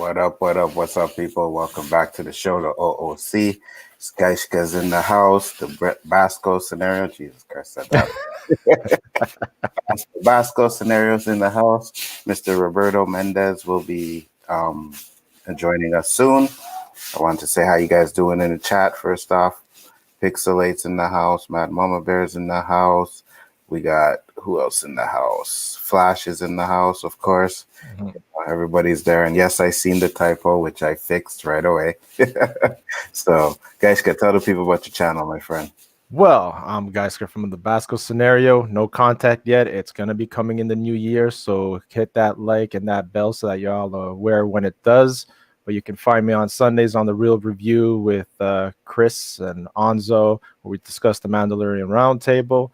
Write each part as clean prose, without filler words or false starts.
What up, what up, what's up, people? Welcome back to the show, the O.O.C. Skyshka's in the house, the Basco Scenario. Jesus Christ, said that. Basco Scenario's in the house. Mr. Roberto Mendez will be joining us soon. I want to say how you guys doing in the chat, first off. Pixelate's in the house. Mad Mama Bear's in the house. We got, who else in the house? Flash is in the house, of course. Mm-hmm. Everybody's there. And yes, I seen the typo, which I fixed right away. So, guys, can tell the people about your channel, my friend. Well, I'm Geisker from the Basco Scenario. No contact yet. It's going to be coming in the new year. So hit that like and that bell so that y'all are aware when it does. But you can find me on Sundays on The Real Review with Chris and Onzo, where we discuss the Mandalorian Roundtable.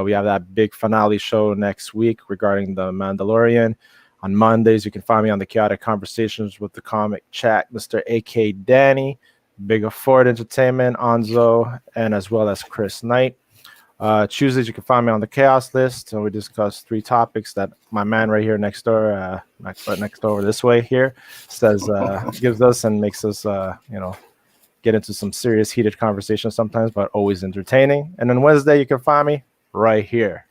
We have that big finale show next week regarding the Mandalorian. On Mondays, you can find me on the Chaotic Conversations with the Comic Chat, Mr. A.K. Danny, Big Afford Entertainment, Onzo, and as well as Chris Knight. Tuesdays, you can find me on the Chaos List, and we discuss 3 topics that my man right here next door, next door this way here, says, gives us and makes us, get into some serious heated conversations sometimes, but always entertaining. And then Wednesday, you can find me right here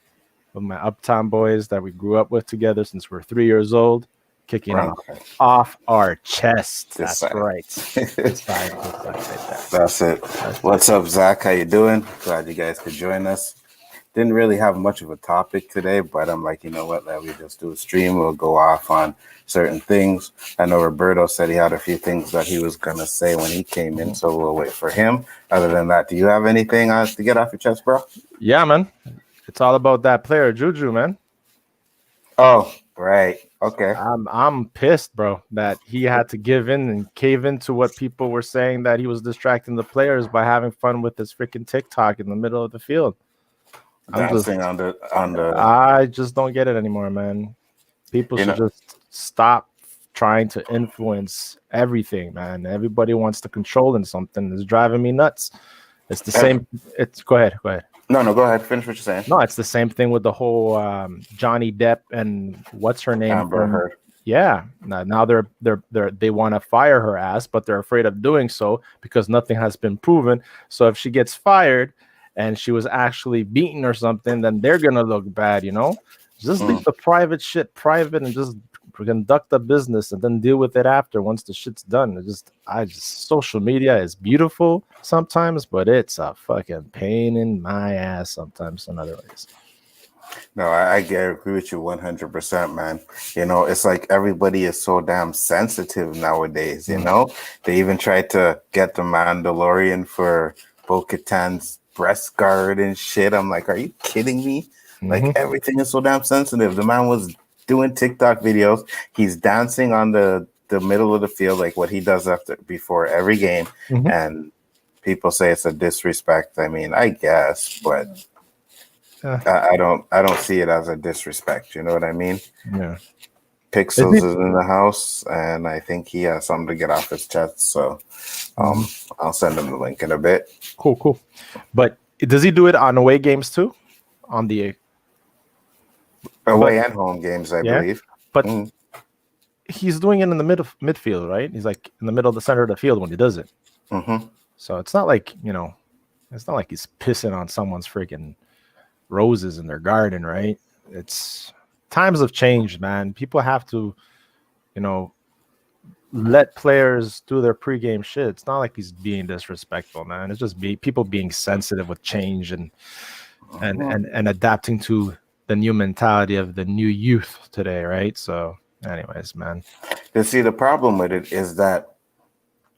with my Uptown boys that we grew up with together since we're 3 years old, kicking it off our chest. That's right. That's it. What's up, Zach? How you doing? Glad you guys could join us. Didn't really have much of a topic today, but I'm like, you know what? Let me just do a stream. We'll go off on certain things. I know Roberto said he had a few things that he was going to say when he came in, so we'll wait for him. Other than that, do you have anything to get off your chest, bro? Yeah, man. It's all about that player, Juju, man. Oh, right. Okay. I'm pissed, bro, that he had to give in and cave into what people were saying, that he was distracting the players by having fun with his freaking TikTok in the middle of the field. I just don't get it anymore, man. People should just stop trying to influence everything, man. Everybody wants to control in something. It's driving me nuts. It's the same. Go ahead. No, go ahead. Finish what you're saying. No, it's the same thing with the whole Johnny Depp and what's her name? Amber Heard. Yeah. Now they want to fire her ass, but they're afraid of doing so because nothing has been proven. So if she gets fired and she was actually beaten or something, then they're gonna look bad, you know? Just leave the private shit private and just conduct the business and then deal with it after once the shit's done. Social media is beautiful sometimes, but it's a fucking pain in my ass sometimes in other ways. No, I agree with you 100%, man. You know, it's like everybody is so damn sensitive nowadays, you know? They even tried to get the Mandalorian for Bo-Katan's breast guard and shit. I'm like, are you kidding me? Like, everything is so damn sensitive. The man was doing TikTok videos. He's dancing on the middle of the field, like what he does before every game. And people say it's a disrespect. I mean, I guess, but I don't see it as a disrespect. You know what I mean? Yeah. Pixels is in the house, and I think he has something to get off his chest. So I'll send him the link in a bit. Cool. But does he do it on away games too? On the away and home games, I believe. But he's doing it in the midfield, right? He's like in the middle of the center of the field when he does it. So it's not like, it's not like he's pissing on someone's freaking roses in their garden, right? It's times have changed, man. People have to, let players do their pregame shit. It's not like he's being disrespectful, man. It's just people being sensitive with change and adapting to the new mentality of the new youth today, right? So anyways, man. You see, the problem with it is that,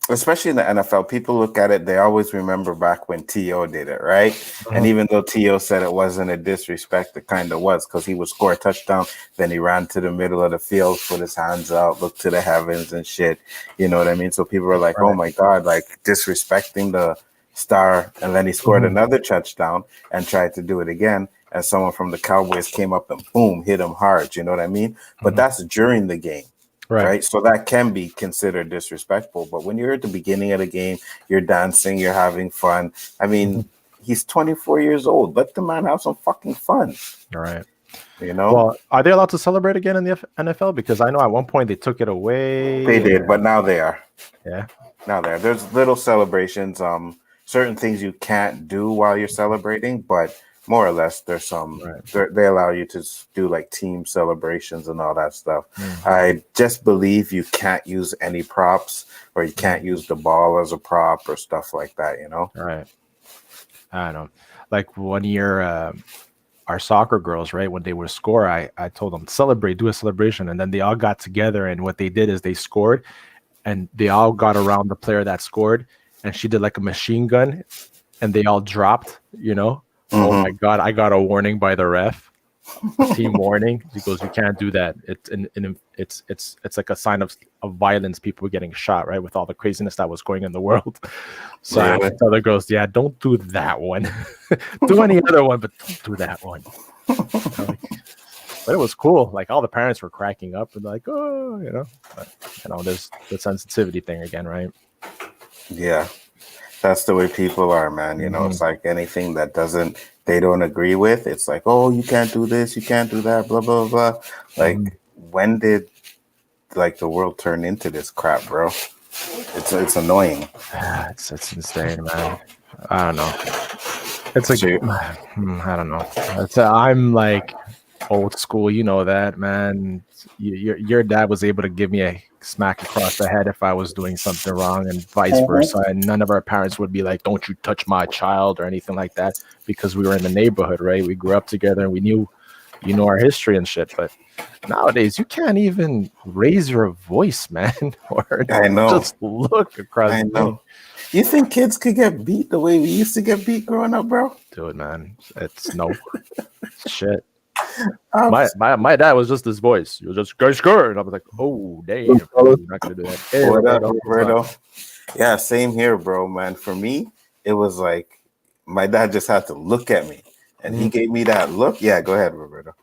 especially in the NFL, people look at it, they always remember back when T.O. did it, right? And even though T.O. said it wasn't a disrespect, it kind of was, because he would score a touchdown, then he ran to the middle of the field, put his hands out, looked to the heavens and shit. You know what I mean? So people were like, oh my God, like disrespecting the star. And then he scored another touchdown and tried to do it again. And someone from the Cowboys came up and boom, hit him hard. You know what I mean? But that's during the game. Right. So that can be considered disrespectful. But when you're at the beginning of the game, you're dancing, you're having fun. I mean, he's 24 years old. Let the man have some fucking fun. All right. You know, Well, are they allowed to celebrate again in the NFL? Because I know at one point they took it away. they did, but now they are. Yeah. Now there's little celebrations. Certain things you can't do while you're celebrating, but more or less there's some. Right. They allow you to do like team celebrations and all that stuff. Mm. I just believe you can't use any props, or you can't use the ball as a prop or stuff like that. You know. Right. I don't know. Like 1 year, our soccer girls, right, when they would score, I told them celebrate, do a celebration, and then they all got together, and what they did is they scored, and they all got around the player that scored, and she did like a machine gun, and they all dropped. Oh my God, I got a warning by the ref, team warning. He goes, you can't do that. It's like a sign of violence. People were getting shot, right, with all the craziness that was going in the world. So I had to tell the girls, yeah, don't do that one. Do any other one, but don't do that one. But it was cool. Like all the parents were cracking up and like, oh, but there's the sensitivity thing again, right? Yeah, that's the way people are, man. It's like anything that they don't agree with. It's like, oh, you can't do this, you can't do that, blah blah blah. Like, when did like the world turn into this crap, bro? It's annoying. It's insane, man. I don't know. It's like I don't know. I'm like old school, you know that, man. Your dad was able to give me a smack across the head if I was doing something wrong, and vice versa. And none of our parents would be like, "Don't you touch my child" or anything like that, because we were in the neighborhood, right? We grew up together and we knew, our history and shit. But nowadays, you can't even raise your voice, man, or I know. just look across. I know. You think kids could get beat the way we used to get beat growing up, bro? Dude, man, it's no shit. My dad was just this voice. He was just go score, and I was like, oh damn, you're not gonna do that. Hey, What up, Roberto? Yeah, same here, bro, man. For me, it was like my dad just had to look at me, and he gave me that look. Yeah, go ahead, Roberto.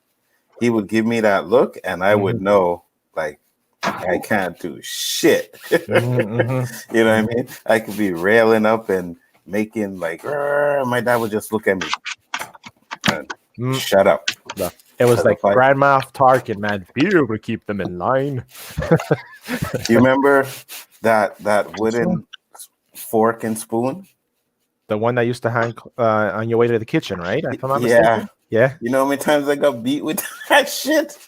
He would give me that look, and I would know, like, I can't do shit. You know what I mean? I could be railing up and making like, my dad would just look at me. Shut up. It was like Grand Moff Tarkin, man. Be able to keep them in line. You remember that wooden fork and spoon? The one that used to hang on your way to the kitchen, right? If I'm not mistaken. Yeah. You know how many times I got beat with that shit?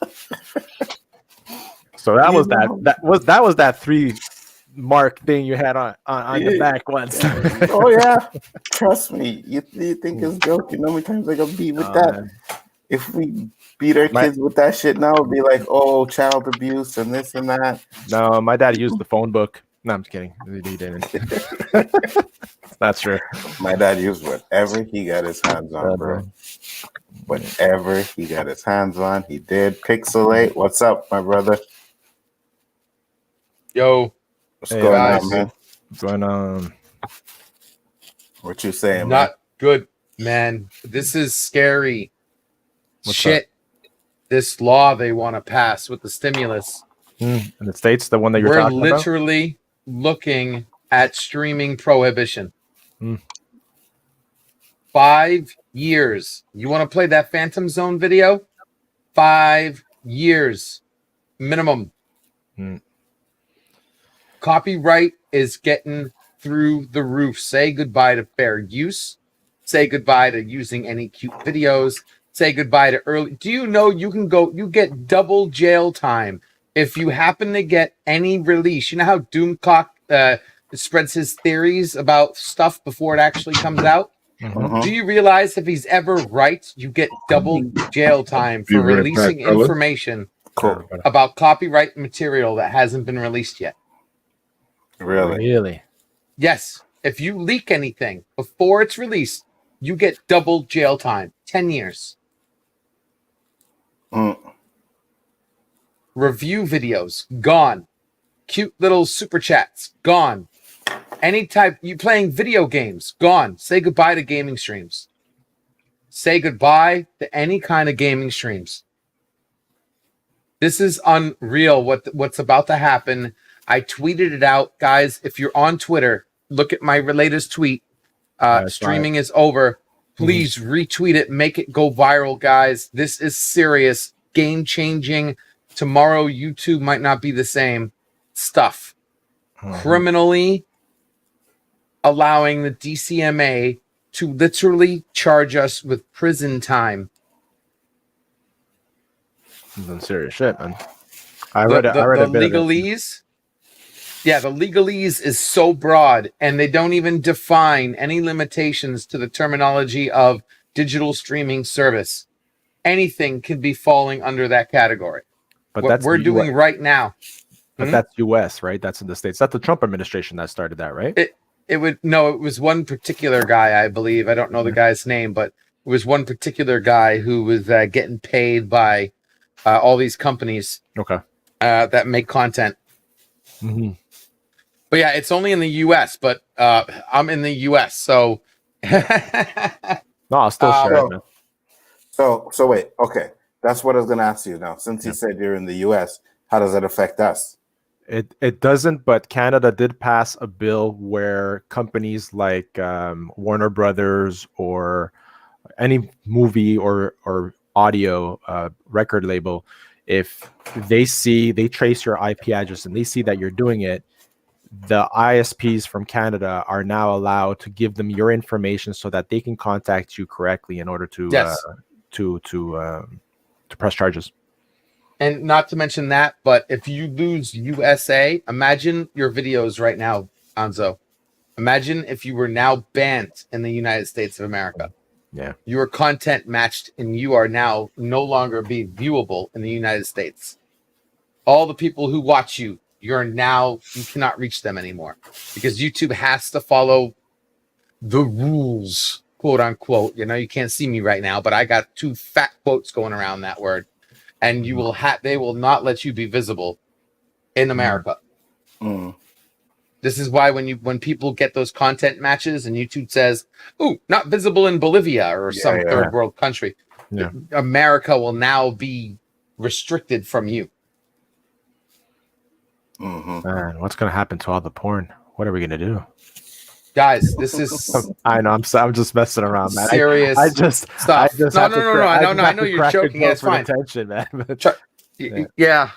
So that was that 3 mark thing you had on the back once. Oh yeah, trust me. You think it's joke? You know how many times I got beat with that? Man. If we beat our kids with that shit now, it'd be like, oh, child abuse and this and that. No, my dad used the phone book. No, I'm just kidding. He didn't. That's true. My dad used whatever he got his hands on, bro. Whatever he got his hands on, he did. Pixelate, what's up, my brother? Yo, what's going on, man? What's going on? What you saying, Not good, man. This is scary. What's shit. That? This law they want to pass with the stimulus. In the States, the one that you're talking about? We're literally looking at streaming prohibition. 5 years. You want to play that Phantom Zone video? 5 years minimum. Copyright is getting through the roof. Say goodbye to fair use. Say goodbye to using any cute videos. Say goodbye to early. Do you know you get double jail time if you happen to get any release? You know how Doomcock spreads his theories about stuff before it actually comes out? Do you realize if he's ever right, you get double jail time for releasing information about copyright material that hasn't been released yet? Really? Yes. If you leak anything before it's released, you get double jail time. 10 years. Review videos, gone. Cute little super chats, gone. Any type, you playing video games, gone. Say goodbye to gaming streams. Say goodbye to any kind of gaming streams. This is unreal what's about to happen. I tweeted it out. Guys, if you're on Twitter, look at my latest tweet. Streaming is over. Please retweet it, make it go viral, guys. This is serious, game changing. Tomorrow, YouTube might not be the same stuff. Criminally allowing the DCMA to literally charge us with prison time. Some serious shit, man. I The read a bit of it. legalese. Yeah, the legalese is so broad, and they don't even define any limitations to the terminology of digital streaming service. Anything can be falling under that category. But What that's we're the doing US. right now. But that's US, right? That's in the States. That's the Trump administration that started that, right? It was one particular guy, I believe. I don't know the guy's name, but it was one particular guy who was getting paid by all these companies Okay. that make content. But yeah, it's only in the US, but I'm in the US, so No, I'll still share it, man. So wait, okay. That's what I was gonna ask you now. Since you said you're in the US, how does that affect us? It doesn't, but Canada did pass a bill where companies like Warner Brothers or any movie or audio record label, if they trace your IP address and they see that you're doing it, the ISPs from Canada are now allowed to give them your information so that they can contact you correctly in order to press charges. And not to mention that, but if you lose USA, imagine your videos right now, Anzo. Imagine if you were now banned in the United States of America. Yeah. Your content matched and you are now no longer be viewable in the United States. All the people who watch you, you cannot reach them anymore because YouTube has to follow the rules, quote unquote. You know, you can't see me right now, but I got 2 fat quotes going around that word. And you will they will not let you be visible in America. This is why when people get those content matches and YouTube says, "Ooh, not visible in Bolivia or some third world country," America will now be restricted from you. Man, what's gonna happen to all the porn? What are we gonna do, guys? This is I know. I'm just messing around, man. Serious stuff. No. I know you're joking. It's fine. Attention, man. Yeah.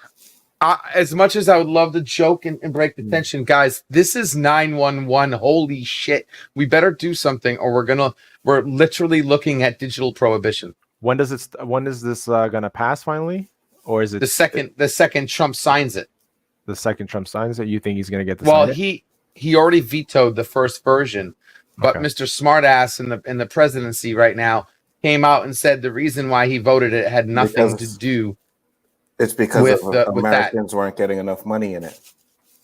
As much as I would love to joke and break the tension, guys, this is 911. Holy shit! We better do something, or we're literally looking at digital prohibition. When is this gonna pass finally, or is it the second Trump signs it? The second Trump signs it, you think he's gonna get the? Well, he already vetoed the first version, but Mr. Smartass in the presidency right now came out and said the reason why he voted it had nothing to do. It's because Americans weren't getting enough money in it.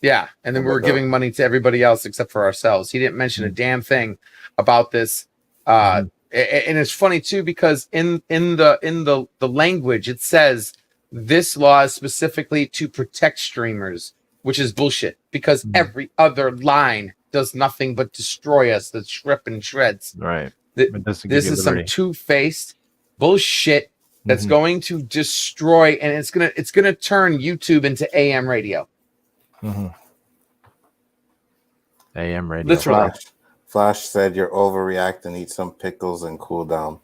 Yeah, and then we were giving money to everybody else except for ourselves. He didn't mention a damn thing about this. And it's funny too because in the language it says this law is specifically to protect streamers, which is bullshit because every other line does nothing but destroy us. The strip and shreds. Right. This is some two-faced bullshit. That's going to destroy, and it's gonna turn YouTube into AM radio. AM radio. Literally. Flash said you're overreacting. Eat some pickles and cool down.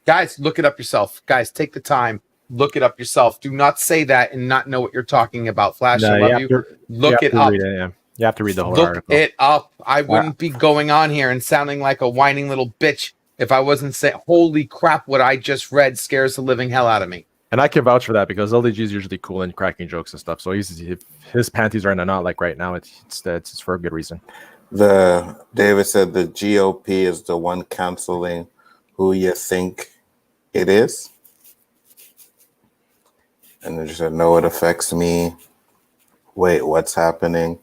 Guys, look it up yourself. Guys, take the time. Look it up yourself. Do not say that and not know what you're talking about. Flash, I love you. Look it up. You have to read the whole article. Look it up. I wouldn't be going on here and sounding like a whining little bitch if I wasn't saying, holy crap, what I just read scares the living hell out of me. And I can vouch for that because LDG is usually cool and cracking jokes and stuff. So if his panties are in a knot like right now, it's for a good reason. David said the GOP is the one canceling who you think it is. And they just said, no, it affects me. Wait, what's happening?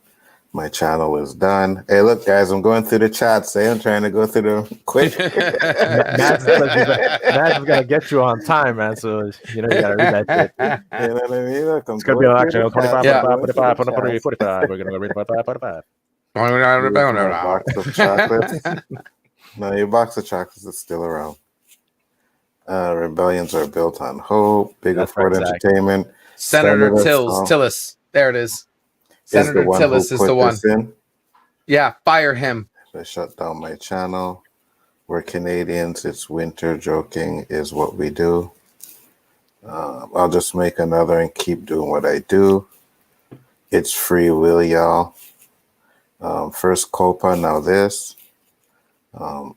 My channel is done. Hey, look, guys, I'm going through the chat. Say I'm trying to go through them quick. Matt's is gonna get you on time, man. So you gotta read that shit. You know what I mean? Look, it's gonna be an action. 25, 45. We're gonna go read 45. Box of chocolates. No, your box of chocolates is still around. Rebellions are built on hope. Bigger Ford Entertainment. Senator Tillis. There it is. Senator Tillis is the one. Yeah, fire him. I shut down my channel. We're Canadians. It's winter. Joking is what we do. I'll just make another and keep doing what I do. It's free will, y'all. First Copa, now this. I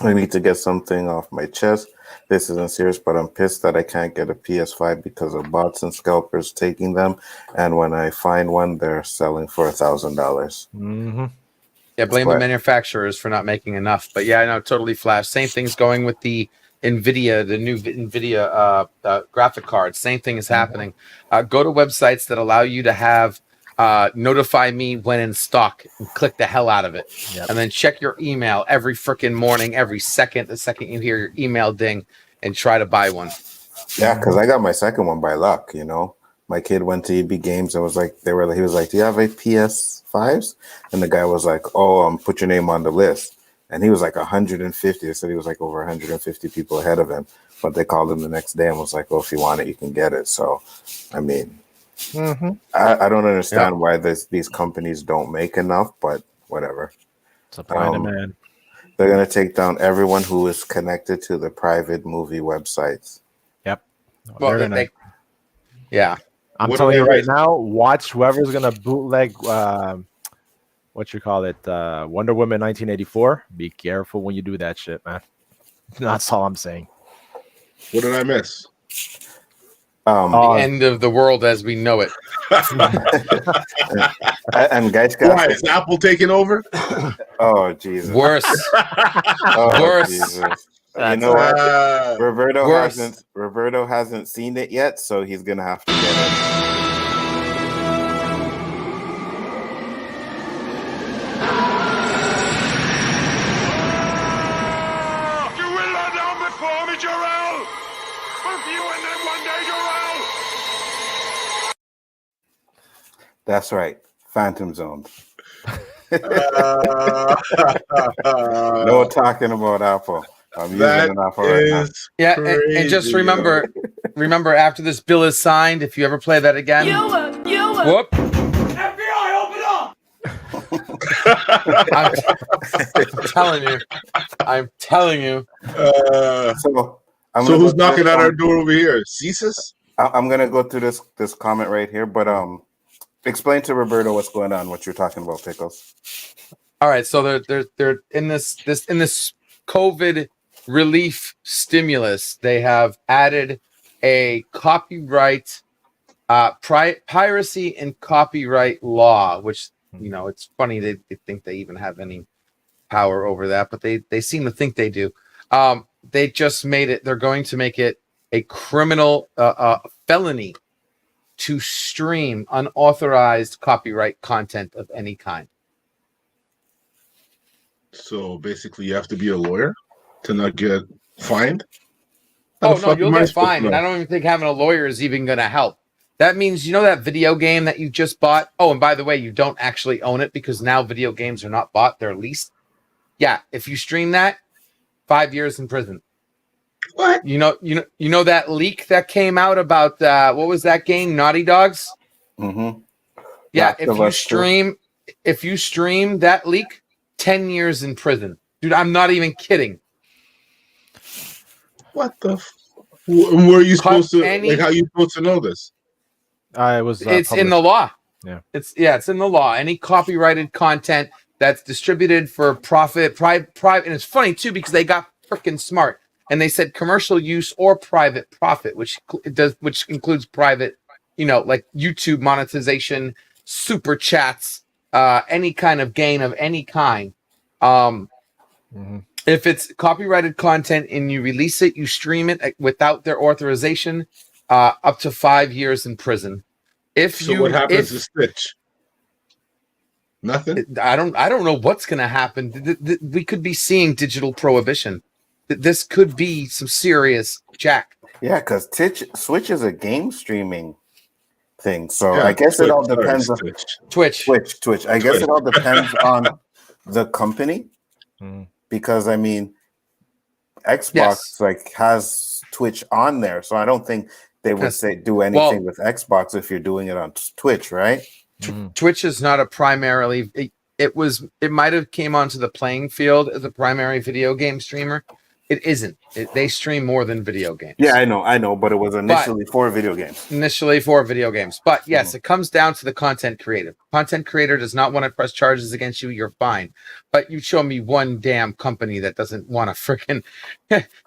need to get something off my chest. This isn't serious, but I'm pissed that I can't get a PS5 because of bots and scalpers taking them. And when I find one, they're selling for $1,000. Mm-hmm. Yeah, blame the manufacturers for not making enough. But yeah, I know, totally flash. Same thing's going with the NVIDIA, the new NVIDIA graphic cards. Same thing is happening. Go to websites that allow you to have notify me when in stock and click the hell out of it. Yep. And then check your email every freaking morning, every second, the second you hear your email ding, and try to buy one. Yeah, because I got my second one by luck, you know. My kid went to EB Games and was like, he was like, do you have a PS5s? And the guy was like, oh, put your name on the list. And he was like 150. They said he was like over 150 people ahead of him. But they called him the next day and was like, oh, if you want it, you can get it. So, I mean, I don't understand why these companies don't make enough, but whatever. Supply and demand. They're going to take down everyone who is connected to the private movie websites. Yep. Well, yeah. I'm telling you right now, watch whoever's gonna bootleg what you call it, Wonder Woman 1984. Be careful when you do that shit, man. That's all I'm saying. What did I miss? The end of the world as we know it. And guys, why is Apple taking over? Oh Jesus! Worse. Worse. Jesus. You know what? Roberto hasn't seen it yet, so he's gonna have to get it. You will not down before me, Jarrell. Both you and them one day, Jarrell. That's right, Phantom Zone. No talking about Apple. I'm using an Apple right now. Yeah, and just remember, after this bill is signed, if you ever play that again, whoop. FBI, open up! I'm telling you. So who's knocking at our door over here? CSIS? I'm gonna go through this comment right here, but explain to Roberto what's going on. What you're talking about, Pickles. All right, so they're in this COVID relief stimulus. They have added a copyright, piracy and copyright law, which, you know, it's funny they think they even have any power over that, but they seem to think they do. They just made it. They're going to make it a criminal felony to stream unauthorized copyright content of any kind. So basically, you have to be a lawyer to not get fined? Oh, no, you'll get fined. And I don't even think having a lawyer is even going to help. That means, you know, that video game that you just bought? Oh, and by the way, you don't actually own it because now video games are not bought, they're leased. Yeah, if you stream that, 5 years in prison. What? You know that leak that came out about what was that game, Naughty Dogs? Mm-hmm. Yeah, if you stream that leak, 10 years in prison. Dude, I'm not even kidding. What the? Where are you supposed to? Like, how are you supposed to know this? It's in the law. Yeah. It's in the law. Any copyrighted content that's distributed for profit, private, and it's funny too because they got freaking smart and they said commercial use or private profit, which includes private, you know, like YouTube monetization, super chats, any kind of gain of any kind. If it's copyrighted content and you release it, you stream it without their authorization, up to 5 years in prison. What happens to Stitch? Nothing. I don't know what's going to happen. We could be seeing digital prohibition. This could be some serious jack. Yeah, because Switch is a game streaming thing, so yeah, I guess it all depends on Twitch. I guess it all depends on the company, because I mean, Xbox has Twitch on there, so I don't think they would do anything with Xbox if you're doing it on Twitch, right? Twitch is not a primarily. it might have came onto the playing field as a primary video game streamer. It isn't. They stream more than video games. Yeah, I know, but it was initially for video games. Initially for video games. But yes, it comes down to the content creator. Content creator does not want to press charges against you, you're fine. But you show me one damn company that doesn't want to freaking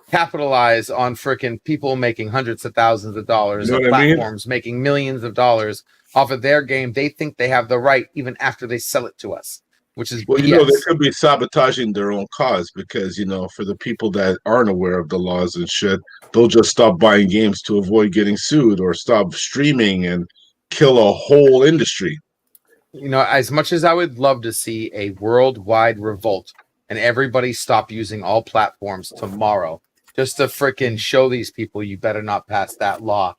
capitalize on freaking people making hundreds of thousands of dollars, and platforms making millions of dollars off of their game. They think they have the right even after they sell it to us. Which is well, BS. they could be sabotaging their own cause because for the people that aren't aware of the laws and shit, they'll just stop buying games to avoid getting sued or stop streaming and kill a whole industry. As much as I would love to see a worldwide revolt and everybody stop using all platforms tomorrow, just to freaking show these people you better not pass that law.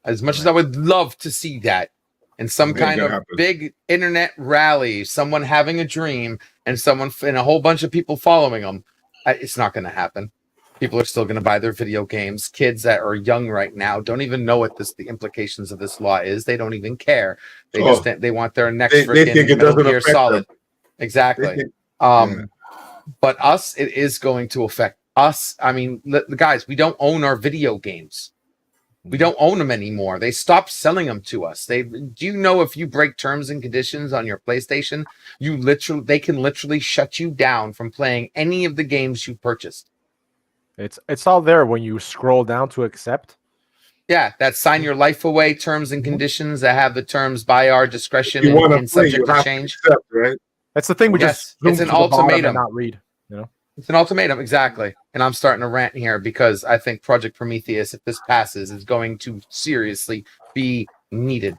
As much as I would love to see that. And some kind of big internet rally, someone having a dream, and a whole bunch of people following them. It's not going to happen. People are still going to buy their video games. Kids that are young right now don't even know what the implications of this law is. They don't even care. They want their next freaking Metal Gear Solid. Them. Exactly. But us, it is going to affect us. I mean, the guys, we don't own our video games. We don't own them anymore. They stopped selling them to us. Do you know if you break terms and conditions on your PlayStation, they can literally shut you down from playing any of the games you purchased. It's all there when you scroll down to accept. Yeah, that sign your life away terms and conditions that have the terms by our discretion and subject to change. Accept, right? That's the thing. It's an ultimatum. Not read. It's an ultimatum, exactly. And I'm starting to rant here because I think Project Prometheus, if this passes, is going to seriously be needed.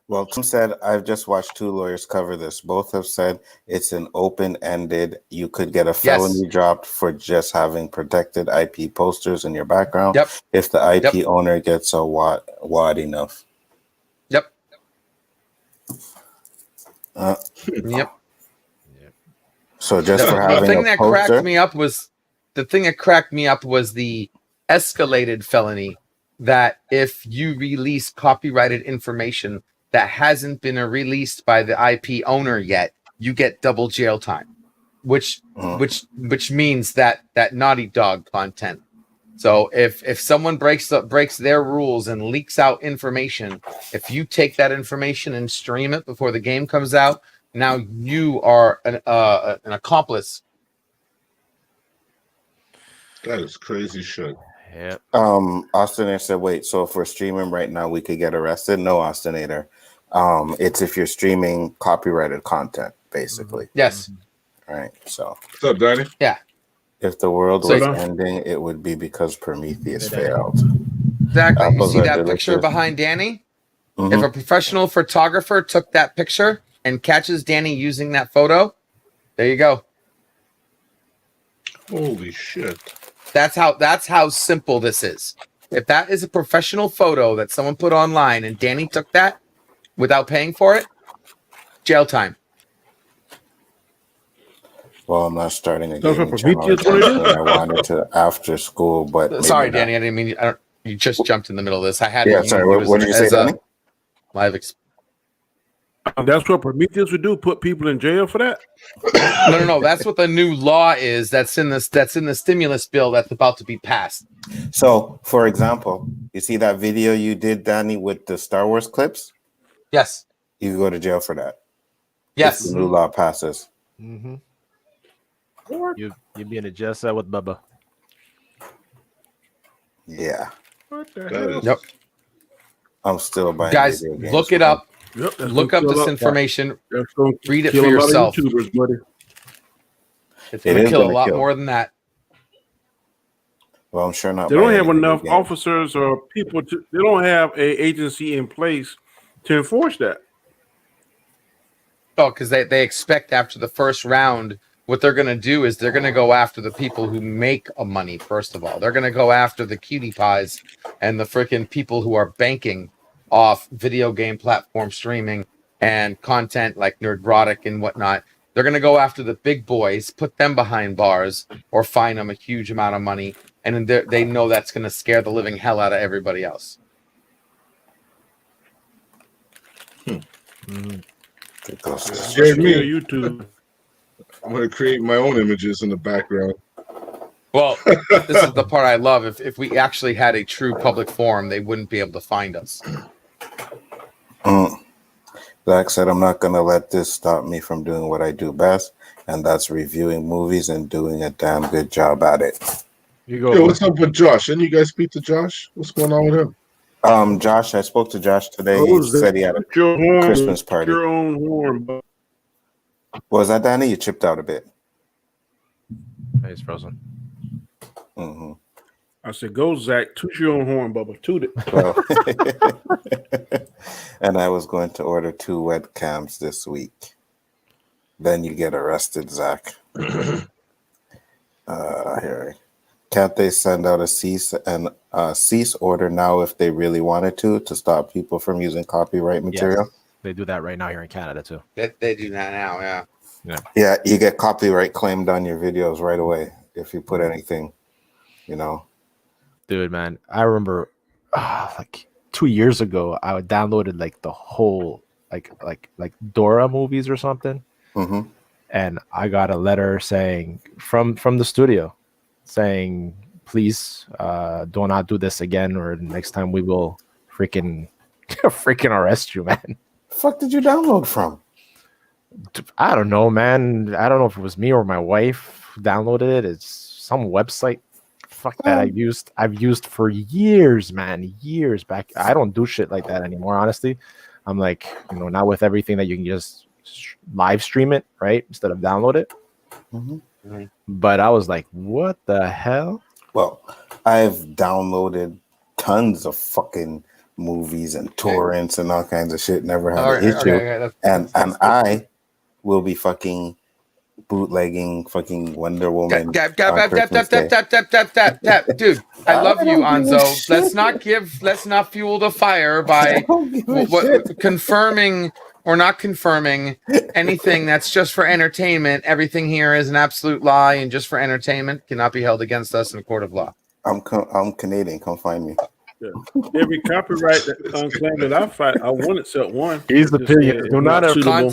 Well, Tim said, I've just watched 2 lawyers cover this. Both have said it's an open-ended. You could get a felony dropped for just having protected IP posters in your background. Yep. If the IP owner gets a wad enough. Yep. Yep. So just for having the thing a that poster? cracked me up was the escalated felony that if you release copyrighted information that hasn't been released by the IP owner yet, you get double jail time, which means that Naughty Dog content. So if someone breaks their rules and leaks out information, if you take that information and stream it before the game comes out, now you are an accomplice. That is crazy shit. Yeah. Austinator said, wait, so if we're streaming right now, we could get arrested? No, Austinator. It's if you're streaming copyrighted content, basically. Yes. Right. So. What's up, Danny? Yeah. If the world was ending, it would be because Prometheus failed. Exactly. You see that picture behind Danny? Mm-hmm. If a professional photographer took that picture and catches Danny using that photo, there you go. Holy shit. That's how simple this is. If that is a professional photo that someone put online and Danny took that without paying for it, jail time. Well, I'm not starting a gaming channel. I wanted to after school, but sorry, Danny, I didn't mean you just jumped in the middle of this. I had sorry. What did you say, Danny? That's what Prometheus would do. Put people in jail for that. No. That's what the new law is. That's in the stimulus bill that's about to be passed. So, for example, you see that video you did, Danny, with the Star Wars clips? Yes. You can go to jail for that. Yes. If the new law passes. Mm-hmm. You be in a jail cell with Bubba. Yeah. What the hell? Yep. I'm still buying. Guys, look it up. Yep, look up this information. Read it for a yourself. Lot of YouTubers, buddy. It's going to kill a lot more than that. Well, I'm sure not. They don't have enough officers or people. They don't have an agency in place to enforce that. Oh, because they expect after the first round, what they're going to do is they're going to go after the people who make money, first of all. They're going to go after the cutie pies and the freaking people who are banking off video game platform streaming and content like Nerdrotic and whatnot. They're going to go after the big boys, put them behind bars, or fine them a huge amount of money. And then they know that's going to scare the living hell out of everybody else. It goes this way. Scared me. YouTube. I'm gonna create my own images in the background. Well, this is the part I love. If we actually had a true public forum, they wouldn't be able to find us. Zach said, I'm not going to let this stop me from doing what I do best, and that's reviewing movies and doing a damn good job at it. You go. Yo, what's up with Josh? Didn't you guys speak to Josh? What's going on with him? Josh, I spoke to Josh today. Oh, He said he had a your horn, Christmas party. Your own horn. But What was that, Danny? You chipped out a bit. He's frozen. Mm-hmm. I said, go, Zach. Toot your own horn, Bubba. Toot it. Well, and I was going to order 2 webcams this week. Then you get arrested, Zach. Here. Can't they send out a cease order now if they really wanted to stop people from using copyright material? Yes, they do that right now here in Canada too. They do that now, yeah. Yeah, you get copyright claimed on your videos right away if you put anything, Dude, man, I remember like 2 years ago, I downloaded like the whole like Dora movies or something, Mm-hmm. and I got a letter saying from the studio saying, please do not do this again, or next time we will freaking arrest you, man. The fuck did you download from? I don't know, man. I don't know if it was me or my wife who downloaded it. It's some website. Fuck that. I've used for years, man. Years back. I don't do shit like that anymore, honestly. I'm like, not with everything that you can just live stream it, right? Instead of download it. Mm-hmm. Mhm. But I was like, what the hell? Well, I've downloaded tons of fucking movies and torrents and all kinds of shit. Never had an issue. And I will be fucking bootlegging fucking Wonder Woman. Dude, I love you, Anzo. Let's not fuel the fire by confirming or not confirming anything that's just for entertainment. Everything here is an absolute lie and just for entertainment, cannot be held against us in a court of law. I'm Canadian. Come find me. Yeah. Every copyright claim that I fight, I won except one. He's the opinion. Do not have suitable.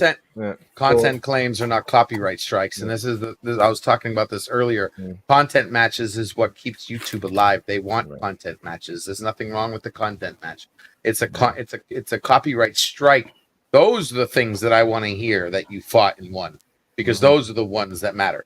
Content claims are not copyright strikes, and this is I was talking about this earlier. Content matches is what keeps YouTube alive. They want content matches. There's nothing wrong with the content match. It's a copyright strike. Those are the things that I want to hear that you fought and won, because those are the ones that matter.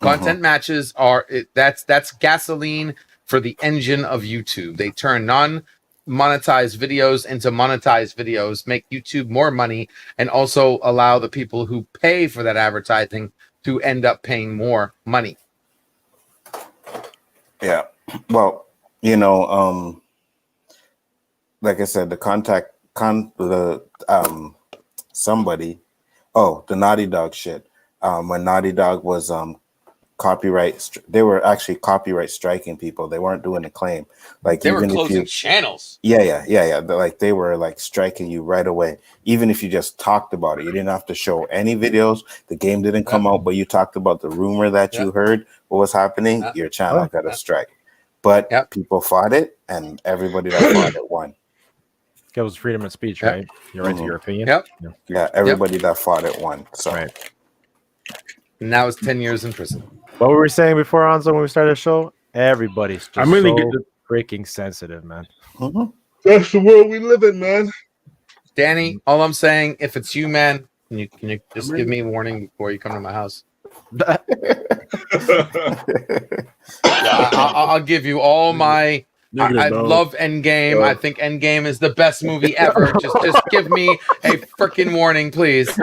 Content matches are that's gasoline for the engine of YouTube. They turn non-monetized videos into monetized videos, make YouTube more money, and also allow the people who pay for that advertising to end up paying more money. Yeah. Well, like I said, the the Naughty Dog shit. When Naughty Dog was they were actually copyright striking people. They weren't doing a claim. Like They were even closing if channels. Yeah. Like they were like striking you right away. Even if you just talked about it, you didn't have to show any videos. The game didn't come out, but you talked about the rumor that you heard what was happening. Your channel got a strike. But people fought it, and everybody that fought it won. It was freedom of speech, right? You're right to your opinion. Yeah, everybody that fought it won. So And now it's 10 years in prison. What were we saying before, Anzo, when we started the show? Everybody's just freaking sensitive, man. That's the world we live in, man. Danny, all I'm saying, if it's you, man, can you just give me a warning before you come to my house? I'll give you all my. I love Endgame. I think Endgame is the best movie ever. Just give me a freaking warning, please.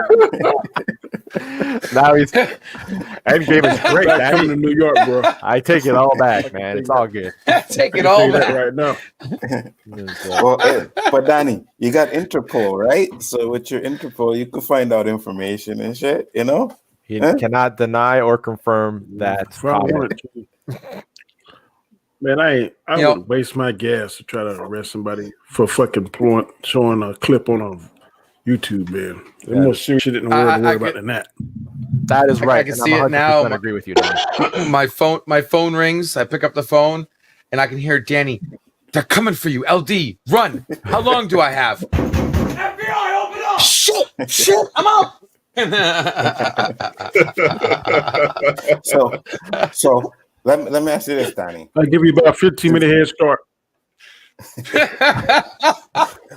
Now Endgame is great. Coming to New York, bro. I take it all back, man. It's all good. Take it all back right now. Well, but Danny, you got Interpol, right? So with your Interpol, you can find out information and shit. He cannot deny or confirm that. Man, I would waste my gas to try to arrest somebody for fucking showing a clip on a YouTube, man. There's more serious shit in the world to worry about than that. That is right. I can see it now. I agree with you, Danny. My phone rings. I pick up the phone, and I can hear Danny. They're coming for you, LD. Run. How long do I have? FBI, open up. Shit. Shit, I'm out. So let me ask you this, Danny. I'll give you about a 15-minute head start.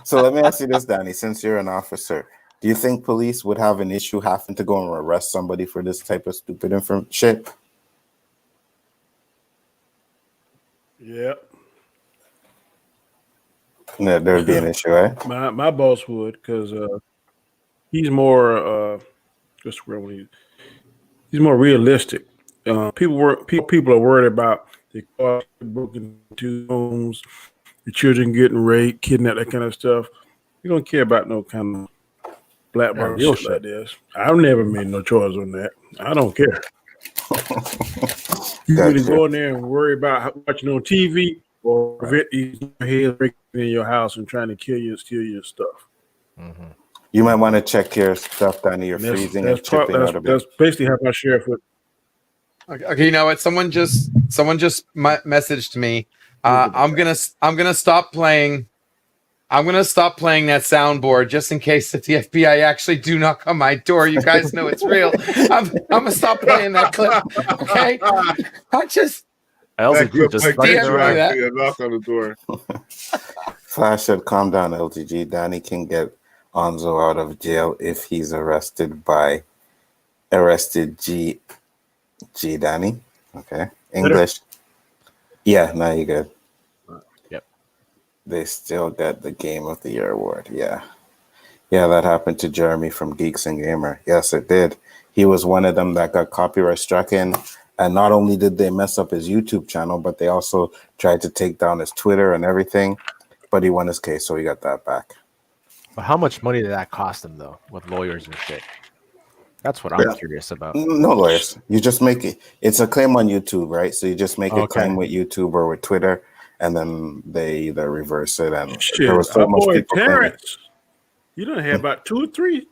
So let me ask you this, Danny. Since you're an officer, do you think police would have an issue having to go and arrest somebody for this type of stupid shit? Yeah. Yeah, there would be an issue, right? My boss would, because he's more he's more realistic. People are worried about the car broken into homes, the children getting raped, kidnapped, that kind of stuff. You don't care about no kind of black box real shit like this. I've never made no choice on that. I don't care. You Gotcha. really go in there and worry about watching on TV or prevent these heads breaking in your house and trying to kill you and steal your stuff. Mm-hmm. You might want to check your stuff, Danny. You're freezing and chipping out a bit. That's basically how my sheriff would. Okay, you know what? Someone just messaged me. I'm gonna stop playing. I'm gonna stop playing that soundboard just in case that the FBI actually do knock on my door. You guys know it's real. I'm gonna stop playing that clip. Okay, I just. LZG just knock on the door. Flash said, "Calm down, LGG. Danny can get Onzo out of jail if he's arrested G Danny." Okay, English. Yeah, now you good. Yep. They still got the Game of the Year award. Yeah, that happened to Jeremy from Geeks and Gamer. Yes, it did. He was one of them that got copyright struck in. And not only did they mess up his YouTube channel, but they also tried to take down his Twitter and everything. But he won his case, so he got that back. But how much money did that cost him, though, with lawyers and shit? That's what I'm curious about. No lawyers. You just make it. It's a claim on YouTube, right? So you just make a claim with YouTube or with Twitter, and then they either reverse it. And Shit, there was so much boy people Terrence, you done had about 2 or 3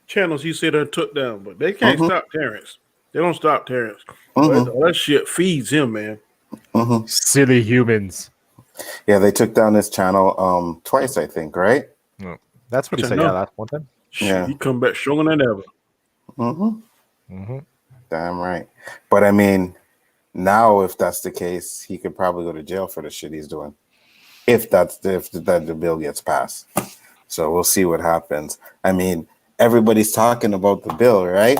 channels he said took down, but they can't stop Terrence. They don't stop Terrence. All that shit feeds him, man. Silly humans. Yeah, they took down his channel twice, I think, right? No. That's what he said. Yeah, that's one time. Yeah, he come back stronger than ever. Damn right. But I mean, now if that's the case, he could probably go to jail for the shit he's doing. If the bill gets passed. So we'll see what happens. I mean, everybody's talking about the bill, right?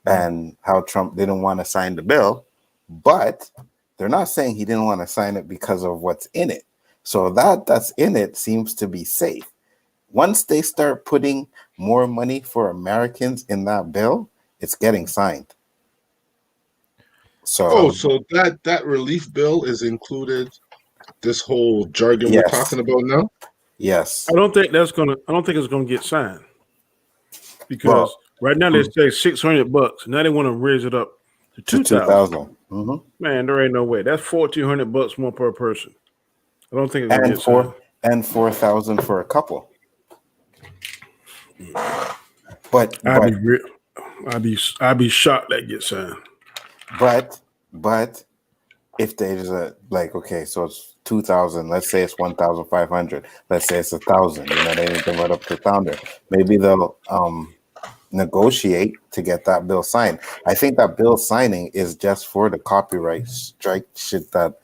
And how Trump didn't want to sign the bill, but they're not saying he didn't want to sign it because of what's in it. So that's in it seems to be safe. Once they start putting more money for Americans in that bill, it's getting signed. So so that relief bill is included. This whole jargon we're talking about now. Yes, I don't think it's gonna get signed because right now they say $600. Now they want to raise it up to 2,000. Man, there ain't no way. That's $1,400 more per person. I don't think it's gonna get signed. And 4,000 for a couple. But I'd be shocked that gets signed. But if there's so it's 2,000. Let's say it's 1,500. Let's say it's 1,000. They need to let up to 1,000. Maybe they'll negotiate to get that bill signed. I think that bill signing is just for the copyright strike shit that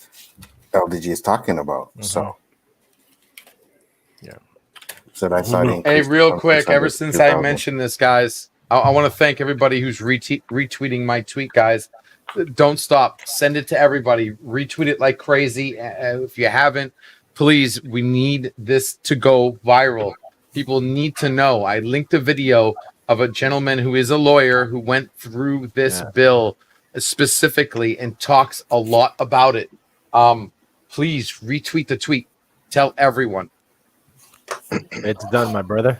LDG is talking about. So I saw. Hey, real quick, ever since I mentioned this, guys, I want to thank everybody who's retweeting my tweet, guys. Don't stop. Send it to everybody. Retweet it like crazy. If you haven't, please, we need this to go viral. People need to know. I linked a video of a gentleman who is a lawyer who went through this bill specifically and talks a lot about it. Please retweet the tweet. Tell everyone. It's done, my brother.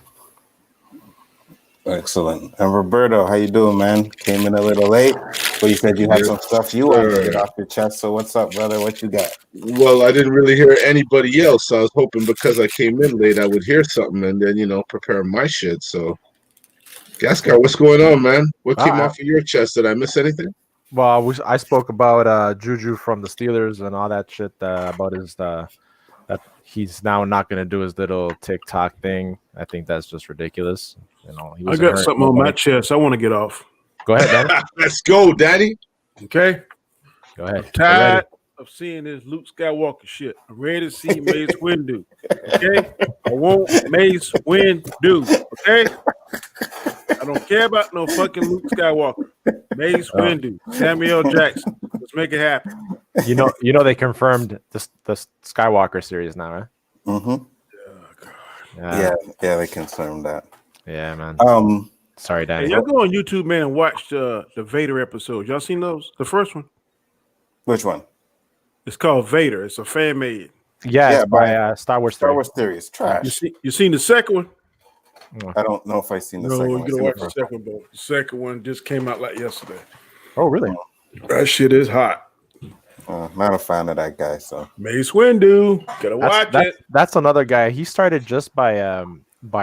Excellent. And Roberto, how you doing, man? Came in a little late, but you said you had some stuff you wanted to get off your chest. So what's up, brother? What you got? Well, I didn't really hear anybody else. So I was hoping because I came in late, I would hear something and then, prepare my shit. So, Gascar, what's going on, man? What came off of your chest? Did I miss anything? Well, I spoke about Juju from the Steelers and all that shit about his that he's now not going to do his little TikTok thing. I think that's just ridiculous. You know, he I was got something on my chest I want to get off. Go ahead, Danny. Let's go, Daddy. Okay. Go ahead. I'm tired of seeing this Luke Skywalker shit. I'm ready to see Mace Windu. Okay? I want Mace Windu. Okay? I don't care about no fucking Luke Skywalker. Mace Windu. Samuel Jackson. Let's make it happen. You know they confirmed the Skywalker series now, right? Mm-hmm. Yeah, they confirmed that. Yeah, man. Sorry, Danny. Hey, y'all go on YouTube, man, and watch the Vader episode. Y'all seen those? The first one? Which one? It's called Vader. It's a fan made. Yeah, it's by Star Wars Theory. Trash. You seen the second one? I don't know if I seen the second one. No, you gotta watch the second one. The second one just came out like yesterday. Oh, really? That shit is hot. Not a fan of that guy. So Mace Windu, gotta watch it. That's another guy. He started just by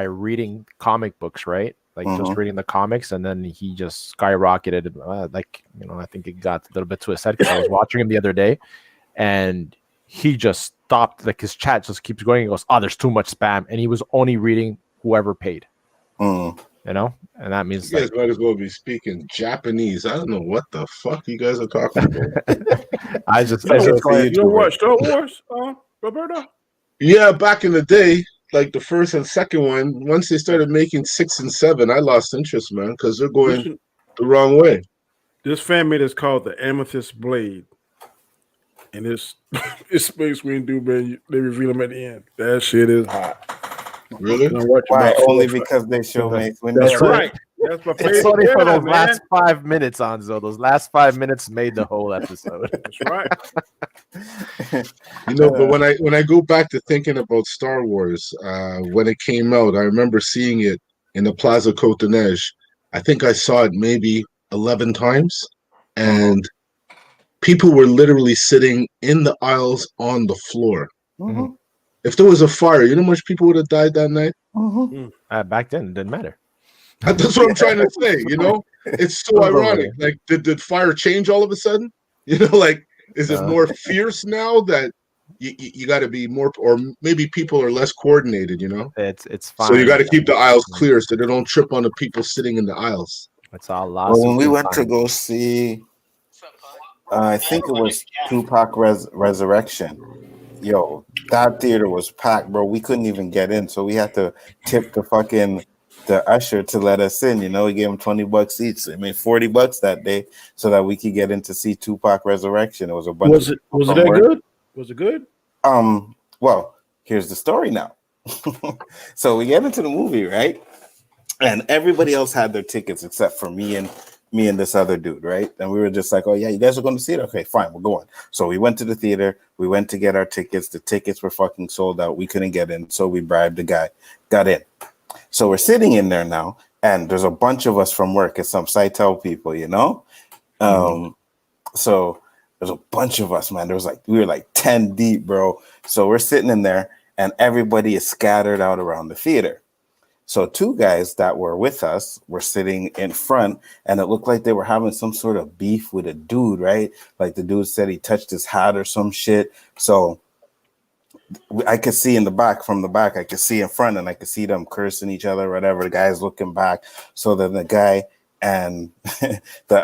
reading comic books, right? Like just reading the comics, and then he just skyrocketed. I think it got a little bit to his head because I was watching him the other day, and he just stopped. Like his chat just keeps going. He goes, "Oh, there's too much spam," and he was only reading whoever paid. You know, and that means you guys might as well be speaking Japanese. I don't know what the fuck you guys are talking about. You don't watch Star Wars, Roberto? Yeah, back in the day, like the first and second one. Once they started making 6 and 7, I lost interest, man, because they're going the wrong way. This fan made is called the Amethyst Blade, and it's Space Windu, man. They reveal him at the end. That shit is hot. Really? Why? Only because they show Mace Windu. That's right. That's my favorite. It's only for those man. last 5 minutes, Anzo. Those last 5 minutes made the whole episode. That's right. But when I go back to thinking about Star Wars, when it came out, I remember seeing it in the Plaza Côte Neige. I think I saw it maybe 11 times, and people were literally sitting in the aisles on the floor. Mm-hmm. If there was a fire, you know how much people would have died that night? Back then, it didn't matter. That's what I'm trying to say. You know, it's so ironic. Like, did fire change all of a sudden? You know, like, is it more fierce now that you got to be more, or maybe people are less coordinated? You know, it's fine. So you got to keep the aisles clear so they don't trip on the people sitting in the aisles. It's all lost. Well, when we went to go see, I think it was Tupac Resurrection. Yo, that theater was packed, bro. We couldn't even get in, so we had to tip the usher to let us in. You know, we gave him $20 each. I mean, $40 that day, so that we could get in to see Tupac Resurrection. It was a bunch. Was it that good? Was it good? Well, here's the story now. So we get into the movie, right? And everybody else had their tickets except for me and this other dude, right? And we were just like, oh yeah, you guys are going to see it? Okay, fine, we're going. So we went to the theater, we went to get our tickets. The tickets were fucking sold out. We couldn't get in, so we bribed the guy, got in. So we're sitting in there now, and there's a bunch of us from work. It's some Sitel people, you know? So there's a bunch of us, man. We were like 10 deep, bro. So we're sitting in there, and everybody is scattered out around the theater. So two guys that were with us were sitting in front, and it looked like they were having some sort of beef with a dude, right? Like the dude said he touched his hat or some shit. So I could see from the back, I could see in front, and I could see them cursing each other, whatever. The guy's looking back. So then the guy and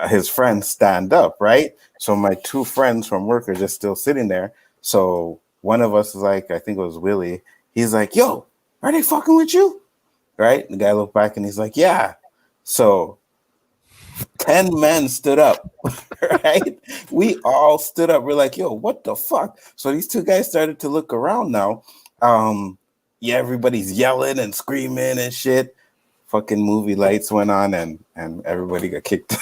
his friends stand up, right? So my two friends from work are just still sitting there. So one of us is like, I think it was Willie. He's like, yo, are they fucking with you? Right? The guy looked back and he's like, yeah. So 10 men stood up, right? We all stood up. We're like, yo, what the fuck? So these two guys started to look around now. Everybody's yelling and screaming and shit. Fucking movie lights went on and everybody got kicked out.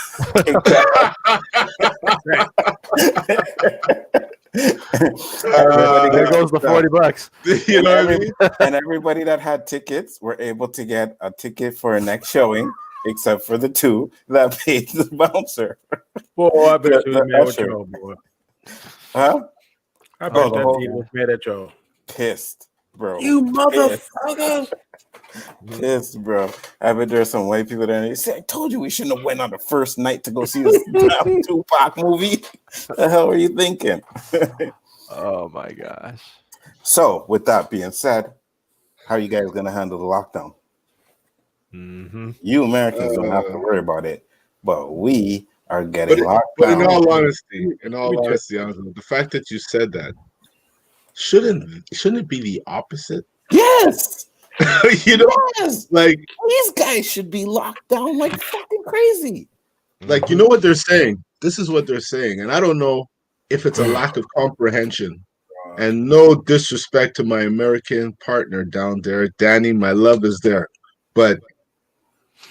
There goes the $40. You know what I mean? And everybody that had tickets were able to get a ticket for a next showing, except for the two that paid the bouncer. Boy, I bet you was mad at y'all, boy. Huh? I bet that dude was mad at y'all. Pissed, bro. You motherfucker. Pissed, bro. I bet there's some white people there. And they say, I told you we shouldn't have went on the first night to go see this damn Tupac movie. The hell are you thinking? Oh my gosh. So, with that being said, how are you guys going to handle the lockdown? You Americans don't have to worry about it, but we are getting locked But down. in all honesty, the fact that you said that, shouldn't it be the opposite? Yes. You know, Yes. like These guys should be locked down like fucking crazy. Like, you know what they're saying? This is what they're saying. And I don't know if it's a lack of comprehension. And no disrespect to my American partner down there. Danny, my love is there. But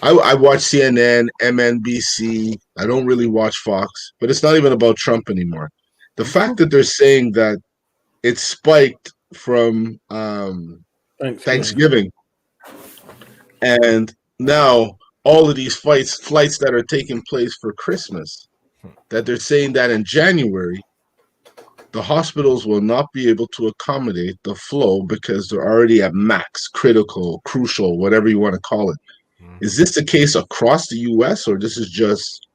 I watch CNN, MNBC. I don't really watch Fox. But it's not even about Trump anymore. The fact that they're saying that it spiked from Thanksgiving. And now all of these flights that are taking place for Christmas, that they're saying that in January, the hospitals will not be able to accommodate the flow because they're already at max, critical, crucial, whatever you want to call it. Is this the case across the U.S. or this is just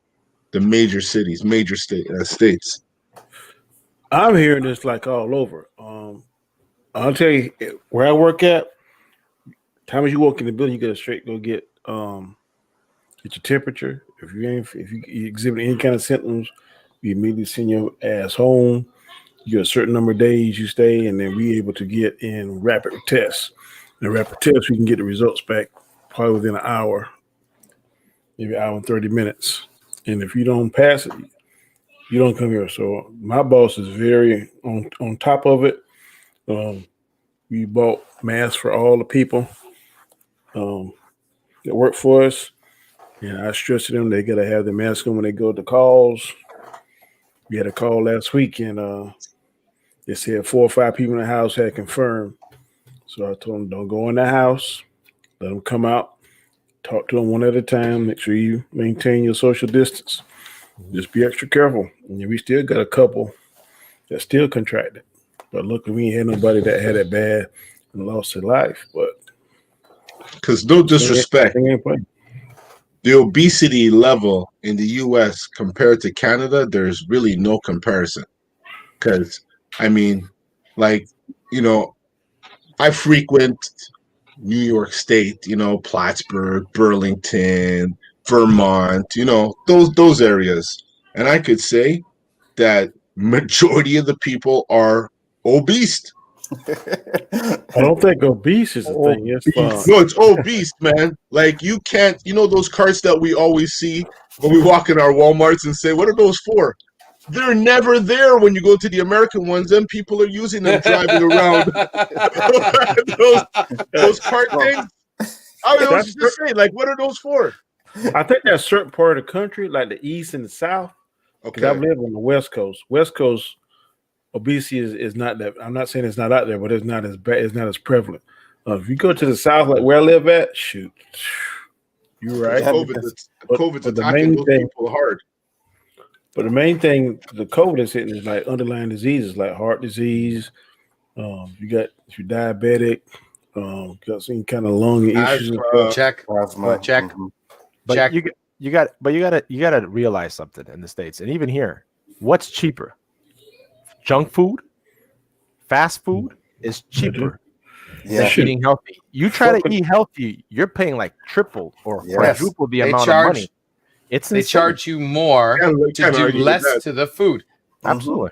the major cities, major states? I'm hearing this like all over. I'll tell you where I work at. Time as you walk in the building, you gotta straight go get your temperature. If you exhibit any kind of symptoms, we immediately send your ass home. You get a certain number of days you stay, and then we able to get in rapid tests. The rapid tests, we can get the results back probably within an hour, maybe an hour and 30 minutes. And if you don't pass it, you don't come here. So my boss is very on top of it. We bought masks for all the people that work for us. And I stress to them they gotta have the mask on when they go to calls. We had a call last week, and they said 4 or 5 people in the house had confirmed. So I told them, don't go in the house. Let them come out. Talk to them one at a time. Make sure you maintain your social distance. Just be extra careful. And we still got a couple that still contracted. But luckily, we ain't had nobody that had it bad and lost their life. But because no disrespect, the obesity level in the U.S. compared to Canada, there's really no comparison. Because, I mean, like, you know, I frequent New York State, you know, Plattsburgh, Burlington, Vermont, you know, those areas. And I could say that majority of the people are obese. I don't think obese is a thing. No, it's obese, man. Like you can't, you know, those carts that we always see when we walk in our Walmarts and say, what are those for? They're never there when you go to the American ones. Then people are using them driving around. those cart things. I was just saying, like, what are those for? I think that's certain part of the country, like the East and the South. Okay, I live on the West Coast. West Coast obesity is not that. I'm not saying it's not out there, but it's not as bad. It's not as prevalent. If you go to the South, like where I live at, shoot, you're right. COVID's attacking those people hard. But the main thing the COVID is hitting is like underlying diseases like heart disease. If you're diabetic, got some kind of lung issues. Check. But check. You gotta realize something in the States, and even here, what's cheaper? Junk food, fast food is cheaper than eating healthy. You try to eat healthy, you're paying like triple or quadruple the amount of money. They charge you more to do less to the food. Absolutely.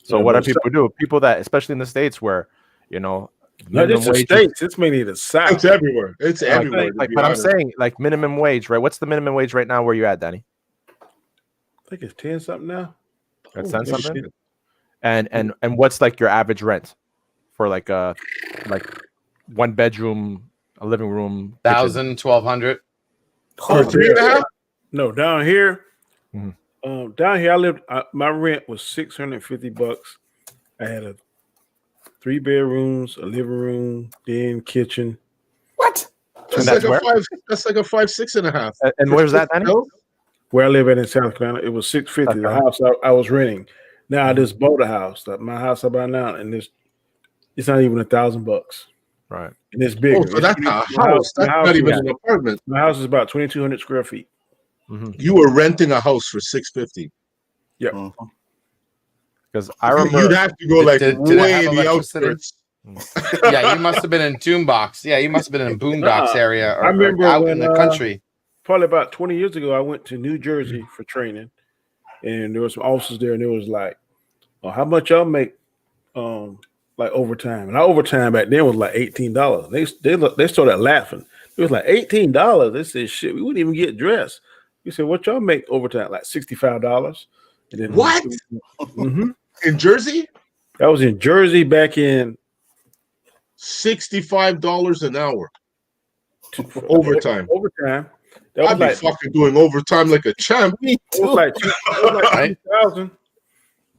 So what do people do? People that, especially in the States, where not just the States, it's mainly the South. It's everywhere. It's everywhere. But I'm saying, like minimum wage, right? What's the minimum wage right now? Where you at, Danny? I think it's 10 something now. That's 10 something. And what's like your average rent for like one bedroom, a living room? 1,000, 1,200. No, down here, I lived. My rent was $650. I had 3 bedrooms, a living room, den, kitchen. What? That's like a 5, 6.5. And where's that, Danny? Where I live in South Carolina, it was $650. The house I was renting. Now I just bought a house. My house I buy now, and it's not even $1,000. Right. And it's bigger. So that's a house. That's not even an apartment. My house is about 2,200 square feet. You were renting a house for $650. Yeah. Because I remember you'd have to go way the outskirts. Yeah, you must have been in Toonbox. Yeah, you must have been in Boondocks area I remember or out when, in the country. Probably about 20 years ago, I went to New Jersey for training, and there were some officers there, and it was like, well, how much y'all make like overtime? And our overtime back then was like $18. They started laughing. It was like $18. They said, shit, we wouldn't even get dressed. We said, what y'all make overtime? Like $65. And then What? In Jersey? That was in Jersey back in $65 an hour. Overtime. Overtime. That was I'd be like fucking doing overtime like a champ. it was like 2000.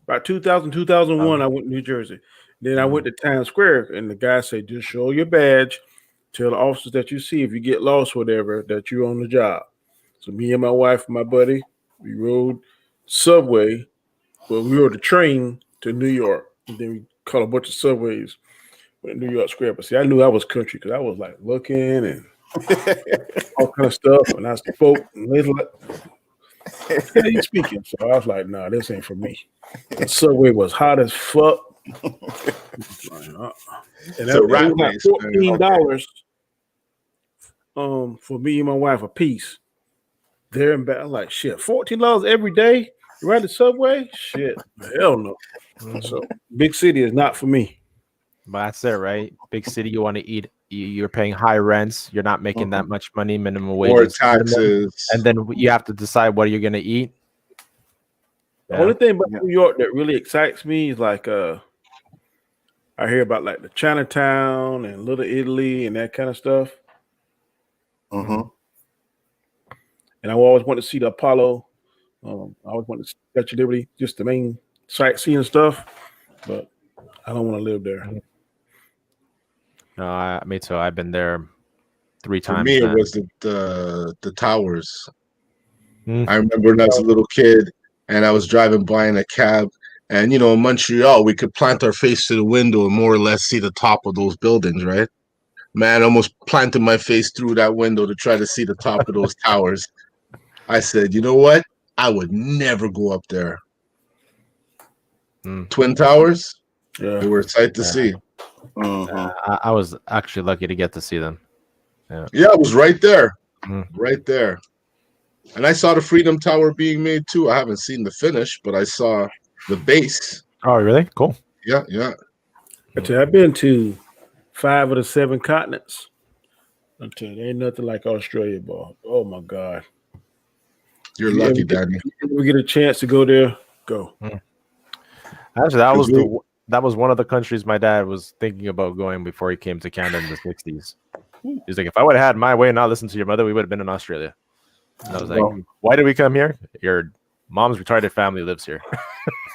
About 2000, 2001, I went to New Jersey. Then I went to Times Square, and the guy said, just show your badge. Tell the officers that you see if you get lost or whatever, that you're on the job. So me and my wife and my buddy, we rode subway. Well, we rode the train to New York. And then we caught a bunch of subways in New York Square. But see, I knew I was country because I was like looking and all kind of stuff. And I spoke, and they was like, how you speaking? So I was like, nah, this ain't for me. The subway was hot as fuck. And that was like $14 for me and my wife a piece. There and back. I'm like, shit, $14 every day? You ride the subway? Shit, hell no. So big city is not for me. But that's it, right? Big city, you want to eat. You're paying high rents. You're not making that much money, minimum wage, More taxes, and then you have to decide what you're gonna eat. The only thing about New York that really excites me is like I hear about like the Chinatown and Little Italy and that kind of stuff. Mm-hmm. And I always want to see the Apollo. I always want to see Statue of Liberty, just the main sightseeing stuff. But I don't want to live there. No, me too. I've been there 3 times. For me, it was the towers. Mm. I remember when I was a little kid and I was driving by in a cab, and you know, in Montreal, we could plant our face to the window and more or less see the top of those buildings, right? Man, I almost planted my face through that window to try to see the top of those towers. I said, you know what? I would never go up there. Twin Towers, they were a sight to see. I was actually lucky to get to see them. Yeah, it was right there. Right there. And I saw the Freedom Tower being made too. I haven't seen the finish, but I saw the base. Oh, really? Cool. Yeah. I've been to 5 of the 7 continents. I tell you, there ain't nothing like Australia, boy. Oh my God. You're lucky, Danny. If we get a chance to go there, go. Actually, that was one of the countries my dad was thinking about going before he came to Canada in the 60s. He's like, if I would have had my way and not listened to your mother, we would have been in Australia. And I was like, why did we come here? Your mom's retarded family lives here.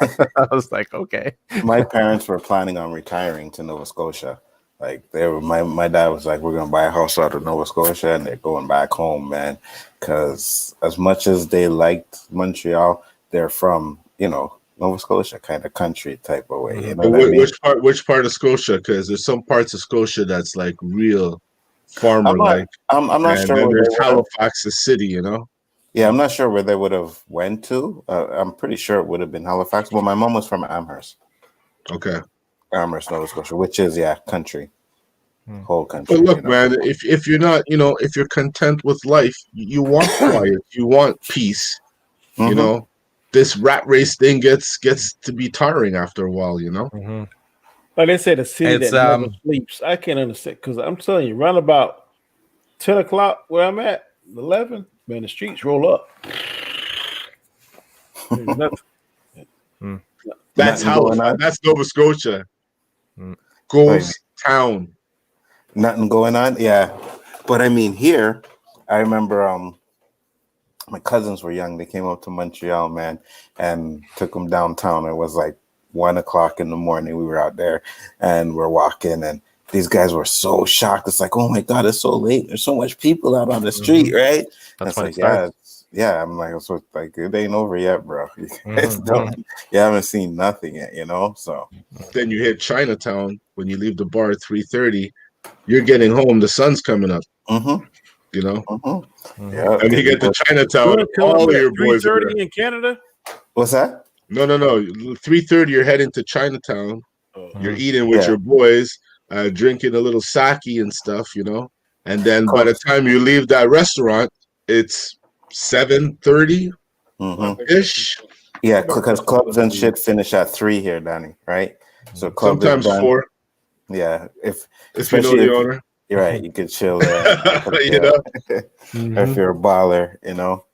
I was like, okay. My parents were planning on retiring to Nova Scotia. Like my dad was like, we're gonna buy a house out of Nova Scotia, and they're going back home, man. Because as much as they liked Montreal, they're from Nova Scotia kind of country type of way. You know what I mean? Which part of Scotia? Because there's some parts of Scotia that's like real farmer like. I'm not sure. Then there's Halifax, the city, you know. Yeah, I'm not sure where they would have went to. I'm pretty sure it would have been Halifax. But my mom was from Amherst. Okay. Amherst, Nova Scotia, which is country, whole country. But look, man, if you're not, if you're content with life, you want quiet, you want peace. You know, this rat race thing gets to be tiring after a while. You know. Like they say, the city that never sleeps. I can't understand because I'm telling you, around about 10 o'clock where I'm at, 11, man, the streets roll up. There's nothing. That's Halifax. That's Nova Scotia. Ghost town. Nothing going on. Yeah, but I mean here, I remember my cousins were young. They came up to Montreal, man, and took them downtown. It was like 1 o'clock in the morning. We were out there and we're walking, and these guys were so shocked. It's like, oh my God, it's so late. There's so much people out on the street, right? That's like, yeah. I'm like, so like it ain't over yet, bro. You haven't seen nothing yet, So then you hit Chinatown when you leave the bar at 3:30. You're getting home. The sun's coming up. You know. Yeah. And you get to Chinatown. All of your boys are there. in Canada. What's that? No. 3:30. You're heading to Chinatown. You're eating with your boys. drinking a little sake and stuff, you know. And then by the Clubs. time you leave that restaurant, it's 7:30 ish. Yeah, because clubs and shit finish at 3 here, Danny. Right? So club is Sometimes done. 4, Yeah, if you know especially the if owner. you're right, you could chill there. You know. Or if you're a baller, you know.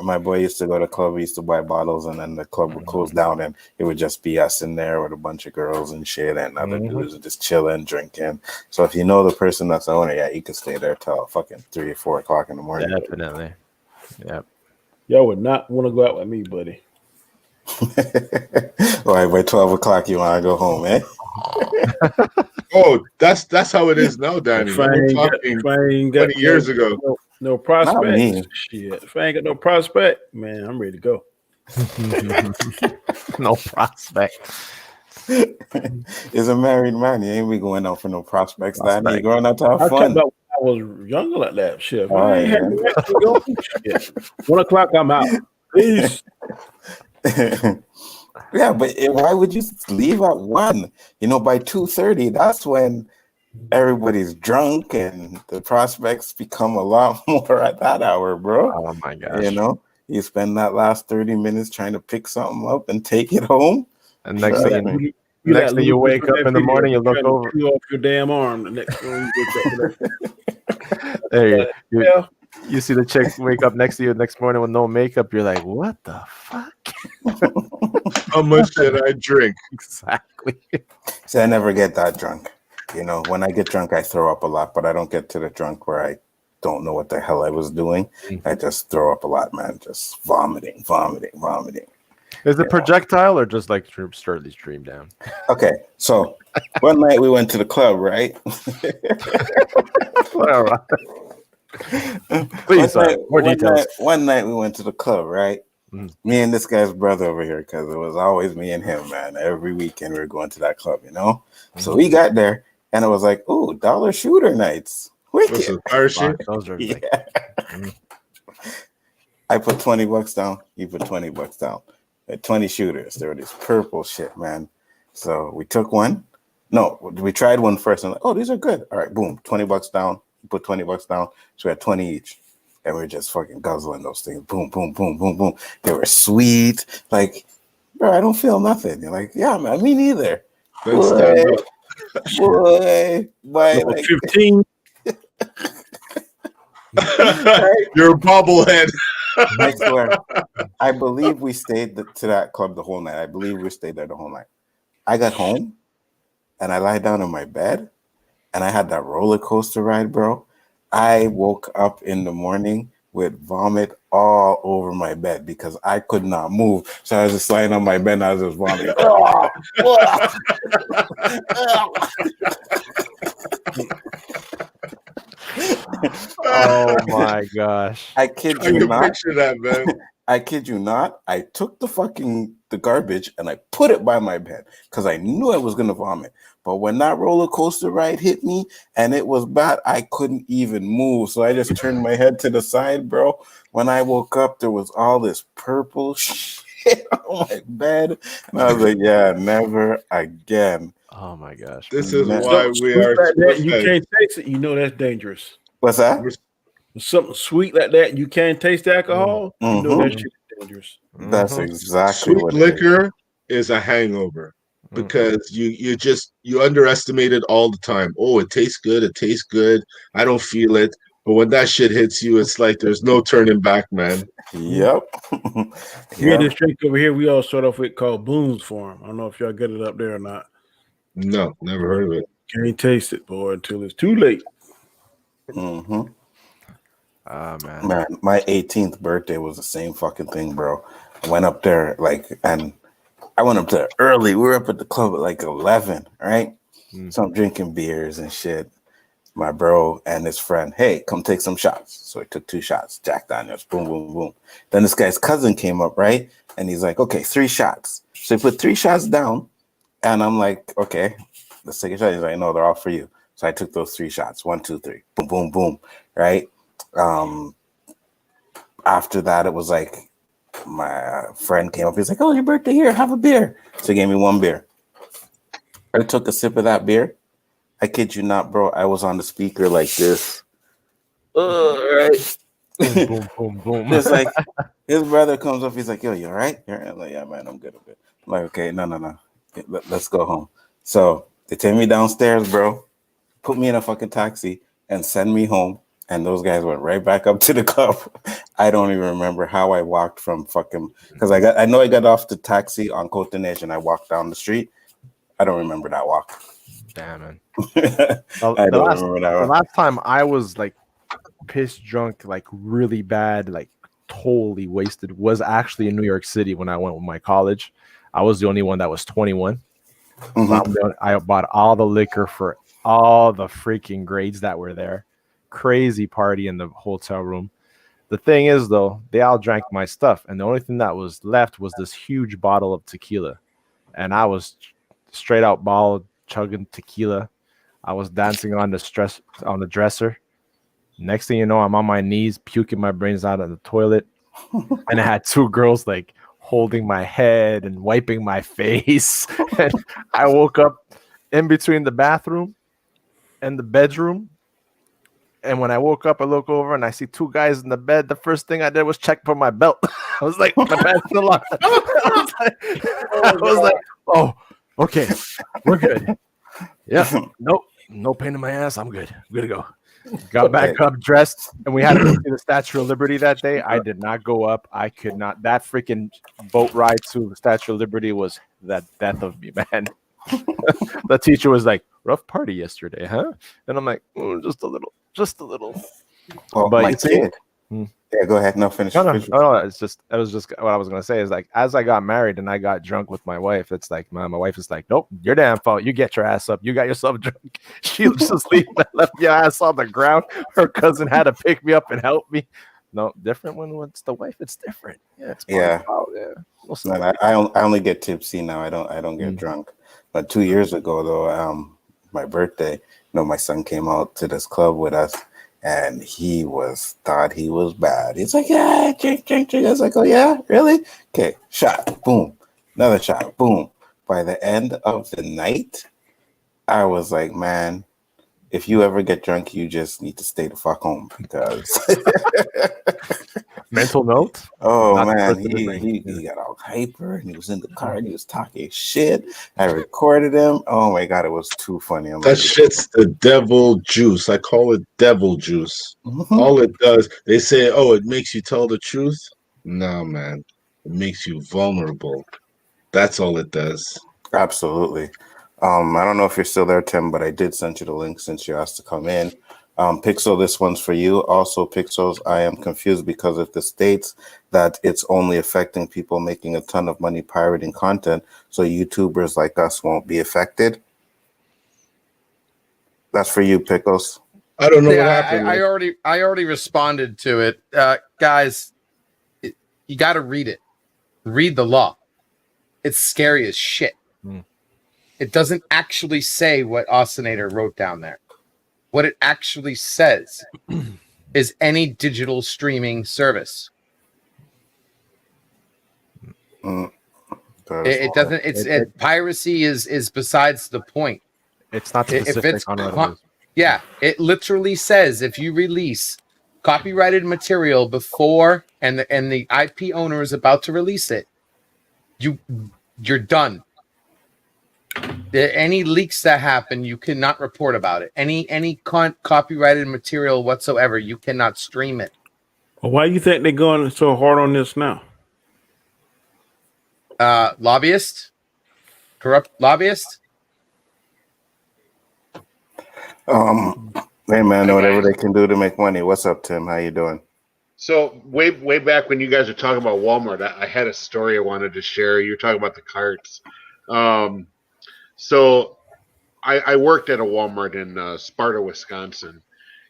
My boy used to go to the club, he used to buy bottles, and then the club would close down, and it would just be us in there with a bunch of girls and shit, and other dudes just chilling, drinking. So if you know the person that's the owner, yeah, you can stay there till fucking 3 or 4 o'clock in the morning. Definitely. Yep. Y'all would not want to go out with me, buddy. All right, by 12 o'clock, you want to go home, eh? Oh, that's how it is now, Danny. If I We're ain't got, talking if I ain't got 20 years ago. no Not prospect, me. shit. If I ain't got no prospect, man, I'm ready to go. No prospect. Is a married man. You ain't be going out for no prospects, Danny. You going out to have I talking fun. about when I was younger like that. Shit. If All I right, ain't had man. the right to go, shit. 1 o'clock, I'm out. Peace. Yeah, but why would you leave at 1? You know, by 2:30, that's when everybody's drunk and the prospects become a lot more at that hour, bro. Oh my gosh. You know, you spend that last 30 minutes trying to pick something up and take it home. And next Trust thing me. next thing you wake up in the morning, you look over. You off your damn arm. The next one you wake up. There you, Yeah. you see the chick wake up next to you the next morning with no makeup. You're like, what the fuck? How much did I drink? Exactly. See, I never get that drunk. You know, when I get drunk, I throw up a lot, but I don't get to the drunk where I don't know what the hell I was doing. I just throw up a lot, man. Just vomiting. Is it projectile or just like sturdily stream down? Okay, so one night we went to the club, right? Please, more details. One night we went to the club, right? Me and this guy's brother over here, because it was always me and him, man. Every weekend we were going to that club, you know? So we got there, and it was like, ooh, dollar shooter nights. What's Wicked. a parachute? Those are like, I put $20 down. You put $20 down. 20 shooters. There were these purple shit, man. So we took one. No, we tried one first, and like, oh, these are good. All right, boom, $20 down. You put $20 down. So we had 20 each. And we were just fucking guzzling those things. Boom, boom, boom, boom, boom. They were sweet. Like, bro, I don't feel nothing. You're like, yeah, man, me neither. Boy, by like 15. You're a bobblehead. I swear. I believe we stayed to that club the whole night. I believe we stayed there the whole night. I got home and I lied down in my bed and I had that roller coaster ride, bro. I woke up in the morning with vomit all over my bed because I could not move. So I was just lying on my bed and I was just vomiting. oh my gosh. I kid I you can not. picture that, man. I kid you not. I took the garbage and I put it by my bed because I knew I was gonna vomit. But when that roller coaster ride hit me and it was bad, I couldn't even move. So I just turned my head to the side, bro. When I woke up, there was all this purple shit on my bed, and I was like, "Yeah, never again." Oh my gosh. This is why we are. Like that, and you can't taste it. You know that's dangerous. What's that? Something sweet like that, and you can't taste the alcohol. You know that shit is dangerous. That's exactly Sweet what liquor is a hangover because you underestimate it all the time. Oh, it tastes good. It tastes good. I don't feel it. But when that shit hits you, it's like there's no turning back, man. Yep. We had this drink over here. We all start off with called Boone's Farm. I don't know if y'all get it up there or not. No, never heard of it. Can't taste it, boy, until it's too late. Mm-hmm. Man. Man, my 18th birthday was the same fucking thing, bro. I went up there and I went up there early. We were up at the club at like 11, right? So I'm drinking beers and shit. My bro and his friend, hey, come take some shots. So I took 2 shots, Jack Daniels, boom, boom, boom. Then this guy's cousin came up, right? And he's like, okay, 3 shots. So he put 3 shots down. And I'm like, okay, let's take a shot. He's like, no, they're all for you. So I took those 3 shots, 1, 2, 3, boom, boom, boom, right? After that, it was like my friend came up. He's like, oh, your birthday, here, have a beer. So he gave me 1 beer. I took a sip of that beer. I kid you not, bro. I was on the speaker like this. Right. Boom, boom, boom, boom. Just like his brother comes up, he's like, "Yo, you all right? You're right?" I'm like, "Yeah, man, I'm good. I'm good." I'm like, "Okay, no. Let's go home." So they take me downstairs, bro. Put me in a fucking taxi and send me home. And those guys went right back up to the club. I don't even remember how I walked from fucking because I know I got off the taxi on Côte d'Ivoire and I walked down the street. I don't remember that walk. Damn, man. I don't remember that the walk. last time I was like pissed drunk, like really bad, like totally wasted, was actually in New York City when I went with my college. I was the only one that was 21. Mhm. So I bought all the liquor for all the freaking grades that were there. Crazy party in the hotel room. The thing is, though, they all drank my stuff, and the only thing that was left was this huge bottle of tequila, and I was straight out ball chugging tequila. I was dancing on the dresser. Next thing you know, I'm on my knees, puking my brains out of the toilet, and I had two girls like holding my head and wiping my face. And I woke up in between the bathroom and the bedroom. And when I woke up, I look over and I see two guys in the bed. The first thing I did was check for my belt. I was like, my pants still on. I was like, oh, okay, we're good. Yeah, nope, no pain in my ass. I'm good. I'm good to go. Got back up, dressed, and we had to go see the Statue of Liberty that day. I did not go up. I could not. That freaking boat ride to the Statue of Liberty was the death of me, man. The teacher was like, "Rough party yesterday, huh?" And I'm like, just a little, just a little. Well, But my you see, kid. Yeah, go ahead. No, finish. no, finish. it's just that was just what I was gonna say is like as I got married and I got drunk with my wife, it's like my wife is like, nope, your damn fault. You get your ass up. You got yourself drunk. She was asleep and left your ass on the ground. Her cousin had to pick me up and help me. No, different when it's the wife. It's different. Yeah, it's Yeah. yeah. No, I only get tipsy now. I don't get drunk. But 2 years ago though, my birthday, my son came out to this club with us and he thought he was bad. He's like, yeah, drink. I was like, oh yeah, really? Okay, shot, boom, another shot, boom. By the end of the night, I was like, man, if you ever get drunk, you just need to stay the fuck home because Mental note. oh Not the man, person to drink. he got all hyper and he was in the car and he was talking shit. I recorded him. Oh my god, it was too funny. I'm That like, shit's the devil juice. I call it devil juice. mhm. All it does, they say, oh, it makes you tell the truth. No, man. It makes you vulnerable. That's all it does. Absolutely. I don't know if you're still there, Tim, but I did send you the link since you asked to come in. Pixel, this one's for you. Also, Pixels, I am confused because if the states that it's only affecting people making a ton of money pirating content, so YouTubers like us won't be affected. That's for you, Pickles. I don't know what Yeah, happened. I already responded to it, guys. You got to read it. Read the law. It's scary as shit. It doesn't actually say what Oscinator wrote down there. What it actually says is any digital streaming service. It doesn't. It's piracy is besides the point. It's not If specific it's on what it is. yeah, it literally says if you release copyrighted material before and the IP owner is about to release it, you're done. Any leaks that happen, you cannot report about it. Any copyrighted material whatsoever, you cannot stream it. Well, why do you think they're going so hard on this now? Lobbyist, corrupt lobbyist. Hey man, whatever they can do to make money. What's up, Tim? How you doing? So way back when you guys were talking about Walmart, I had a story I wanted to share. You're talking about the carts. So I worked at a Walmart in Sparta, Wisconsin,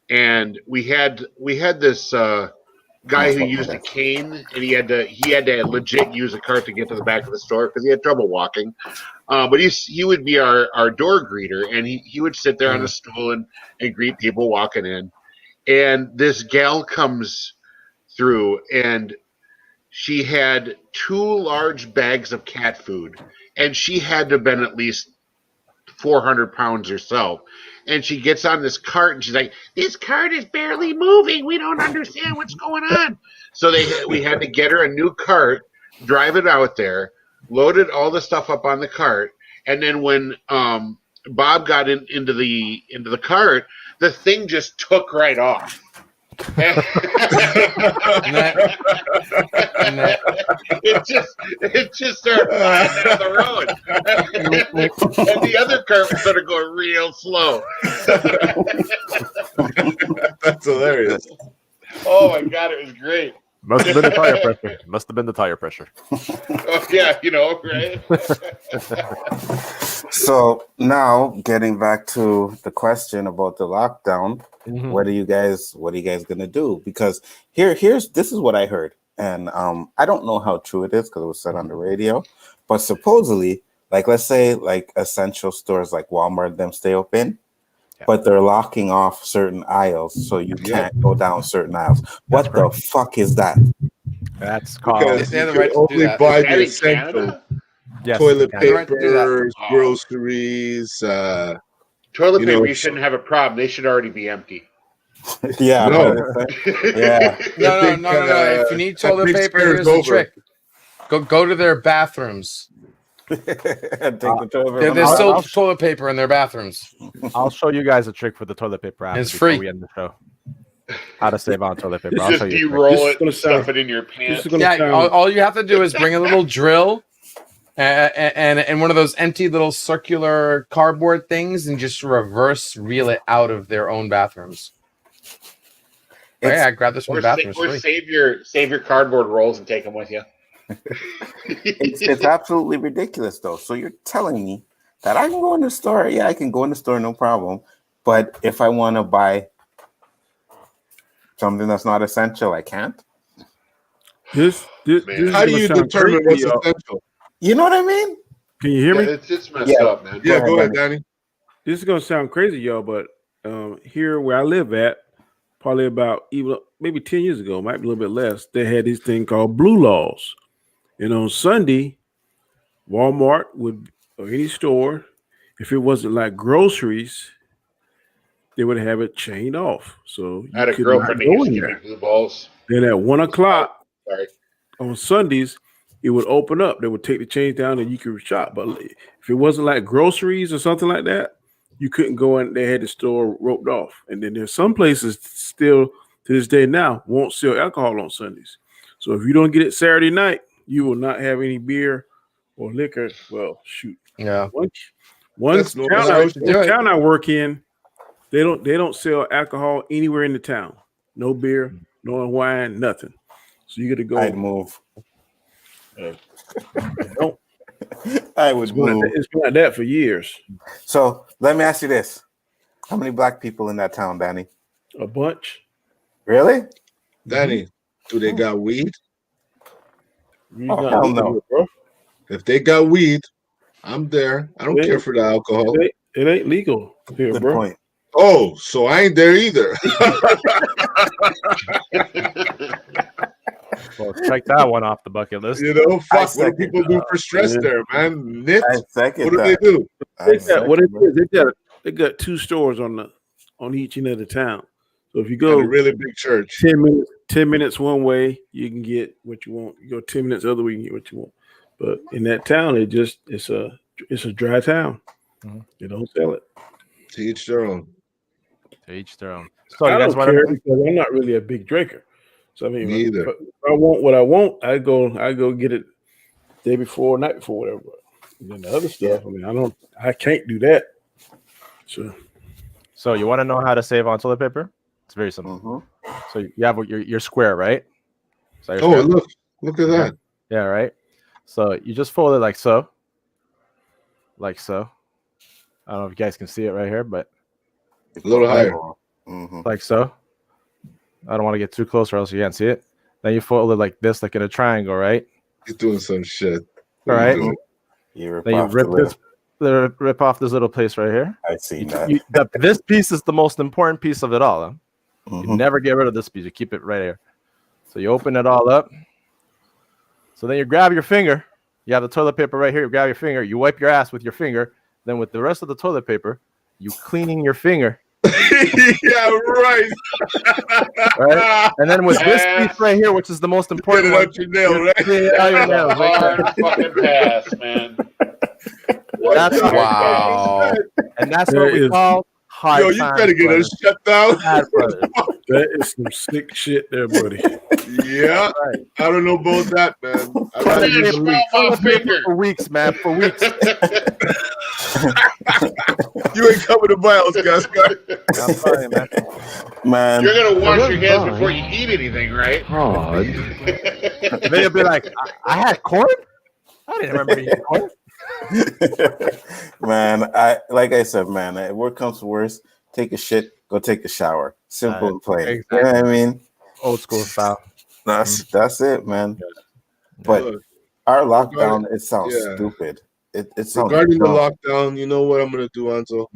and we had this guy who used a cane, and he had to legit use a cart to get to the back of the store because he had trouble walking. But he would be our door greeter, and he would sit there on a stool and greet people walking in. And this gal comes through, and she had 2 large bags of cat food, and she had to have been at least 400 pounds herself. And she gets on this cart and she's like, "This cart is barely moving. We don't understand what's going on." So we had to get her a new cart, drive it out there, loaded all the stuff up on the cart, and then when Bob got into the cart, the thing just took right off. It just started flying down the road, and the other cart was sort of going real slow. That's hilarious. Oh my god, it was great. Must have been the tire pressure. Must have been the tire pressure. Oh yeah, right? So now getting back to the question about the lockdown, what are you guys gonna do? Because this is what I heard, and I don't know how true it is because it was said on the radio, but supposedly, like let's say like essential stores like Walmart, them stay open, but they're locking off certain aisles so you can't go down certain aisles. What the fuck is that? That's called. Because you can only buy the essential. Yes, Toilet Canada. paper, groceries. Toilet paper, you shouldn't have a problem. They should already be empty. Yeah. No. Yeah. No. If you need toilet paper, here's the trick. Go to their bathrooms. There's still toilet paper in their bathrooms. I'll show you guys a trick for the toilet paper after it's free. we end the show. How to save on toilet paper. I'll Just show you. de-roll it and stuff it in your pants. All you have to do is bring a little drill and one of those empty little circular cardboard things and just reverse reel it out of their own bathrooms. I grabbed this from the bathroom. Or save your cardboard rolls and take them with you. It's absolutely ridiculous, though. So you're telling me that I can go in the store? Yeah, I can go in the store, no problem. But if I want to buy something that's not essential, I can't. How do you determine what's essential? You know what I mean? Can you hear me? It's messed up, man. Yeah, go ahead, Danny. This is gonna sound crazy, y'all, but here where I live at, probably about maybe 10 years ago, might be a little bit less, they had this thing called blue laws. And on Sunday, Walmart or any store, if it wasn't like groceries, they would have it chained off. So I had a girlfriend that used to give me blue balls. Then at 1 o'clock on Sundays, it would open up. They would take the chains down and you could shop. But if it wasn't like groceries or something like that, you couldn't go in. They had the store roped off. And then there's some places still to this day now won't sell alcohol on Sundays. So if you don't get it Saturday night, you will not have any beer or liquor. Well, shoot. Yeah. One town I work in, they don't sell alcohol anywhere in the town. No beer, no wine, nothing. So you got to go. I'd move. Don't. I would move. It's been like that for years. So let me ask you this: how many black people in that town, Danny? A bunch. Really? Danny, do they got weed? Hell no. Bro. If they got weed, I'm there. I don't care for the alcohol. It ain't legal here, Good bro. point. Oh, so I ain't there either. Well, check that one off the bucket list. You know, fuck. What do people do for stress there, man? Knit. What do they do? They got 2 stores on each end of the town. So if you go a really big church, 10 minutes one way, you can get what you want. You go 10 minutes the other way, you can get what you want. But in that town, it's a dry town. Mm-hmm. They don't sell it. To each their own. To each their own. So I you guys don't care because I'm not really a big drinker. So I mean, if I want what I want, I go get it day before, night before, whatever. And then the other stuff, I can't do that. So you want to know how to save on toilet paper? It's very simple. Mm-hmm. So you have your square, right? Oh, look at that. Yeah, right. So you just fold it like so. Like so. I don't know if you guys can see it right here, but a little higher. Mm-hmm. Like so. I don't want to get too close or else you can't see it. Then you fold it like this, like in a triangle, right? You're doing some shit. All right. You rip off this little place right here. I see that. This piece is the most important piece of it all. Huh? Mm-hmm. You never get rid of this piece. You keep it right here. So you open it all up. So then you grab your finger. You have the toilet paper right here. You grab your finger. You wipe your ass with your finger. then with the rest of the toilet paper, you cleaning your finger. Yeah, right. Right? And then with this Yes. piece right here, which is the most Get important it one, out your nail, right? clean out your That's a nails right hard there. fucking pass, man. That's hard. Wow. And that's That what we is- call hard Yo, you times, better get brother. us shut down. Hard, brother. That is some sick shit there, buddy. Yeah, Right. I don't know about that, man. I Toilet gotta Man, use paper, smell my toilet paper finger. for weeks, man, for weeks. You ain't coming to my house, guys. I'm telling you, man. Man, You're gonna wash your hands Fine. before you eat anything, right? Hard. And then you'll be like, I had corn? I didn't remember eating corn. man, like I said, man, worst comes to worst, take a shit, go take a shower. Simple and plain. exactly. You know what I mean? Old school style. That's it, man. But Look, our lockdown, it sounds yeah. stupid. It sounds regarding the dumb. lockdown, you know what I'm gonna do, Anzo?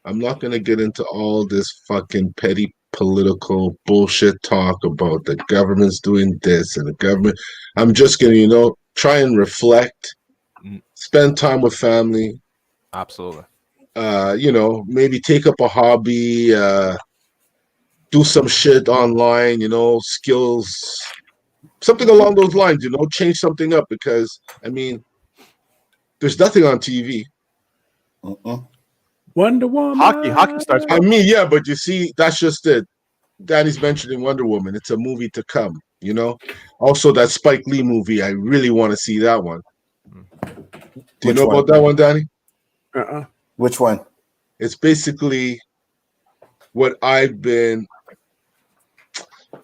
I'm not gonna get into all this fucking petty political bullshit talk about the government's doing this and the government. I'm just gonna, try and reflect, spend time with family, Absolutely. maybe take up a hobby, do some shit online, skills, something along those lines, change something up because there's nothing on TV. Wonder Woman. Hockey starts. I mean, yeah, but you see, that's just it. Danny's mentioning Wonder Woman. It's a movie to come, Also, that Spike Lee movie, I really want to see that one. Do you know about that one, Danny? Which one? It's basically what I've been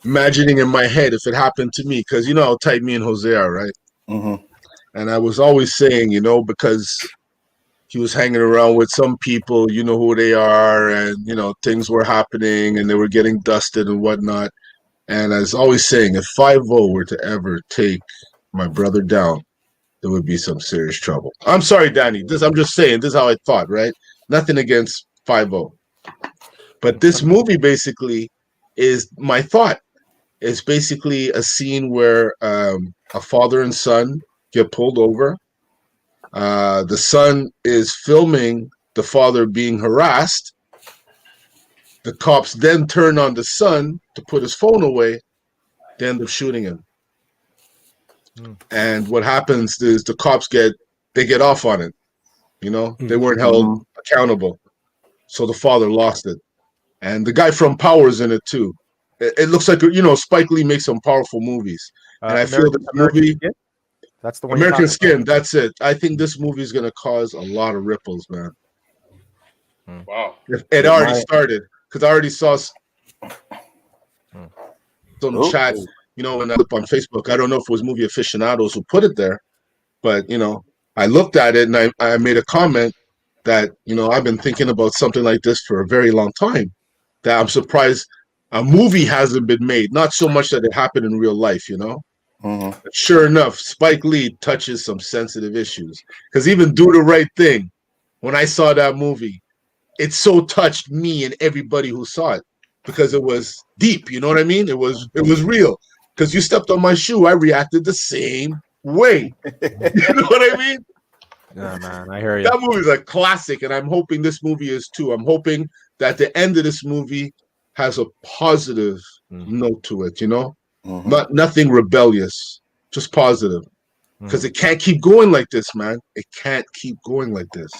imagining in my head if it happened to me. Because how tight me and Jose are, right? Mm-hmm. And I was always saying, because he was hanging around with some people, you know who they are, and things were happening and they were getting dusted and whatnot. And I was always saying, if 5-0 were to ever take my brother down, there would be some serious trouble. I'm sorry, Danny. I'm just saying, this is how I thought, right? Nothing against 5-0. But this movie basically is my thought. It's basically a scene where a father and son get pulled over. The son is filming the father being harassed. The cops then turn on the son to put his phone away. They end up shooting him. And what happens is the cops get off on it. They weren't held accountable. So the father lost it. And the guy from Power's in it too. It looks like, Spike Lee makes some powerful movies. And I feel this movie... That's the one. American Skin, that's it. I think this movie is going to cause a lot of ripples, man. Wow. It already started because I already saw some chat, when I looked on Facebook. I don't know if it was movie aficionados who put it there, but, I looked at it and I made a comment that, I've been thinking about something like this for a very long time, that I'm surprised a movie hasn't been made. Not so much that it happened in real life, Sure enough, Spike Lee touches some sensitive issues. Because even Do the Right Thing, when I saw that movie, it so touched me and everybody who saw it because it was deep. You know what I mean? It was real. Because you stepped on my shoe, I reacted the same way. You know what I mean? Yeah, man, I hear you. That movie is a classic, and I'm hoping this movie is too. I'm hoping that the end of this movie has a positive note to it. Nothing rebellious, just positive. Because it can't keep going like this, man. It can't keep going like this.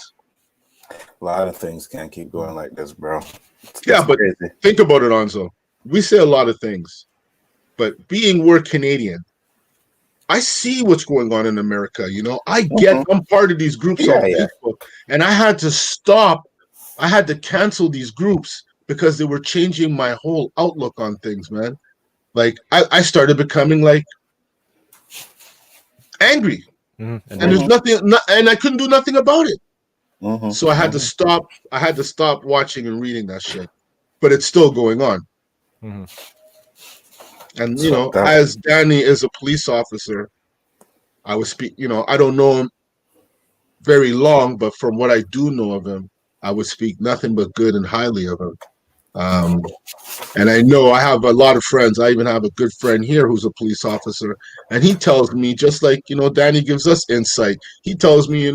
A lot of things can't keep going like this, bro. Yeah, but think about it, Anzo. We say a lot of things, but we're Canadian, I see what's going on in America. I get, I'm part of these groups on Facebook, and I had to stop. I had to cancel these groups because they were changing my whole outlook on things, man. Like I started becoming like angry, and there's nothing, and I couldn't do nothing about it. So I had to stop. I had to stop watching and reading that shit, but it's still going on. And as Danny is a police officer, I would speak. I don't know him very long, but from what I do know of him, I would speak nothing but good and highly of him. And I know I have a lot of friends. I even have a good friend here who's a police officer, and he tells me, just like Danny gives us insight. He tells me,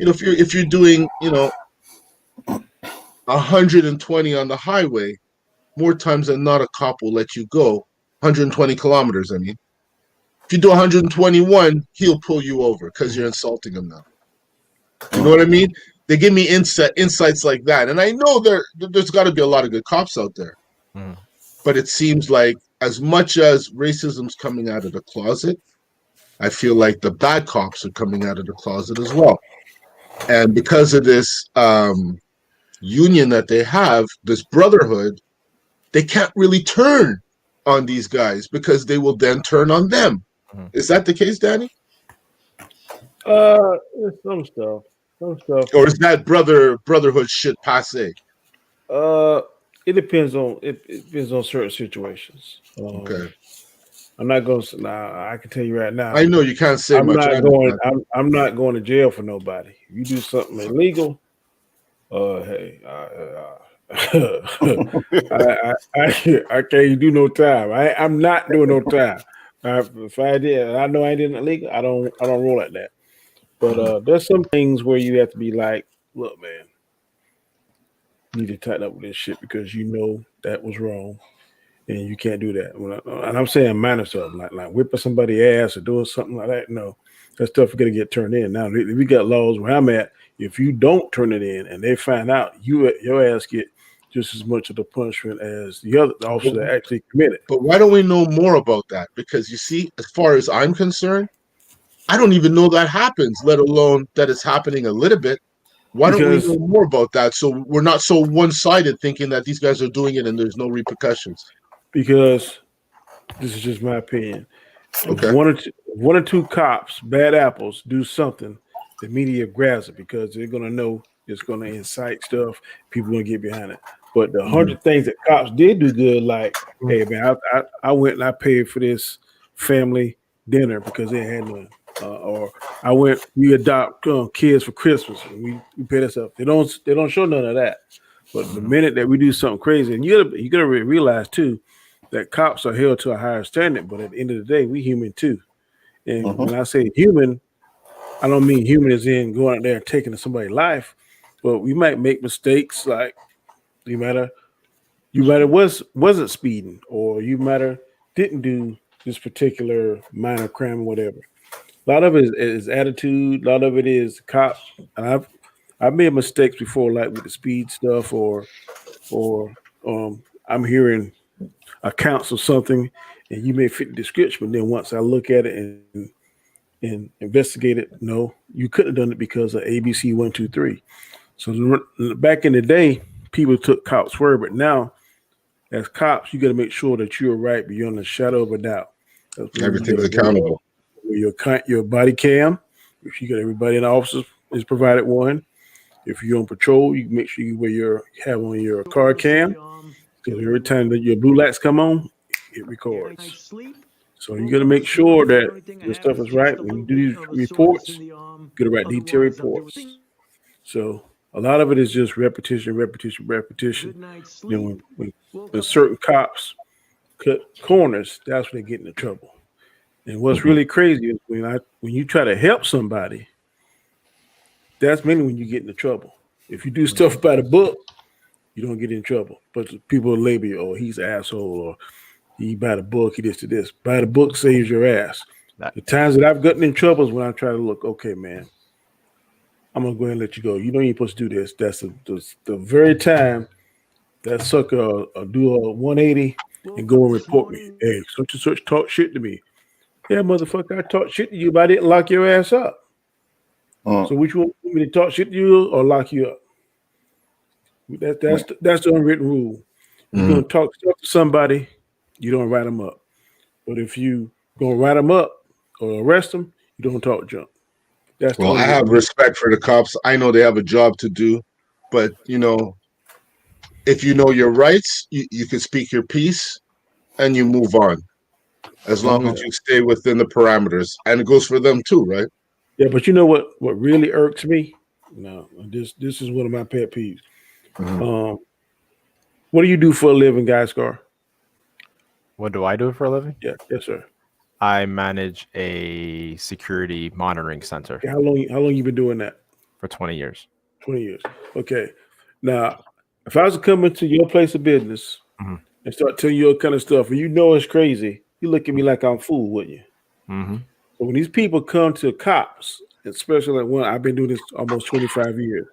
if you're doing 120 on the highway, more times than not, a cop will let you go 120 kilometers. I mean, if you do 121, he'll pull you over because you're insulting him now. You know what I mean? They give me insights like that, and I know there's got to be a lot of good cops out there, but it seems like as much as racism's coming out of the closet, I feel like the bad cops are coming out of the closet as well. And because of this union that they have, this brotherhood, they can't really turn on these guys because they will then turn on them. Is that the case, Danny? Some stuff. Or is that brotherhood shit passe? It depends on certain situations. Okay. I'm not going to. Nah, I can tell you right now. I know you can't say I'm much. not going. I'm not going to jail for nobody. If you do something illegal, hey, I can't do no time. I'm not doing no time. If I did, I know I did illegal. I don't roll like that. But there's some things where you have to be like, look, man, you need to tighten up with this shit because you know that was wrong. And you can't do that. And I'm saying minor stuff, like whipping somebody's ass or doing something like that. No, that stuff is going to get turned in. Now, we got laws where I'm at. If you don't turn it in and they find out, your ass get just as much of the punishment as the other officer that actually committed. But why don't we know more about that? Because you see, as far as I'm concerned, I don't even know that happens, let alone that it's happening a little bit. Why don't we know more about that so we're not so one-sided thinking that these guys are doing it and there's no repercussions? Because this is just my opinion. Okay. One or two cops, bad apples, do something, the media grabs it because they're going to know it's going to incite stuff. People going to get behind it. But the 100 things that cops did do good, like, hey, man, I went and I paid for this family dinner because they had none. Or we adopt kids for Christmas and we pay this up. They don't show none of that. But the minute that we do something crazy, and you gotta realize too that cops are held to a higher standard. But at the end of the day, we human too. And when I say human, I don't mean human as in going out there and taking somebody's life, but we might make mistakes. Like you might have wasn't speeding, or you might have didn't do this particular minor crime or whatever. A lot of it is attitude. A lot of it is cop. And I've made mistakes before, like with the speed stuff, or I'm hearing accounts of something, and you may fit the description. But then once I look at it and investigate it, no, you couldn't have done it because of ABC 1, 2, 3. So back in the day, people took cops' word, but now as cops, you got to make sure that you're right beyond a shadow of a doubt. Everything's accountable. Your body cam, if you got everybody in the office is provided one. If you're on patrol, you make sure you have on your car cam, because every time that your blue lights come on, it records. So you got to make sure that your stuff is right. When you do these reports, you got to write detailed reports. So a lot of it is just repetition. When certain cops cut corners, that's when they get into trouble. And what's really crazy is when you try to help somebody, that's mainly when you get into trouble. If you do stuff by the book, you don't get in trouble. But people label you, oh, he's an asshole, or he by the book, he this. By the book saves your ass. The times that I've gotten in trouble is when I try to look, okay, man, I'm gonna go ahead and let you go. You know you're supposed to do this. That's the very time that sucker do a 180 and go and report me. Hey, such and such talk shit to me. Yeah, motherfucker, I talked shit to you, but I didn't lock your ass up. So which one want me to talk shit to you or lock you up? That's the unwritten rule. You're gonna talk stuff to somebody, you don't write them up. But if you gonna write them up or arrest them, you don't talk junk. Well, I have respect for the cops. I know they have a job to do, but if you know your rights, you can speak your piece and you move on, as long as you stay within the parameters. And it goes for them too, right? Yeah, but you know what really irks me? No, this is one of my pet peeves. What do you do for a living, Guy Scar? What do I do for a living? Yeah, yes, sir. I manage a security monitoring center. How long you been doing that? for 20 years. 20 years. Okay. Now, if I was to come into your place of business Mm-hmm. and start telling you all kind of stuff, and you know it's crazy, you look at me like I'm a fool, wouldn't you? Mm-hmm. So when these people come to cops, especially like one, I've been doing this almost 25 years,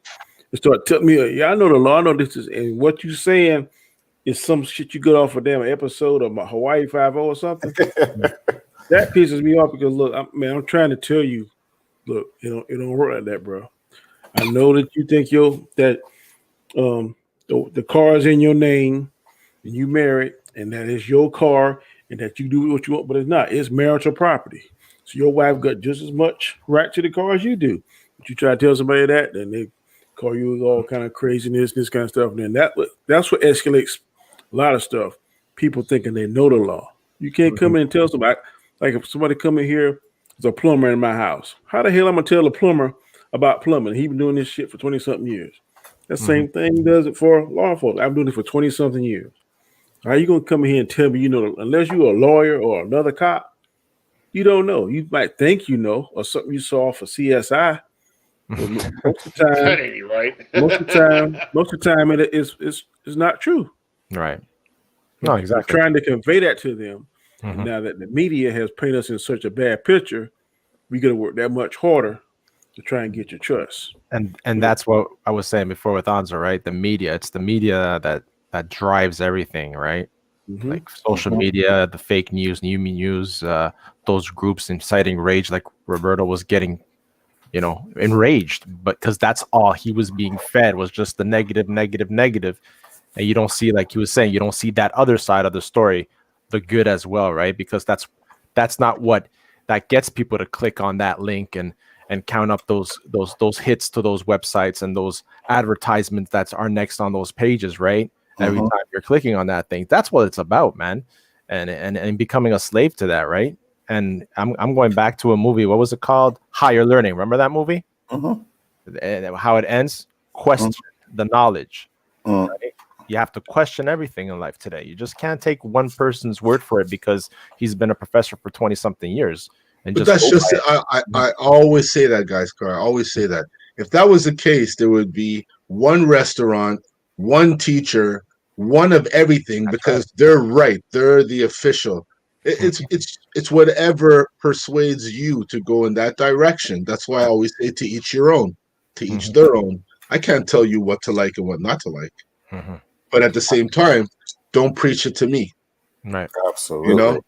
and start telling me, yeah, I know the law, I know this is, and what you saying is some shit you got off a damn episode of my Hawaii Five-0 or something. That pisses me off because look, I'm trying to tell you, look, it don't work like that, bro. I know that you think that the car is in your name and you married, and that is your car, and that you do what you want, but it's not. It's marital property. So your wife got just as much right to the car as you do. But you try to tell somebody that, then they call you with all kind of craziness, this kind of stuff. And then that's what escalates a lot of stuff. People thinking they know the law. You can't come in and tell somebody, like if somebody come in here, there's a plumber in my house. How the hell am I gonna tell the plumber about plumbing? He been doing this shit for 20-something years. That same thing does it for law enforcement. I've been doing it for 20-something years. How you gonna come in here and tell me you know, unless you're a lawyer or another cop, you don't know. You might think you know, or something you saw for CSI. But most of the time, That ain't right. most of the time, it's not true. Right. No, We're exactly. trying to convey that to them. And now that the media has painted us in such a bad picture, we got to work that much harder to try and get your trust. And that's what I was saying before with Anzo, right? The media, it's the media that drives everything, right? Like social media, the fake news, new news, those groups inciting rage, like Roberto was getting, enraged, but because that's all he was being fed was just the negative, and you don't see, like he was saying, you don't see that other side of the story, the good as well, right? Because that's not what that gets people to click on that link and count up those hits to those websites and those advertisements that are next on those pages, right? Every time you're clicking on that thing, that's what it's about, man, and becoming a slave to that, right? And I'm going back to a movie. What was it called? Higher Learning. Remember that movie? And how it ends? Question the knowledge. Right? You have to question everything in life today. You just can't take one person's word for it because he's been a professor for 20-something years. But that's just I always say that, guys. I always say that. If that was the case, there would be one restaurant, one teacher, one of everything, because they're right. They're the official. It's whatever persuades you to go in that direction. That's why I always say to each your own, to each their own. I can't tell you what to like and what not to like. But at the same time, don't preach it to me. Right. Absolutely.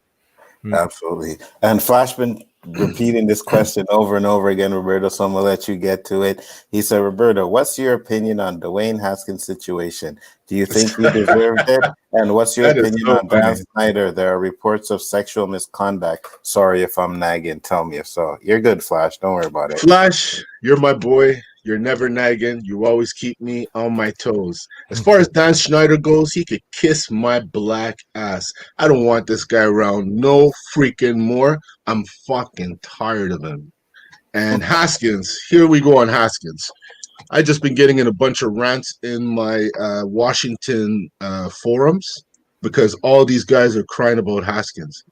Absolutely. And Flash been repeating this question over and over again, Roberto, so I'm going to let you get to it. He said, Roberto, what's your opinion on Dwayne Haskins' situation? Do you think he deserved it? And what's your opinion on Dan Snyder? There are reports of sexual misconduct. Sorry if I'm nagging. Tell me if so. You're good, Flash. Don't worry about it. Flash, you're my boy. You're never nagging. You always keep me on my toes. As far as Dan Schneider goes, he could kiss my black ass. I don't want this guy around no freaking more. I'm fucking tired of him. And Haskins, here we go on Haskins. I just been getting in a bunch of rants in my Washington forums because all these guys are crying about Haskins.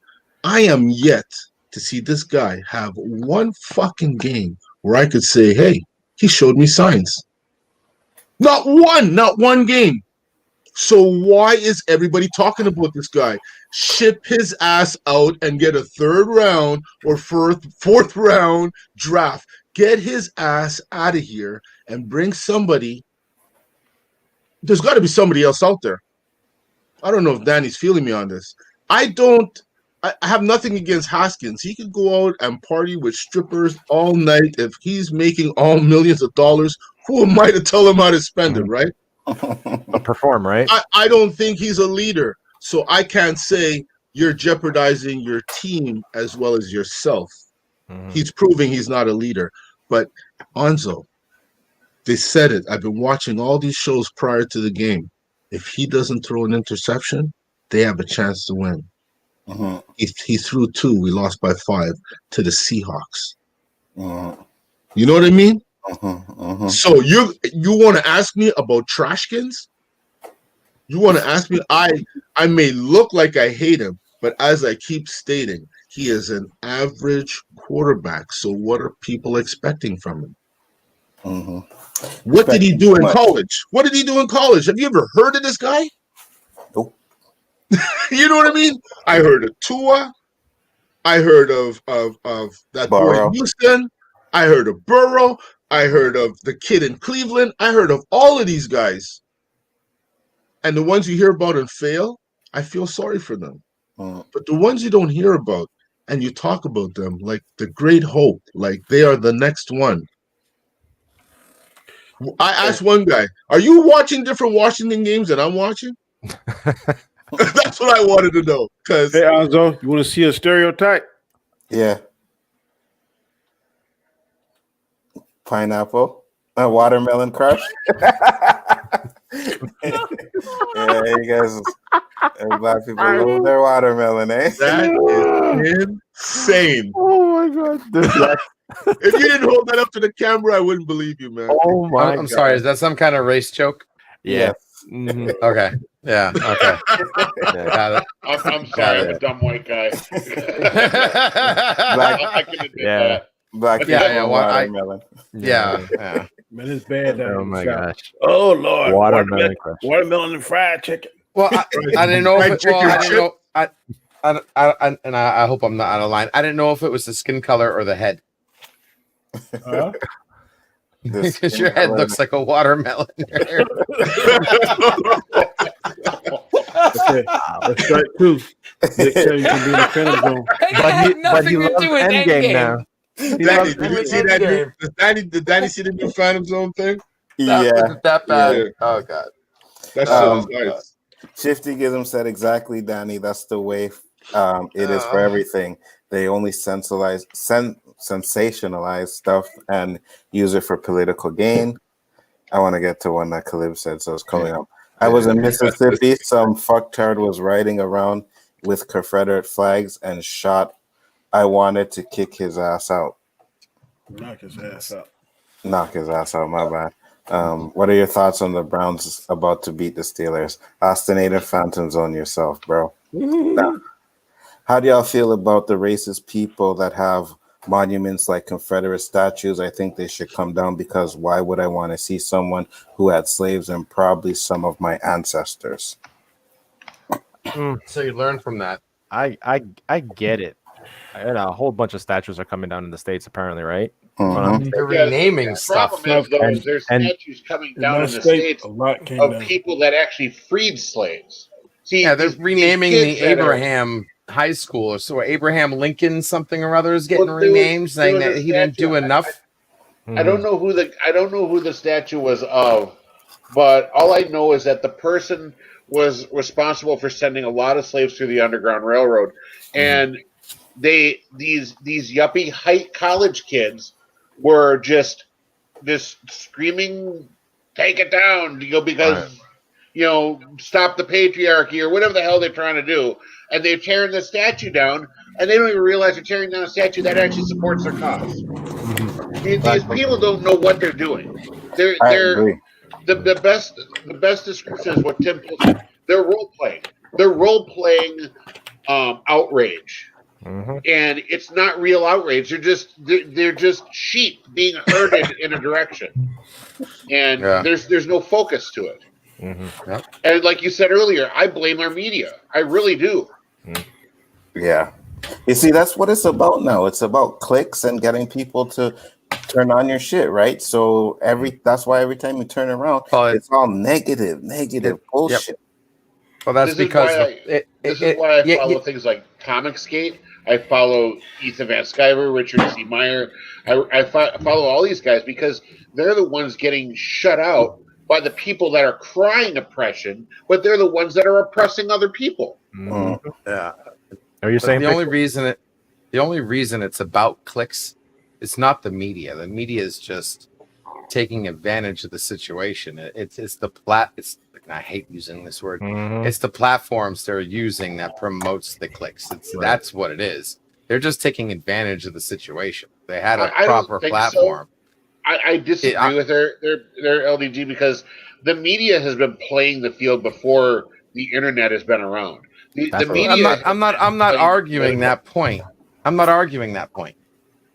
I am yet to see this guy have one fucking game where I could say, hey, he showed me signs. Not one game. So why is everybody talking about this guy? Ship his ass out and get a third round or fourth round draft. Get his ass out of here and bring somebody. There's got to be somebody else out there. I don't know if Danny's feeling me on this. I have nothing against Haskins. He could go out and party with strippers all night. If he's making all millions of dollars, who am I to tell him how to spend it, right? Perform, right? I don't think he's a leader. So I can't say you're jeopardizing your team as well as yourself. He's proving he's not a leader. But Anzo, they said it. I've been watching all these shows prior to the game. If he doesn't throw an interception, they have a chance to win. He threw 2. We lost by 5 to the Seahawks. You know what I mean? So you want to ask me about Trashkins? You want to ask me? I may look like I hate him, but as I keep stating, he is an average quarterback. So what are people expecting from him? Mm-hmm. What did he do in college? What did he do in college? Have you ever heard of this guy? Nope. You know what I mean? I heard of Tua. I heard of that boy in Houston. I heard of Burrow. I heard of the kid in Cleveland. I heard of all of these guys. And the ones you hear about and fail, I feel sorry for them. But the ones you don't hear about and you talk about them like the great hope, like they are the next one. I asked one guy, are you watching different Washington games than I'm watching? That's what I wanted to know. Because hey, Alzo, you want to see a stereotype? Yeah. Pineapple. A watermelon crush. Yeah, you guys, black people love their watermelon, eh? That is insane. Oh my god. If you didn't hold that up to the camera, I wouldn't believe you, man. Oh my I'm sorry. Is that some kind of race joke? Yeah. Yes. Okay. Yeah. Okay. Got it. I'm sorry, I'm a dumb white guy. I can admit that. Black people love watermelon. Yeah. Man, it's bad. Oh my gosh. Oh Lord. Watermelon crush. Watermelon and fried chicken. Well, I didn't know if it, well, I didn't know. I hope I'm not out of line. I didn't know if it was the skin color or the head. Because your head looks like a watermelon. Okay, let's try two. Next time you can be in the Phantom Zone. But he loves Endgame now. Danny, did you see that? Did Danny see the new Phantom Zone thing? Yeah. That bad. Yeah. Oh god. That shit was nice. Shifty Gism said exactly, Danny. That's the way it is for everything. They only sensationalize stuff and use it for political gain. I want to get to one that Khalib said, so it's coming up. I was in Mississippi. Some fucktard was riding around with Confederate flags and shot. I wanted to kick his ass out. Knock his ass out. Knock his ass out, my bad. What are your thoughts on the Browns about to beat the Steelers? Ostinated Phantoms on yourself, bro. Nah. How do y'all feel about the racist people that have monuments like Confederate statues? I think they should come down, because why would I want to see someone who had slaves and probably some of my ancestors? So you learn from that. I get it. And a whole bunch of statues are coming down in the States, apparently, right? They're renaming stuff. The problem is, there's statues coming down in the States of people that actually freed slaves. See, yeah, they're renaming the Abraham High School, or so Abraham Lincoln something or other is getting renamed, saying that he didn't do enough. I don't know who the statue was of, but all I know is that the person was responsible for sending a lot of slaves through the Underground Railroad, and these yuppie college kids were just screaming, "Take it down!" Because stop the patriarchy or whatever the hell they're trying to do, and they're tearing the statue down, and they don't even realize they're tearing down a statue that actually supports their cause. These people don't know what they're doing. They're the best description is what Tim said. They're role playing. They're role playing outrage. And it's not real outrage. They're just sheep being herded in a direction, and there's no focus to it. And like you said earlier, I blame our media. I really do. Yeah, you see, that's what it's about now. It's about clicks and getting people to turn on your shit, right? So that's why every time you turn around, it's all negative bullshit. Yep. Well, that's because this is why I follow things like Comicsgate. I follow Ethan Van Sciver, Richard C. Meyer. I follow all these guys because they're the ones getting shut out by the people that are crying oppression, but they're the ones that are oppressing other people. Yeah. Are you saying the only reason it's about clicks? It's not the media. The media is just taking advantage of the situation. I hate using this word. It's the platforms they're using that promotes the clicks. That's what it is. They're just taking advantage of the situation. They had a proper platform. So. I disagree with their LDG because the media has been playing the field before the internet has been around. The media. I'm not arguing that point. I'm not arguing that point.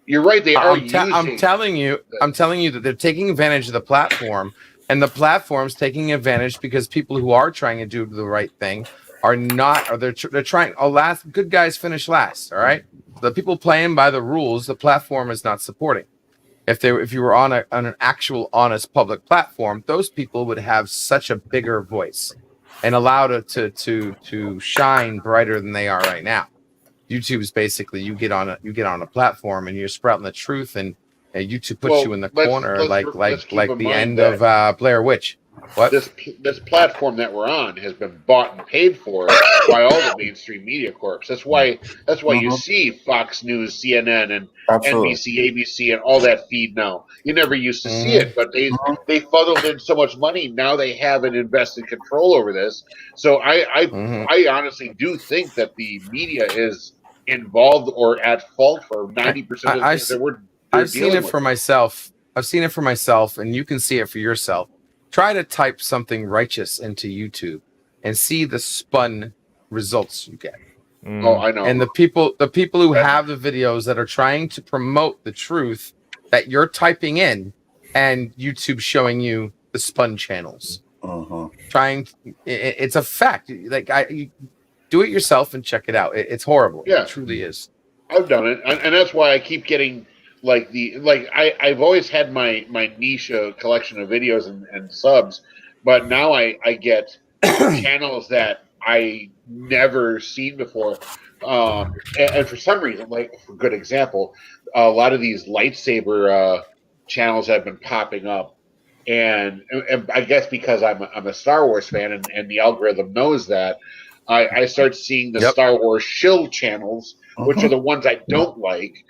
You're right. They are using. I'm telling you that they're taking advantage of the platform, and the platform's taking advantage because people who are trying to do the right thing are not, or they're trying. Oh, good guys finish last. All right, the people playing by the rules, the platform is not supporting. If you were on an actual honest public platform, those people would have such a bigger voice and allowed it to shine brighter than they are right now. YouTube is basically you get on a platform and you're sprouting the truth, and YouTube puts you in the corner let's keep in the mind end that of Blair Witch. What? This platform that we're on has been bought and paid for by all the mainstream media corps. That's why you see Fox News, CNN, and NBC, ABC, and all that feed now. You never used to see it, but they funneled in so much money. Now they have an invested control over this. So I honestly do think that the media is involved or at fault for 90% of the things that I've seen it for myself. I've seen it for myself, and you can see it for yourself. Try to type something righteous into YouTube and see the spun results you get. Oh, I know. And the people who have the videos that are trying to promote the truth that you're typing in, and YouTube showing you the spun channels. It's a fact. Like you do it yourself and check it out. It's horrible. Yeah. It truly is. I've done it, and that's why I keep getting I've always had my niche collection of videos and subs, but now I get channels that I never seen before, and for some reason, like for good example, a lot of these lightsaber channels have been popping up, and I guess because I'm a Star Wars fan, and the algorithm knows that, I start seeing the Star Wars shill channels, which are the ones I don't like.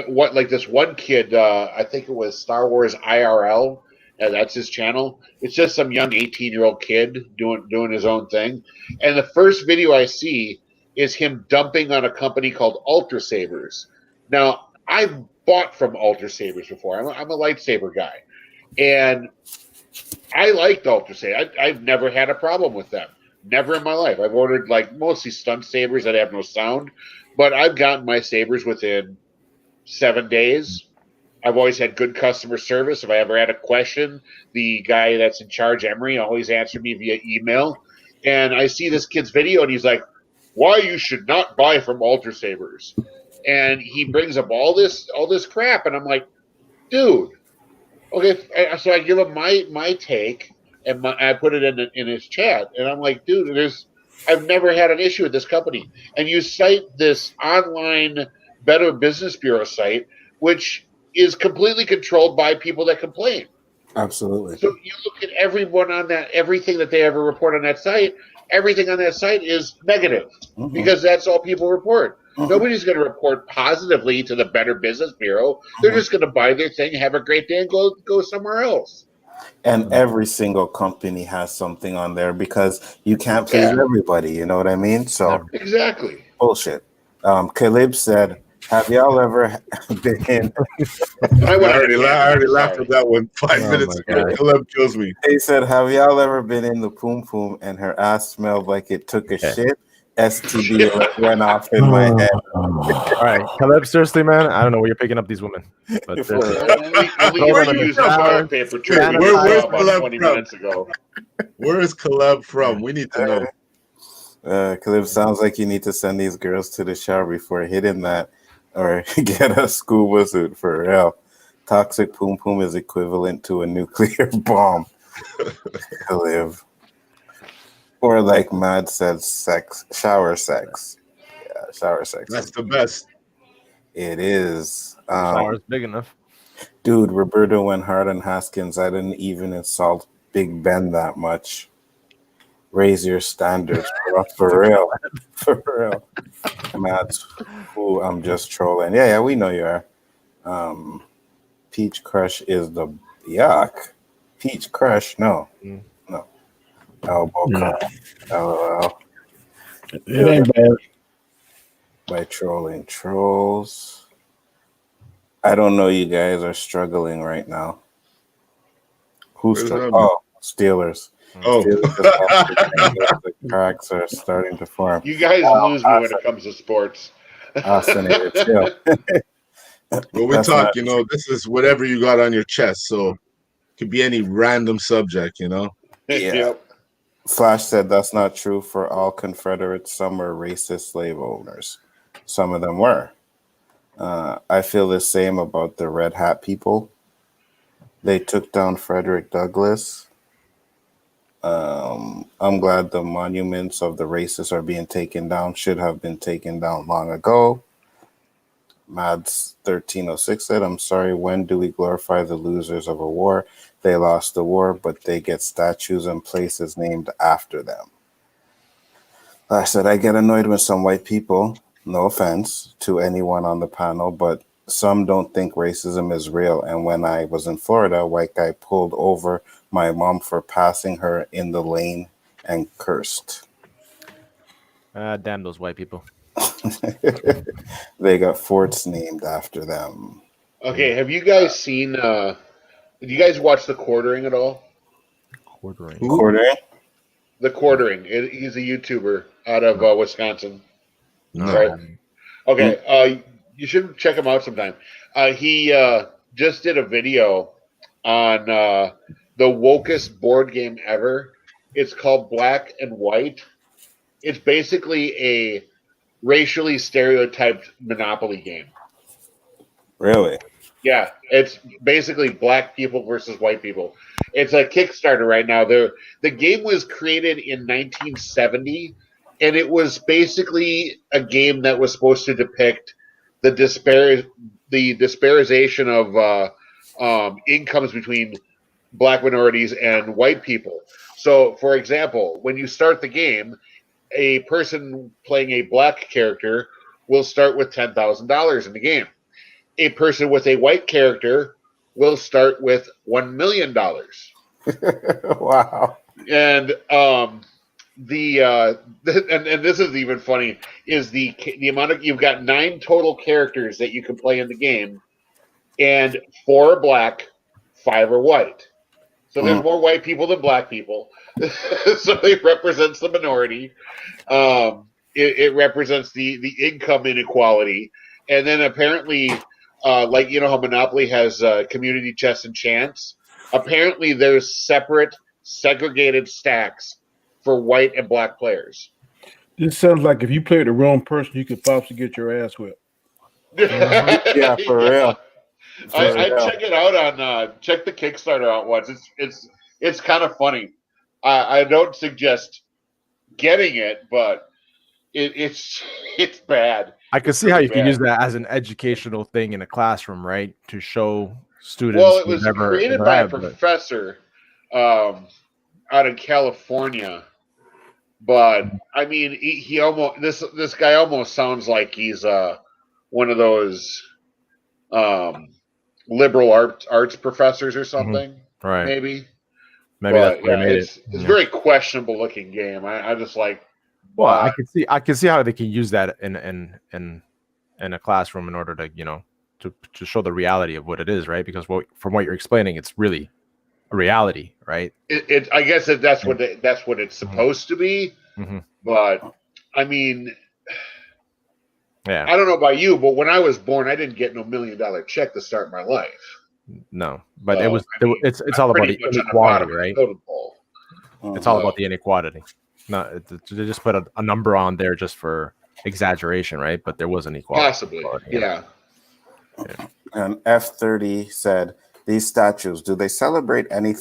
What, like this one kid, I think it was Star Wars IRL, and that's his channel. It's just some young 18-year-old kid doing his own thing. And the first video I see is him dumping on a company called Ultra Sabers. Now, I've bought from Ultra Sabers before. I'm a lightsaber guy, and I liked Ultra Sabers. I've never had a problem with them. Never in my life. I've ordered like mostly stunt sabers that have no sound, but I've gotten my sabers within 7 days. I've always had good customer service. If I ever had a question, the guy that's in charge, Emery, always answered me via email. And I see this kid's video, and he's like, "Why you should not buy from Ultra Sabers," and he brings up all this crap, and I'm like, "Dude, okay." So I give him my take, and I put it in his chat, and I'm like, "Dude, I've never had an issue with this company." And you cite this online Better Business Bureau site, which is completely controlled by people that complain. Absolutely. So you look at everyone on that, everything that they ever report on that site, everything on that site is negative because that's all people report. Nobody's going to report positively to the Better Business Bureau. They're just going to buy their thing, have a great day, and go somewhere else. And every single company has something on there because you can't please everybody. You know what I mean? So exactly bullshit. Caleb said, "Have y'all ever been in?" I already laughed at that one 5 minutes ago. Caleb kills me. He said, "Have y'all ever been in the poom poom and her ass smelled like it took a shit? STD went off in my head." All right, Caleb, seriously, man, I don't know where you're picking up these women. But where you use toilet paper too. Where's Caleb 20 from? minutes ago. Where is Caleb from? We need to know. Caleb, sounds like you need to send these girls to the shower before hitting that, or get a scuba suit for real. Toxic poom poom is equivalent to a nuclear bomb. Caleb. Or like Mad said, shower sex. Yeah, shower sex. That's the best. It is. Shower's big enough. Dude, Roberto went hard on Haskins. I didn't even insult Big Ben that much. Raise your standards, bro. For real. For real. Matt, who I'm just trolling. Yeah, we know you are. Peach Crush is the yuck. Peach Crush, no. Elbow cut. LOL. It ain't bad. By trolling trolls. I don't know. You guys are struggling right now. Who's struggling? Oh, Steelers. Oh, the cracks are starting to form. You guys lose me when it comes to sports. Scenario chill. Well, we talk, this is whatever you got on your chest, so it could be any random subject, Yeah. Yep. Flash said that's not true for all Confederates. Some were racist slave owners. Some of them were. I feel the same about the Red Hat people. They took down Frederick Douglass. I'm glad the monuments of the racists are being taken down. Should have been taken down long ago. Mads1306 said, I'm sorry, when do we glorify the losers of a war? They lost the war, but they get statues and places named after them. I said, I get annoyed with some white people, no offense to anyone on the panel, but some don't think racism is real. And when I was in Florida, a white guy pulled over my mom for passing her in the lane and cursed. Damn those white people. They got forts named after them. Okay, have you guys seen? Did you guys watch The Quartering at all? Quartering. The Quartering. He's a YouTuber out of Wisconsin. No. Right? Okay. You should check him out sometime. He just did a video on the wokest board game ever. It's called Black and White. It's basically a racially stereotyped Monopoly game. Really? Yeah, it's basically black people versus white people. It's a Kickstarter right now. The game was created in 1970, and it was basically a game that was supposed to depict the disparization of incomes between black minorities and white people. So, for example, when you start the game, a person playing a black character will start with $10,000 in the game. A person with a white character will start with $1 million. Wow. And and this is even funny, is the amount of, you've got 9 total characters that you can play in the game, and 4 are black, 5 are white. So there's more white people than black people. So it represents the minority. It represents the income inequality. And then apparently, like, you know how Monopoly has community chess and chance? Apparently there's separate, segregated stacks for white and black players. This sounds like if you played the wrong person, you could possibly get your ass whipped. Yeah, for real. I check it out on check the Kickstarter out once. It's kind of funny. I don't suggest getting it, but it's bad. I can see how you can use that as an educational thing in a classroom, right? To show students. Well, it was created by a professor out in California, but I mean, he almost this guy almost sounds like he's one of those liberal arts professors or something, right? Maybe but, that's where made it's very questionable looking game. I just like. Well, I can see how they can use that in a classroom in order to to show the reality of what it is, right? Because from what you're explaining, it's really a reality, right? I guess that's what it's supposed to be, but I mean. Yeah. I don't know about you, but when I was born, I didn't get no $1 million check to start my life. No, but it's all about the inequality, right? It's all about the inequality. No, they just put a number on there just for exaggeration, right? But there was an equality. Possibly, yeah. And F30 said, these statues, do they celebrate any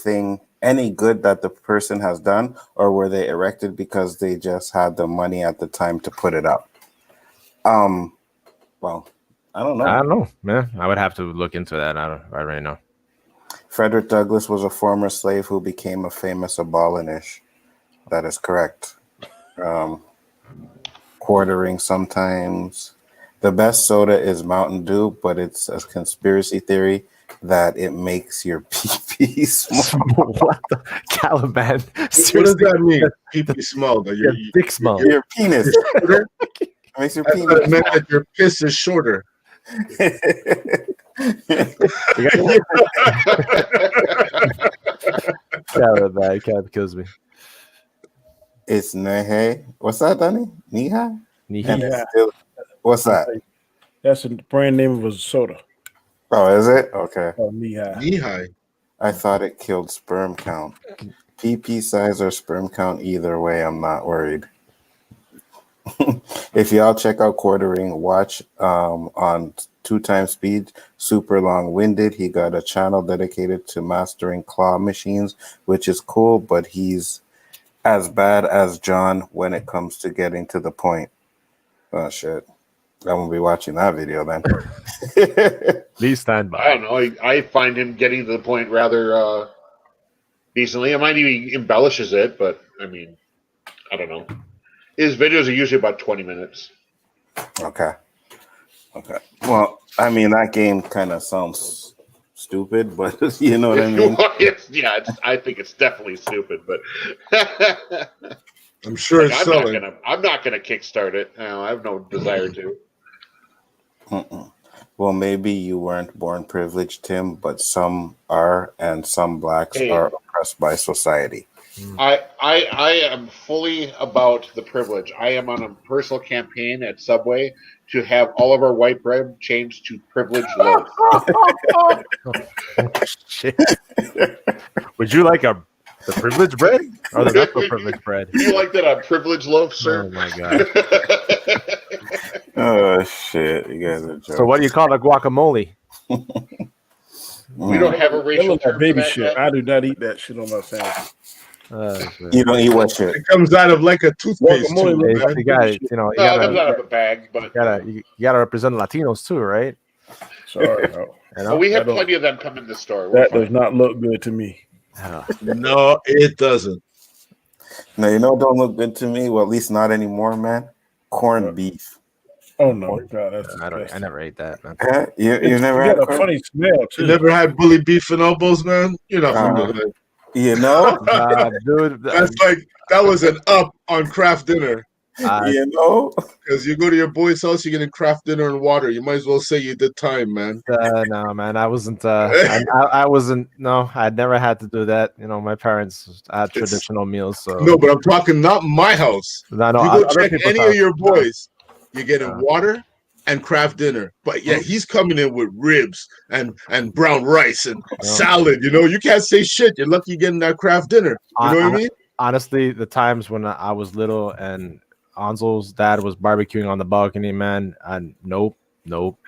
good that the person has done, or were they erected because they just had the money at the time to put it up? Well, I don't know. Man. I would have to look into that. I already know. Frederick Douglass was a former slave who became a famous abolitionist. That is correct. Quartering sometimes. The best soda is Mountain Dew, but it's a conspiracy theory that it makes your pee smell. What the Caliban? What does that mean? Pee smell? Your dick smell. Your penis. It makes your penis. It meant that your piss is shorter. Caliban kills me. It's Nehe. What's that, Danny? Niha? Niha. What's that? That's a brand name of a soda. Oh, is it? Okay. Oh, Lehigh. Knee-high. I thought it killed sperm count. PP size or sperm count, either way, I'm not worried. If y'all check out Quartering, watch on 2x speed, super long-winded. He got a channel dedicated to mastering claw machines, which is cool, but he's as bad as John when it comes to getting to the point. Oh, shit. I'm going to be watching that video then. Please stand I by. don't know. I find him getting to the point rather decently. I might even embellishes it, but I mean, I don't know. His videos are usually about 20 minutes. Okay. Well, I mean, that game kind of sounds stupid, but you know what I mean? I think it's definitely stupid, but I'm sure it's selling. I'm not gonna kickstart it. I have no desire to. Well, maybe you weren't born privileged, Tim, but some are, and some blacks are oppressed by society. I am fully about the privilege. I am on a personal campaign at Subway to have all of our white bread changed to privileged loaf. Shit. Would you like the privileged bread or the not so privileged bread? Do you like that on privileged loaf, sir? Oh my god. Oh shit, you guys are joking. So what do you call the guacamole? We don't have a racial Look like term baby for that shit. yet. I do not eat that shit on my sandwich. You don't eat what shit? It comes out of like a toothpaste Guacamole tube. looks man. like You got it. You know, you No, it comes gotta, out of a bag, but you gotta represent Latinos too, right? Sorry, bro. You know? but we have That don't- plenty of them come in the store. We're That fine. does not look good to me. No, it doesn't. No, you know what don't look good to me? Well, at least not anymore, man. Corned beef. Oh no, God, that's I disgusting. never ate that, man. Huh? You never You had got a corned funny smell You too. never had bully beef and elbows, man? You're not from the hood. You know? Dude, That's like that was an up on craft dinner. You know? Because you go to your boy's house, you're getting craft dinner and water. You might as well say you did time, man. no, man, I wasn't. I wasn't. No, I never had to do that. You know, my parents had traditional meals. So No, but I'm talking not my house. no, You go other check people's any house. of your boys, you're getting water and craft dinner. But yeah, he's coming in with ribs and brown rice and salad. You know, you can't say shit. You're lucky you're getting that craft dinner. You know what I mean? Honestly, the times when I was little and Anzo's dad was barbecuing on the balcony, man, and nope.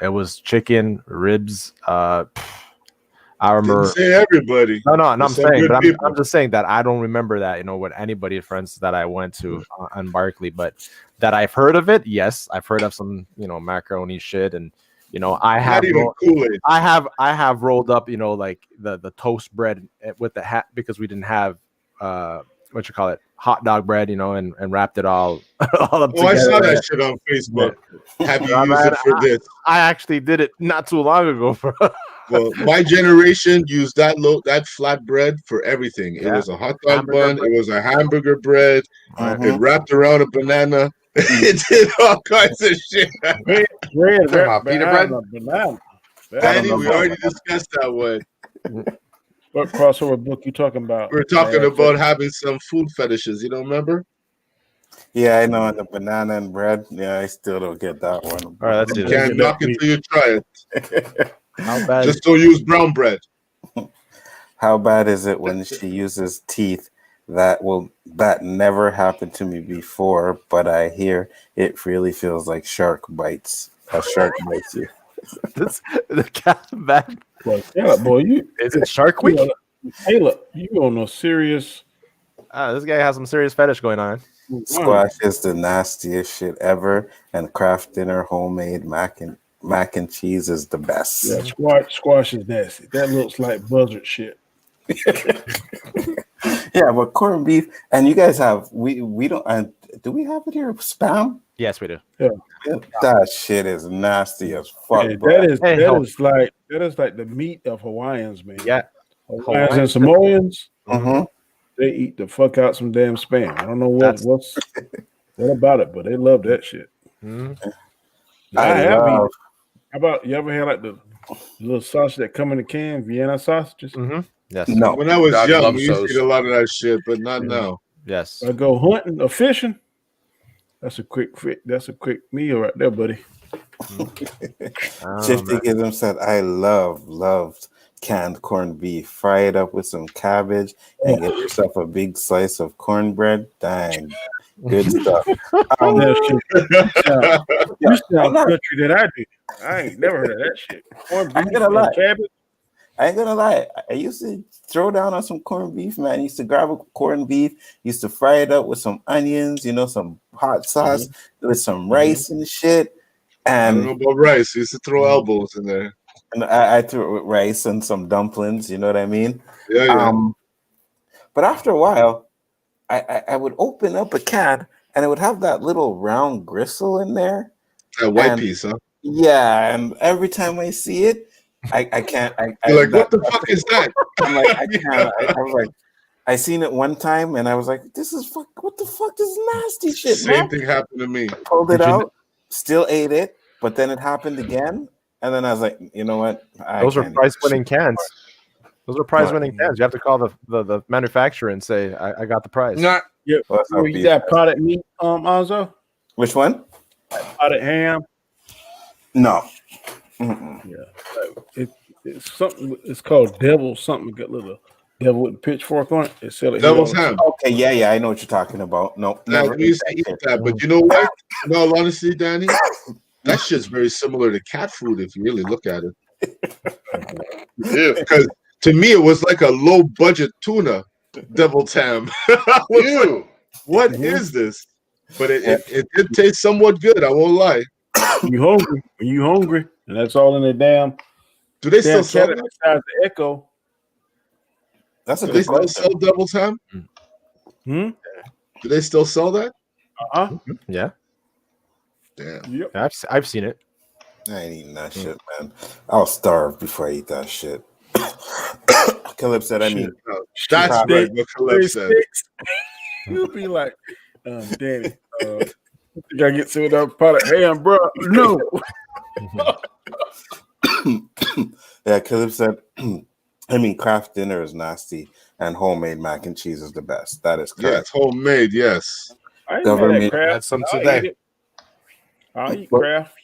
It was chicken, ribs. I remember. Didn't say everybody. No, I'm There's some saying, good but people. I'm just saying that I don't remember that, you know, with anybody friends that I went to on Barkley, but that I've heard of it. Yes, I've heard of some, you know, macaroni shit, and you know, I have Not even Kool-Aid. I have rolled up, you know, like the toast bread with the hat because we didn't have what you call it, hot dog bread, you know, and wrapped it all up together. I saw that shit on Facebook. Have you used it for this? I actually did it not too long ago, bro. Well, my generation used that flat bread for everything. It was a hot dog Hamburger bun. bread. It was a hamburger bread. It wrapped around a banana. It did all kinds of shit. Bread, Talking about pita bread? banana. Daddy, we already discussed that one. What crossover book you talking about? We were talking about having some food fetishes. You don't remember? Yeah, I know. And the banana and bread. Yeah, I still don't get that one. All right, let's do You this. can't knock it till you try it. How bad? Just don't use brown bread. How bad is it when she uses teeth that never happened to me before, but I hear it really feels like shark bites. A shark bites you. the cat bad. Well, yeah, boy, Is it Shark Week? Taylor, you on a serious? This guy has some serious fetish going on. Squash is the nastiest shit ever, and craft dinner homemade mac and cheese is the best. Yeah, squash is nasty. That looks like buzzard shit. Yeah, but corned beef, and you guys have we don't. Do we have it here? Spam? Yes, we do. Yeah. That shit is nasty as fuck. Hey, bro. that is like the meat of Hawaiians, man. Yeah. Hawaiians and Samoans, Mhm. they eat the fuck out some damn spam. I don't know what about it, but they love that shit. Mm-hmm. I have eaten. How about you ever had like the little sausage that come in a can, Vienna sausages? Mm-hmm. Yes. No. When I was God young, loves we used to those. eat a lot of that shit, but not now. Yes. I go hunting or fishing. That's a quick fit. That's a quick meal right there, buddy. Shifty Gism said, I loved canned corned beef. Fry it up with some cabbage and get yourself a big slice of cornbread. Dang, good stuff. You sound country that I do. I ain't never heard of that shit. Corned beef and cabbage. I ain't gonna lie. I used to throw down on some corned beef, man. I used to grab a corned beef, used to fry it up with some onions, some hot sauce with some rice and shit. And I don't know about rice. I used to throw elbows in there. And I threw it with rice and some dumplings. You know what I mean? Yeah. But after a while, I would open up a can and it would have that little round gristle in there. That white piece, huh? Yeah, and every time I see it, I can't. You're like, what the fuck is that? I'm like, I can't. I was like, I seen it one time and I was like, this is fuck. What the fuck? This is nasty shit. Same thing happened to me. Pulled it out, still ate it, but then it happened again, and then I was like, you know what? Those are prize-winning cans. Those are prize-winning cans. You have to call the manufacturer and say, I got the prize. Not yeah. You got potted meat, Alzo? Which one? Potted ham. No. Yeah, it's something. It's called devil something. Got little devil with a pitchfork on it. They sell it. Devil's ham. Okay, yeah, I know what you're talking about. No, never we used to eat that. But you know what? In all honesty, Danny, that shit's very similar to cat food if you really look at it. Because to me, it was like a low budget tuna devil's ham. Like, what is this? But it did taste somewhat good. I won't lie. You hungry, and that's all in the damn. Do they still sell that? Besides the Echo. That's a Do good they still question. sell devil's ham? Do they still sell that? Yeah. Damn. Yep. I've seen it. I ain't eating that shit, man. I'll starve before I eat that shit. Caleb said, I mean, that's right. What Caleb said. You'll be like, Danny, you gotta get to that pot of ham, bro. No. Yeah, Caleb said, I mean, craft dinner is nasty and homemade mac and cheese is the best. That is correct. Yeah, it's homemade, yes. Government had some today. I'll eat craft.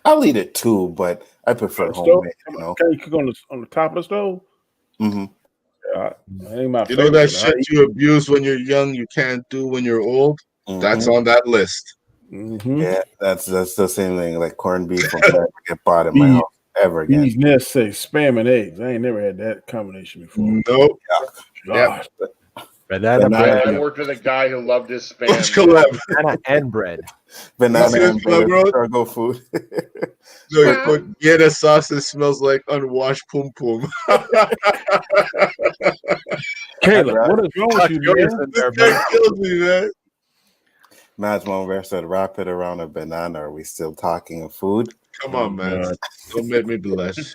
I'll eat it too, but I prefer homemade. Can you cook on the top of the stove? Mm-hmm. Yeah, ain't my you know that shit you abuse when you're young, you can't do when you're old? Mm-hmm. That's on that list. Mm-hmm. Yeah, that's the same thing. Like corned beef will never get bought in my house ever again. These nests say spam and eggs. I ain't never had that combination before. Nope. Yeah. Banana bread. I worked with a guy who loved his spam. Banana and bread. Banana and bread. Cargo food. So you put the sauce that smells like unwashed pum pum. Caleb, what is wrong with you, man? That kills me, man. Mad's mom Bear said, wrap it around a banana. Are we still talking of food? Come on, man. Don't make me blush.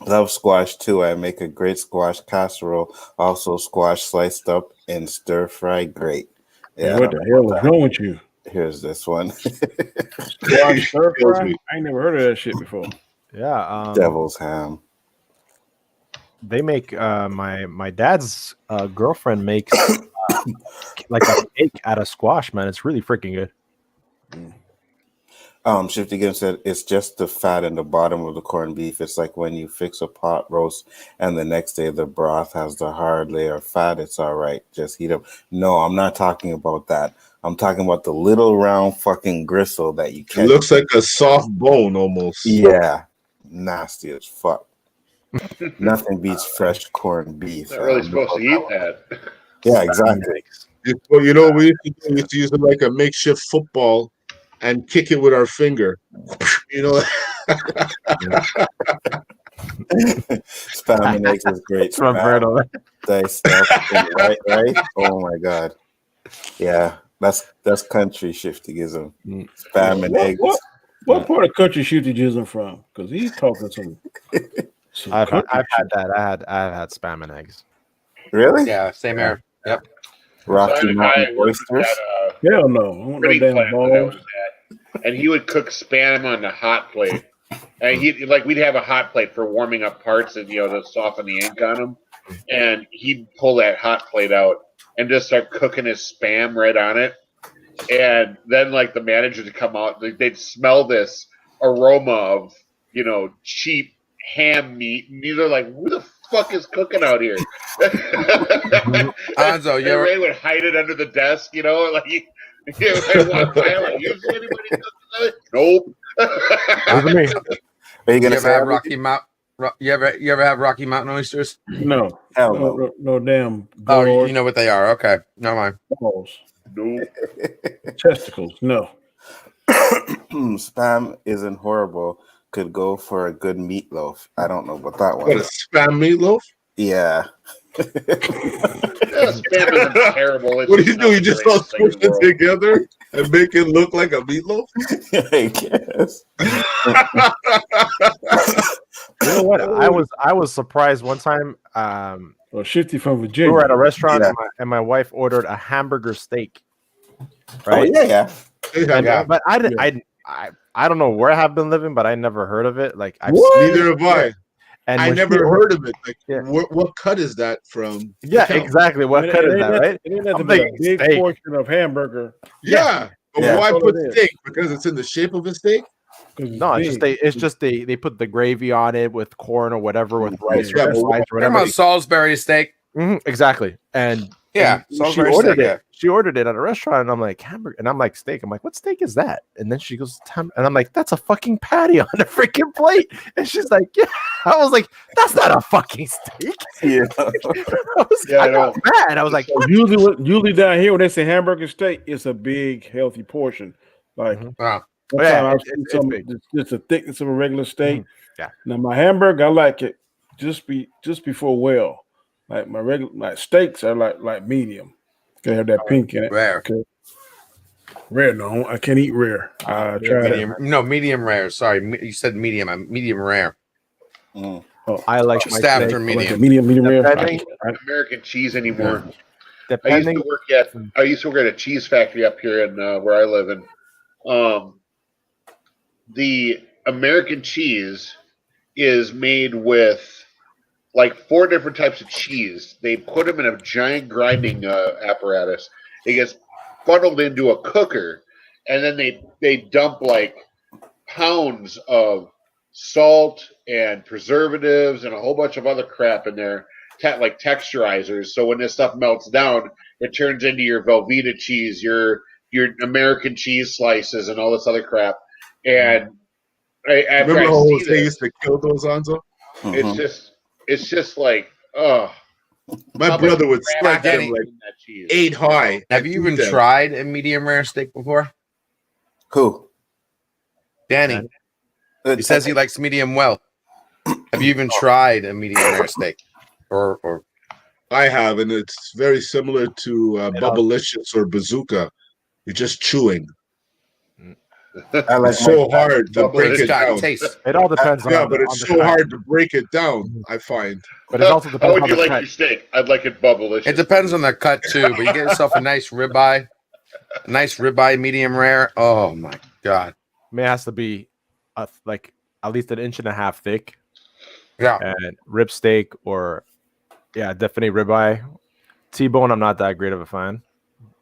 Love squash too. I make a great squash casserole. Also, squash sliced up in stir fry. Great. Yeah. What the hell is wrong with you? Here's this one. Squash stir fry? I ain't never heard of that shit before. Yeah. Devil's ham. They make my dad's girlfriend makes like a cake out of squash, man. It's really freaking good. Shifty Gibbs said it's just the fat in the bottom of the corned beef. It's like when you fix a pot roast and the next day the broth has the hard layer of fat. It's all right. Just heat up. No, I'm not talking about that. I'm talking about the little round fucking gristle that you catch. It looks like a soft bone almost. Yeah. Nasty as fuck. Nothing beats fresh corned beef. Not really supposed to eat that. Yeah, exactly. Well, you know, we used to use it like a makeshift football and kick it with our finger. You know, spam and eggs is great. Spam, diced up, right? Oh my god, yeah, that's country shiftyism. Spam and eggs. What part of country shiftyism from? Because he's talking some I've had that. I've had spam and eggs. Really? Yeah, same here. Yep. Rocky Mountain oysters. Hell no. And he would cook spam on the hot plate. And we'd have a hot plate for warming up parts and to soften the ink on them. And he'd pull that hot plate out and just start cooking his Spam right on it. And then like the manager to come out, they'd smell this aroma of, you know, cheap ham meat, and they're like, "Who the fuck is cooking out here?" Anzo, and Ray would hide it under the desk, you know, like I walk by, I'm like, "You see anybody cooking it?" Nope. Wasn't me. Are you You gonna ever say have everything? You ever have Rocky Mountain oysters? No, Hell no. no damn. Oh, Gourd you know what they are. Okay, never mind. balls, Nope. testicles. No. Spam isn't horrible. Could go for a good meatloaf. I don't know about that What, one. a spam meatloaf? Yeah. Yeah, Spam isn't terrible. It's What do you just do? not You the just all greatest thing in squish the it world. together and make it look like a meatloaf? I guess. You know what? I was surprised one time. Or Shifty from We Virginia. were at a restaurant Yeah. and my wife ordered a hamburger steak. Oh Right? yeah. They have And, that. but I don't know where I have been living, but I never heard of it. Like I've What? seen Neither it. have I. Yeah. And I when she never heard of it. Like, Yeah. what cut is that from? Yeah, the cow? exactly. What cut is that, right? It ain't nothing I'm but a thinking big steak. portion of hamburger. Yeah. But Yeah. why That's all put it is. steak? Because it's in the shape of a steak? 'Cause it's No, big. it's just they put the gravy on it with corn or whatever, with rice Yeah, or but fries or Talking whatever. about Salisbury steak. Exactly. And Yeah, she Salisbury ordered steak. it. She ordered it at a restaurant, and I'm like hamburger, and I'm like steak. I'm like, what steak is that? And then she goes, and I'm like, that's a fucking patty on a freaking plate. And she's like, yeah. I was like, that's not a fucking steak. Yeah. I got mad. I was like, So usually down here when they say hamburger steak, it's a big healthy portion. Like Wow. one Oh, yeah, time I've it's seen some big. just the thickness of a regular steak. Yeah. Now my hamburger, I like it just before well. Like my steaks are like medium. They have that pink in it. Rare. Okay. Rare, no, I can't eat rare. I tried it. Medium rare. Sorry, you said medium. I'm medium rare. Mm. Oh, I like Just my after steak. I like medium. it medium rare. Depending- American cheese anymore. I used Depending, to work at a cheese factory up here in where I live in. The American cheese is made with like 4 different types of cheese. They put them in a giant grinding apparatus. It gets funneled into a cooker, and then they dump like pounds of salt and preservatives and a whole bunch of other crap in there, like texturizers. So when this stuff melts down, it turns into your Velveeta cheese, your American cheese slices, and all this other crap. And after Remember I how see Jose this, used to kill those, Anzo? it's just like, oh. My How brother much would crap select is them like in that cheese? 8 high. Have you even them. tried a medium rare steak before? Who? Danny. He says he likes medium well. Have you even tried a medium rare steak? Or I have, and it's very similar to Bubblicious or Bazooka. You're just chewing. I like It's so hard to break it's it got down. taste. it all depends on Yeah, the, but on it's the so cut. hard to break it down, I find. But it also How depends would on you the like cut. your steak? I'd like it bubblicious. It depends on the cut too, but you get yourself a nice ribeye, medium rare. Oh my god! I mean, it has to be like at least 1.5 inches thick, Yeah, and rib steak or definitely ribeye. T-bone, I'm not that great of a fan,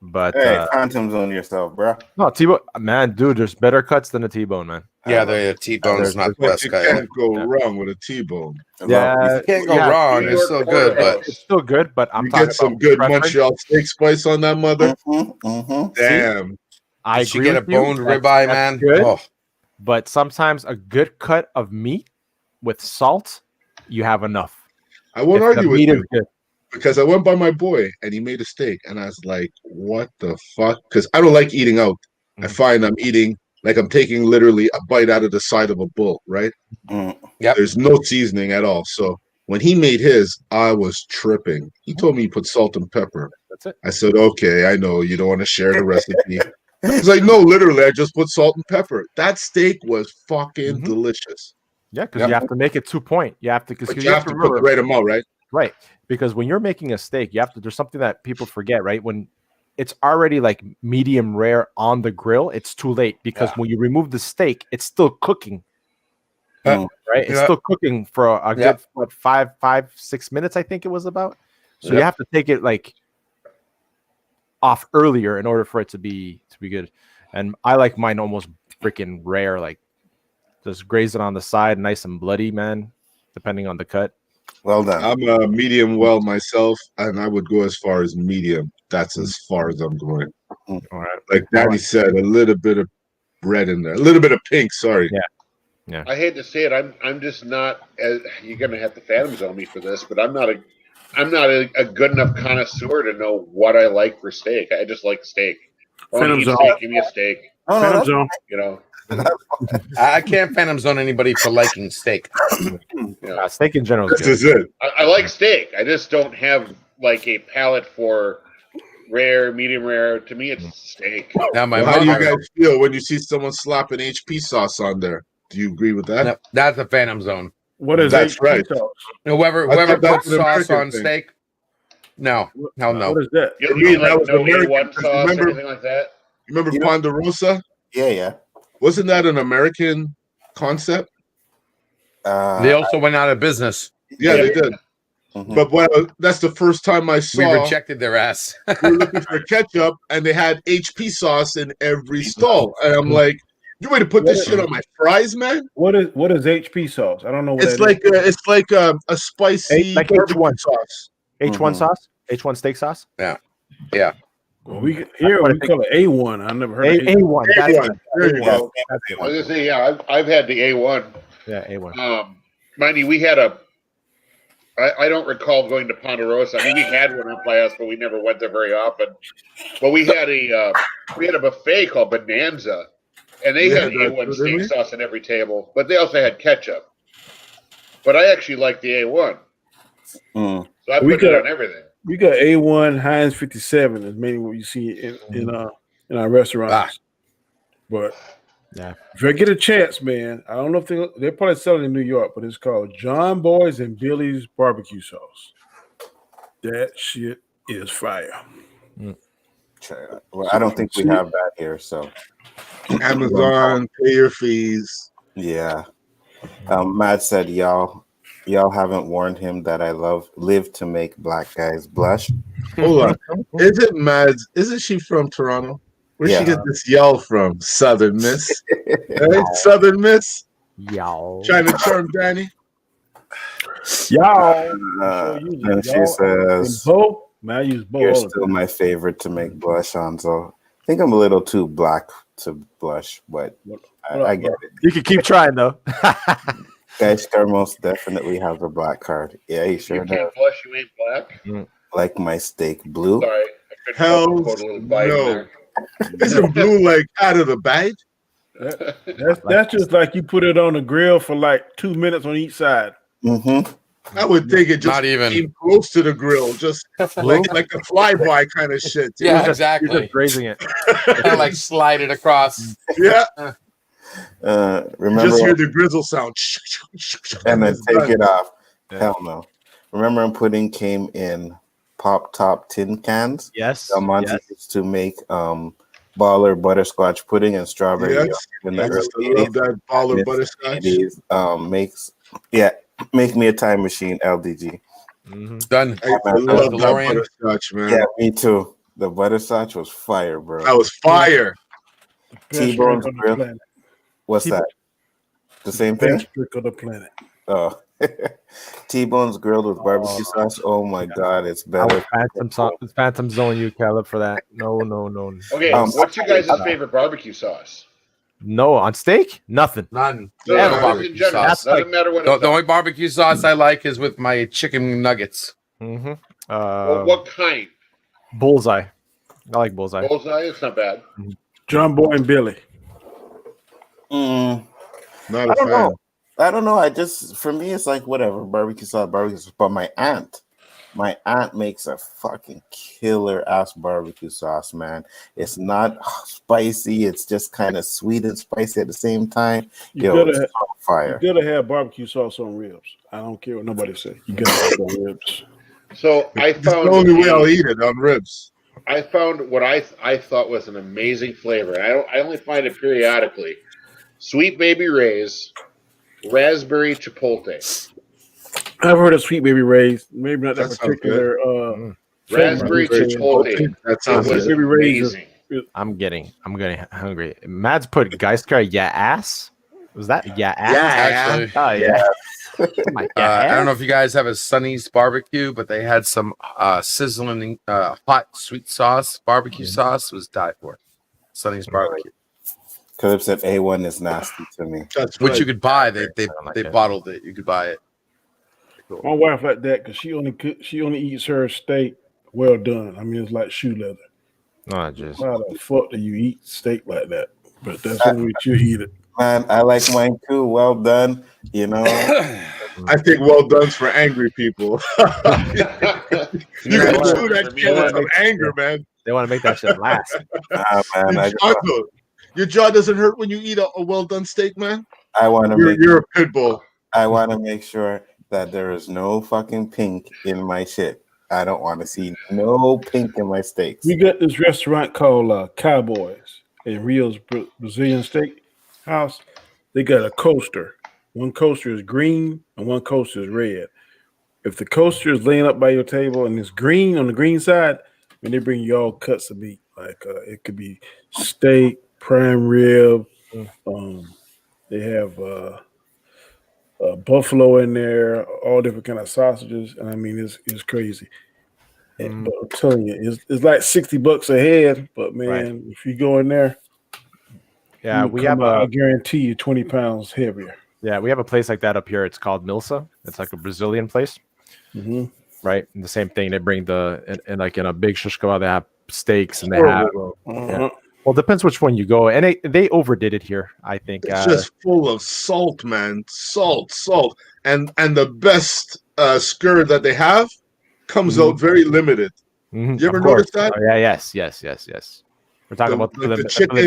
but Hey, phantom zone yourself, bro. no T-bone, man, dude, there's better cuts than a T-bone, man. yeah. The T-bone is not the But best you cut. can't go wrong with a T-bone. Yeah, You can't go yeah, wrong. New It's York still good, but porterhouse. it's still good, but I'm You talking get some about good preference. Montreal steak spice on that mother. Damn. I you agree get a with you. boned That's ribeye, man. good. Oh, But sometimes a good cut of meat with salt, you have enough. I won't If the argue with meat is you good. because I went by my boy and he made a steak and I was like, what the fuck? Because I don't like eating out. I find I'm eating like I'm taking literally a bite out of the side of a bull, right? Yep. There's no seasoning at all. So when he made his, I was tripping. He told me he put salt and pepper. That's it. I said, okay, I know you don't want to share the recipe. He's like, no, literally, I just put salt and pepper. That steak was fucking delicious. Yeah, because you have to make it 2 point. You have to because But you have to put the right amount, right? Right. Because when you're making a steak, you have to, there's something that people forget, right? When it's already like medium rare on the grill, it's too late because when you remove the steak, it's still cooking. Right? It's still cooking for a good 5, 6 minutes, I think it was about. So you have to take it like off earlier in order for it to be good. And I like mine almost freaking rare, like just graze it on the side, nice and bloody, man, depending on the cut. Well done. I'm a medium well myself, and I would go as far as medium. That's as far as I'm going. All right. Like Danny said, a little bit of red in there, a little bit of pink. Sorry. Yeah. I hate to say it, I'm just not. You're gonna have to Phantom Zone me for this, but I'm not a good enough connoisseur to know what I like for steak. I just like steak. Phantom Zone. Steak, give me a steak. Oh, Phantom Zone. You know, I can't Phantom Zone anybody for liking steak. Steak in general is This good. is it. I like steak. I just don't have like a palate for rare, medium rare. To me, it's steak. Now my How do you mother, guys feel when you see someone slapping HP sauce on there? Do you agree with that? no, that's a Phantom Zone. What is That's HP right. sauce? Whoever thought that puts was an sauce American on thing. steak, no, hell no. What is that? You mean mean that like was no American, A1 because sauce, remember- anything like that? Remember You know- Ponderosa? Yeah. Wasn't that an American concept? They also went out of business. Yeah, they did. Mhm. But that's the first time I We saw. rejected their ass. We were looking for ketchup, and they had HP sauce in every stall. And I'm like, you way to put this shit on my fries, man? What is HP sauce? I don't know what It's that is. like a spicy Like barbecue H1. sauce. H1 Mhm. sauce, H1 steak sauce. Well, we call it A1. I never heard of A1. A1. That's A1. There you go. That's I was gonna say, yeah, I've had the A1. yeah, A1. Mind you, we had I don't recall going to Ponderosa. I mean, we had one up by us, but we never went there very often. But we had a buffet called Bonanza, and they had Yeah, A1 didn't steak we? sauce on every table. But they also had ketchup. But I actually like the A1, Mm. so I We put it got- on everything. We got A1 Heinz 57 is mainly what you see in our restaurants. But Yeah. if I get a chance, man, I don't know if they're probably selling in New York, but it's called John Boy's and Billy's barbecue sauce. That shit is fire. Well, I don't think we have that here, so Amazon, pay your fees. yeah. Matt said, y'all haven't warned him that I live to make black guys blush. Hold on. Isn't Mads, isn't she from Toronto? Where'd she Yeah. get this yell from? Southern Miss. Hey, Southern Miss. Y'all. Trying to charm Danny. Y'all. And she says, I use both. you're all the still time. my favorite to make blush on. So I think I'm a little too black to blush, but I get it. You can keep trying though. Guys, most definitely has a black card. Yeah, he sure You does. can't blush, you ain't black. Like my steak blue. Sorry, I couldn't Hell help but quote a little Biden no. there. Isn't blue like out of the bag? That's just like you put it on the grill for like 2 minutes on each side. Mm-hmm. I would think it just Not even. came close to the grill, just like a flyby kind of shit. Yeah, You're exactly. just grazing it. Kind of like slide it across. Yeah. Remember, Just hear the grizzle sound. and then It's take done. it off. Yeah. Hell no. Remember, when pudding came in pop top tin cans. Yes. Del Monte yes. used to make baller butterscotch pudding and strawberry Yes. yogurt in the I just early love that baller Yes. butterscotch. 80s. Make me a time machine, LDG. Mhm. Done. I love that DeLorean. butterscotch, man. Yeah, me too. The butterscotch was fire, bro. That was fire. T-Bone's Best drink on the grill. planet. What's that? The same thing? Best drink on the planet. Oh, T-Bone's grilled with barbecue sauce. Oh my god, it's I better. would Phantom Zone you, Caleb, for that. No. Okay, what's your guys' favorite barbecue sauce? No, on steak? Nothing. None. No, Yeah, no, in barbecue general. sauce. Doesn't matter what The, it's the only barbecue sauce I like is with my chicken nuggets. Mm-hmm. what kind? Bullseye. I like bullseye. Bullseye? It's not bad. John Boy and Billy. Not I a don't fan. know. I don't know. For me, it's like whatever barbecue sauce. But my aunt makes a fucking killer ass barbecue sauce, man. It's not spicy. It's just kind of sweet and spicy at the same time. You Yo, gotta it's on fire. You gotta have barbecue sauce on ribs. I don't care what nobody says. You gotta have on ribs. So I It's the found only way I'll eat it on ribs. I found what I thought was an amazing flavor. I only find it periodically. Sweet Baby Ray's raspberry chipotle. I've heard of Sweet Baby Ray's. Maybe not that That sounds particular Raspberry chipotle. That It sounds was good. Maybe raise amazing. I'm getting hungry. Mads put Geisker yeah ass. Was that yeah ass? Actually, Oh yeah. I don't know if you guys have a Sonny's barbecue, but they had some sizzling hot sweet sauce barbecue sauce. Was die for. Sonny's barbecue, Caleb said A1 is nasty to me. That's which right. you could buy. They don't like it. bottled it. You could buy it. Cool. my wife like that because she only eats her steak well done. I mean, it's like shoe leather. Oh, just How the fuck do you eat steak like that? But that's the only way you eat it. Man, I like mine too. Well done. You know, I think well done's for angry people. you can chew that shit with some anger, man. they want to make that shit last. man, Your jaw doesn't hurt when you eat a well done steak, man. I want to You're a pit bull. I want to make sure that there is no fucking pink in my shit. I don't want to see no pink in my steaks. We got this restaurant called Cowboys in Rio's Brazilian Steak House. They got a coaster. One coaster is green and one coaster is red. If the coaster is laying up by your table and it's green on the green side, when they bring you all cuts of meat, like it could be steak, prime rib. They have buffalo in there, all different kind of sausages, and I mean it's crazy. But I'm telling you, it's like $60 a head. But man, if you go in there, Yeah, I guarantee you 20 pounds heavier. Yeah, we have a place like that up here. It's called Milsa. It's like a Brazilian place, right? And the same thing. They bring like in a big shish kebab. They have steaks and they have. Yeah. Well, depends which one you go, and they overdid it here. I think it's just full of salt, man. Salt, and the best skirt that they have comes out very limited. You ever notice that? Oh, yeah, yes. We're talking about the chicken.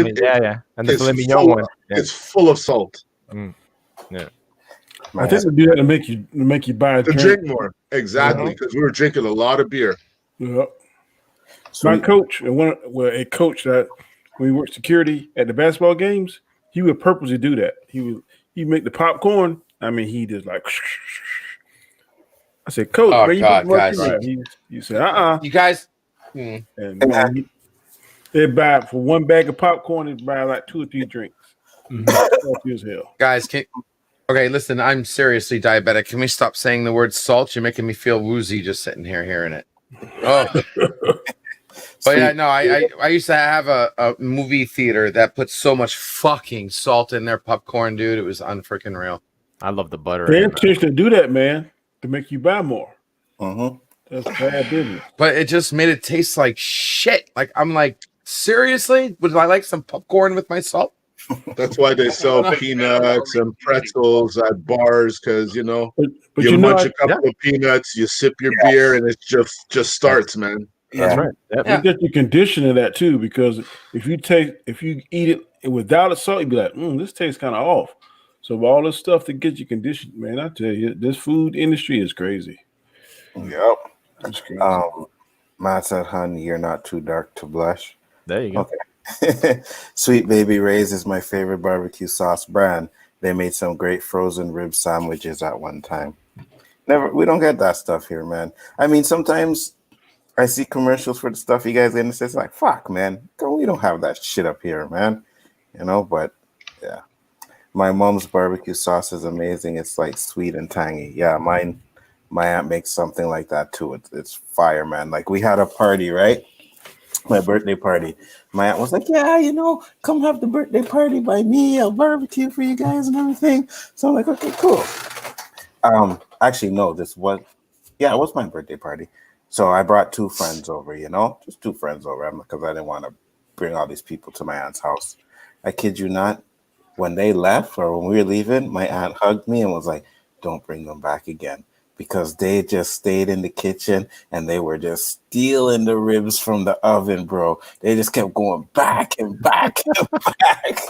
And the filet mignon one. Yeah. It's full of salt. Yeah. I think they do that to make you buy a drink more. Exactly, because we were drinking a lot of beer. Yeah. My coach, a coach that when he worked security at the basketball games, he would purposely do that. He'd make the popcorn. I mean, he just like. I said, Coach, Oh, man, God, guys. You said, You guys. And man, they buy for one bag of popcorn. They buy like 2 or 3 drinks. Salty as hell. Guys, okay, listen, I'm seriously diabetic. Can we stop saying the word salt? You're making me feel woozy just sitting here hearing it. Oh. But yeah, no, I used to have a movie theater that put so much fucking salt in their popcorn, dude. It was unfreaking real. I love the butter. They intentionally do that, man, to make you buy more. That's bad business. But it just made it taste like shit. Like, I'm like, seriously? Would I like some popcorn with my salt? That's why they sell peanuts and pretzels at bars, because but you munch a couple of peanuts, you sip your beer, and it just starts, man. That's right. You get the condition of that too, because if you eat it without a salt, you'd be like, this tastes kind of off. So all this stuff that gets you conditioned, man, I tell you, this food industry is crazy. Yep. It's crazy. Matt said, honey, you're not too dark to blush. There you go. Okay. Sweet Baby Ray's is my favorite barbecue sauce brand. They made some great frozen rib sandwiches at one time. We don't get that stuff here, man. I mean, sometimes I see commercials for the stuff you guys get and it's like, fuck, man, we don't have that shit up here, man. But yeah. My mom's barbecue sauce is amazing. It's like sweet and tangy. Yeah, my aunt makes something like that too. It's fire, man. Like we had a party, right? My birthday party. My aunt was like, yeah, come have the birthday party by me. I'll barbecue for you guys and everything. So I'm like, okay, cool. Actually, no, it was my birthday party. So I brought 2 friends over, just 2 friends over because I didn't want to bring all these people to my aunt's house. I kid you not. When they left or when we were leaving, my aunt hugged me and was like, don't bring them back again. Because they just stayed in the kitchen and they were just stealing the ribs from the oven, bro. They just kept going back and back and back.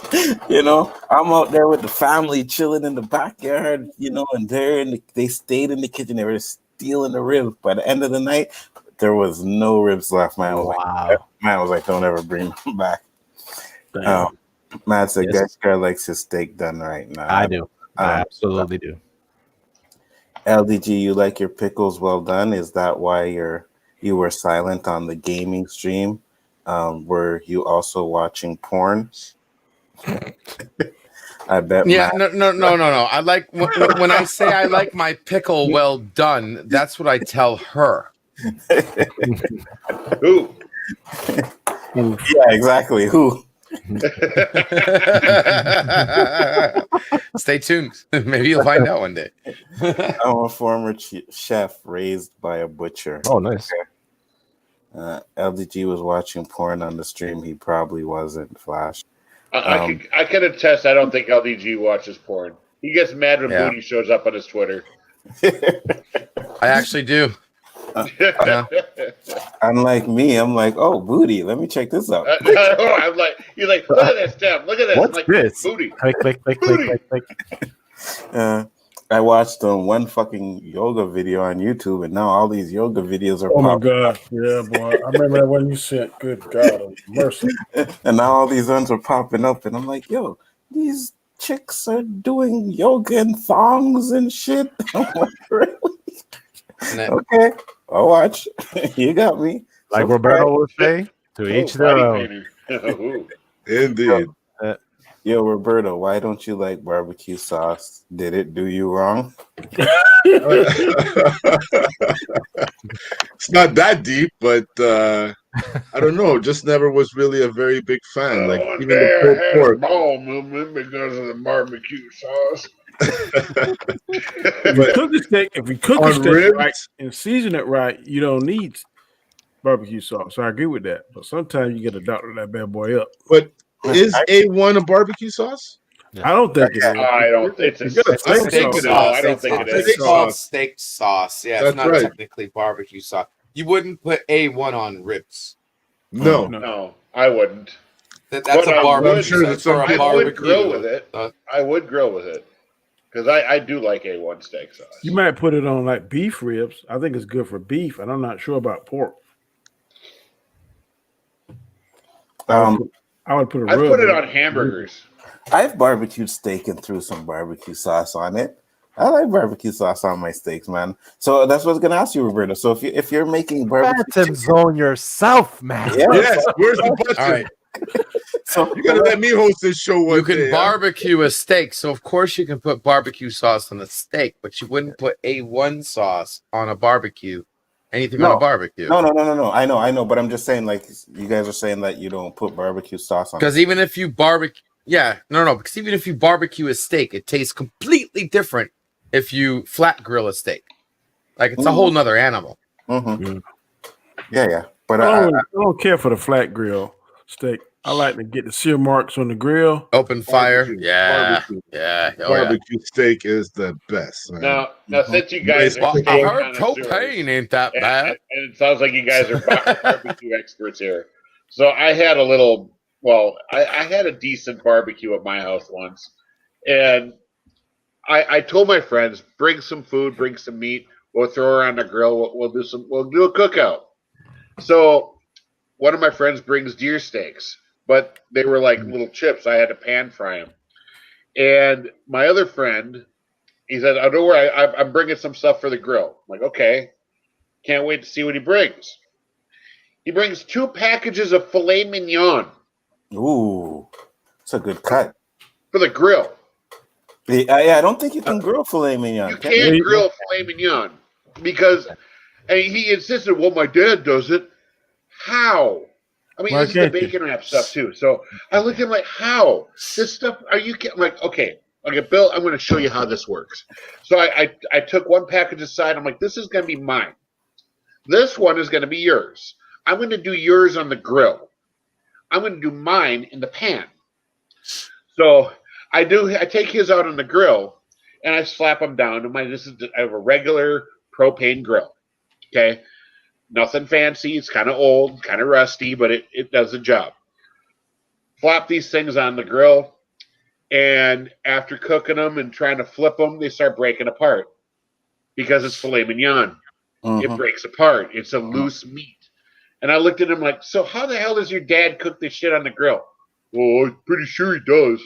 I'm out there with the family chilling in the backyard, and they stayed in the kitchen. They were just stealing the ribs. By the end of the night, there was no ribs left. Man was like, don't ever bring them back. Matt said, Geisker likes his steak done right now. I do. I absolutely do. LDG, you like your pickles well done? Is that why your you were silent on the gaming stream. Were you also watching porn? I bet. Yeah, Matt. no. I like when I say I like my pickle well done. That's what I tell her. Who? Yeah, exactly. Who? Stay tuned. Maybe you'll find out one day. I'm a former chef raised by a butcher. Oh, nice. LDG was watching porn on the stream. He probably wasn't. Flash. I can attest. I don't think LDG watches porn. He gets mad when Yeah. Booty shows up on his Twitter. I actually do. Yeah. Unlike me, I'm like, oh, Booty. Let me check this out. I'm like, you're like, look at this, Tim. Look at this. What's I'm like, this? Booty. Click. I watched one fucking yoga video on YouTube, and now all these yoga videos are Oh my popping. god, yeah, boy. I remember that one you sent. Good God of mercy. And now all these ones are popping up, and I'm like, yo, these chicks are doing yoga and thongs and shit. I'm like, really? Okay, I'll watch. You got me. Like Roberto would say, to each their own. Indeed. Yo, Roberto, why don't you like barbecue sauce? Did it do you wrong? It's not that deep, but I don't know. Just never was really a very big fan. Like One even day the I pulled had a pork. ball movement because of the barbecue sauce. If we cook On a steak ribs? right and season it right, you don't need barbecue sauce. I agree with that. But sometimes you get to doctor that bad boy up. But is A1 a barbecue sauce? I don't think it is. I don't. It's a It's a steak steak sauce. sauce. No, I don't think it is. It's called steak sauce. Yeah, That's it's not right. technically barbecue sauce. You wouldn't put A1 on ribs. No. No, I wouldn't. That's But a I barbecue. would- sure that That's for some a people I would barbecue. grill with it. I would grill with it because I do like A1 steak sauce. You might put it on like beef ribs. I think it's good for beef, and I'm not sure about pork. I would put a I rub put it on on hamburgers. I've barbecued steak and threw some barbecue sauce on it. I like barbecue sauce on my steaks, man. So that's what I was gonna ask you, Roberto. So if you're making barbecue, Phantom zone yourself, man. yeah. Yes. Where's the button? All right. So You gotta let me host this show one You can day, huh? barbecue a steak, so of course you can put barbecue sauce on a steak, but you wouldn't put A1 sauce on a barbecue. Anything on a barbecue. No. I know, but I'm just saying, like, you guys are saying that you don't put barbecue sauce on. Because even if you barbecue, because even if you barbecue a steak, it tastes completely different if you flat grill a steak. Like it's a whole nother animal. Mm-hmm. Yeah. But I don't care for the flat grill steak. I like to get the sear marks on the grill. Open fire. Barbecue. Yeah. Barbecue. Yeah. Barbecue steak is the best, man. Now since you guys Well, are I steak heard connoisseurs, propane ain't that bad. and it sounds like you guys are barbecue experts here. So I had a little. Well, I had a decent barbecue at my house once, and I told my friends, bring some food, bring some meat. We'll throw her on the grill. We'll do a cookout. So one of my friends brings deer steaks, but they were like little chips. I had to pan fry them. And my other friend, he said, "Oh, don't worry, I'm bringing some stuff for the grill." I'm like, okay, can't wait to see what he brings. He brings 2 packages of filet mignon ooh, it's a good cut. for the grill. Yeah, I don't think you can grill filet mignon. You can't grill filet mignon because, and he insisted, "Well, my dad does it." How? I mean, Why this is the can't you? bacon wrap stuff too. So I looked at him like, "How? This stuff? Are you kidding?" I'm like, okay, Bill, I'm going to show you how this works. So I took one package aside. I'm like, this is going to be mine. This one is going to be yours. I'm going to do yours on the grill. I'm going to do mine in the pan. So I take his out on the grill, and I slap them down. I have a regular propane grill. Okay, nothing fancy. It's kind of old, kind of rusty, but it does the job. Flop these things on the grill, and after cooking them and trying to flip them, they start breaking apart because it's filet mignon. It breaks apart. It's a loose meat. And I looked at him like, so how the hell does your dad cook this shit on the grill? Well, I'm pretty sure he does.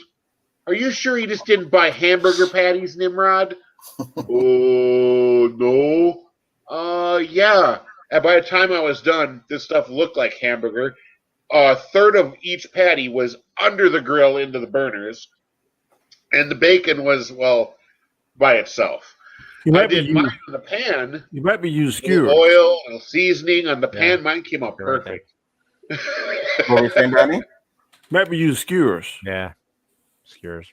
Are you sure he just didn't buy hamburger patties, Nimrod? Oh, no. Yeah. And by the time I was done, this stuff looked like hamburger. A third of each patty was under the grill into the burners, and the bacon was, well, by itself. You I might be did mine using in the pan, you might be using a little skewers. oil and seasoning on the Yeah. pan. Mine came out You're right there. perfect. What were you saying, Danny? Might be using skewers. Yeah, skewers.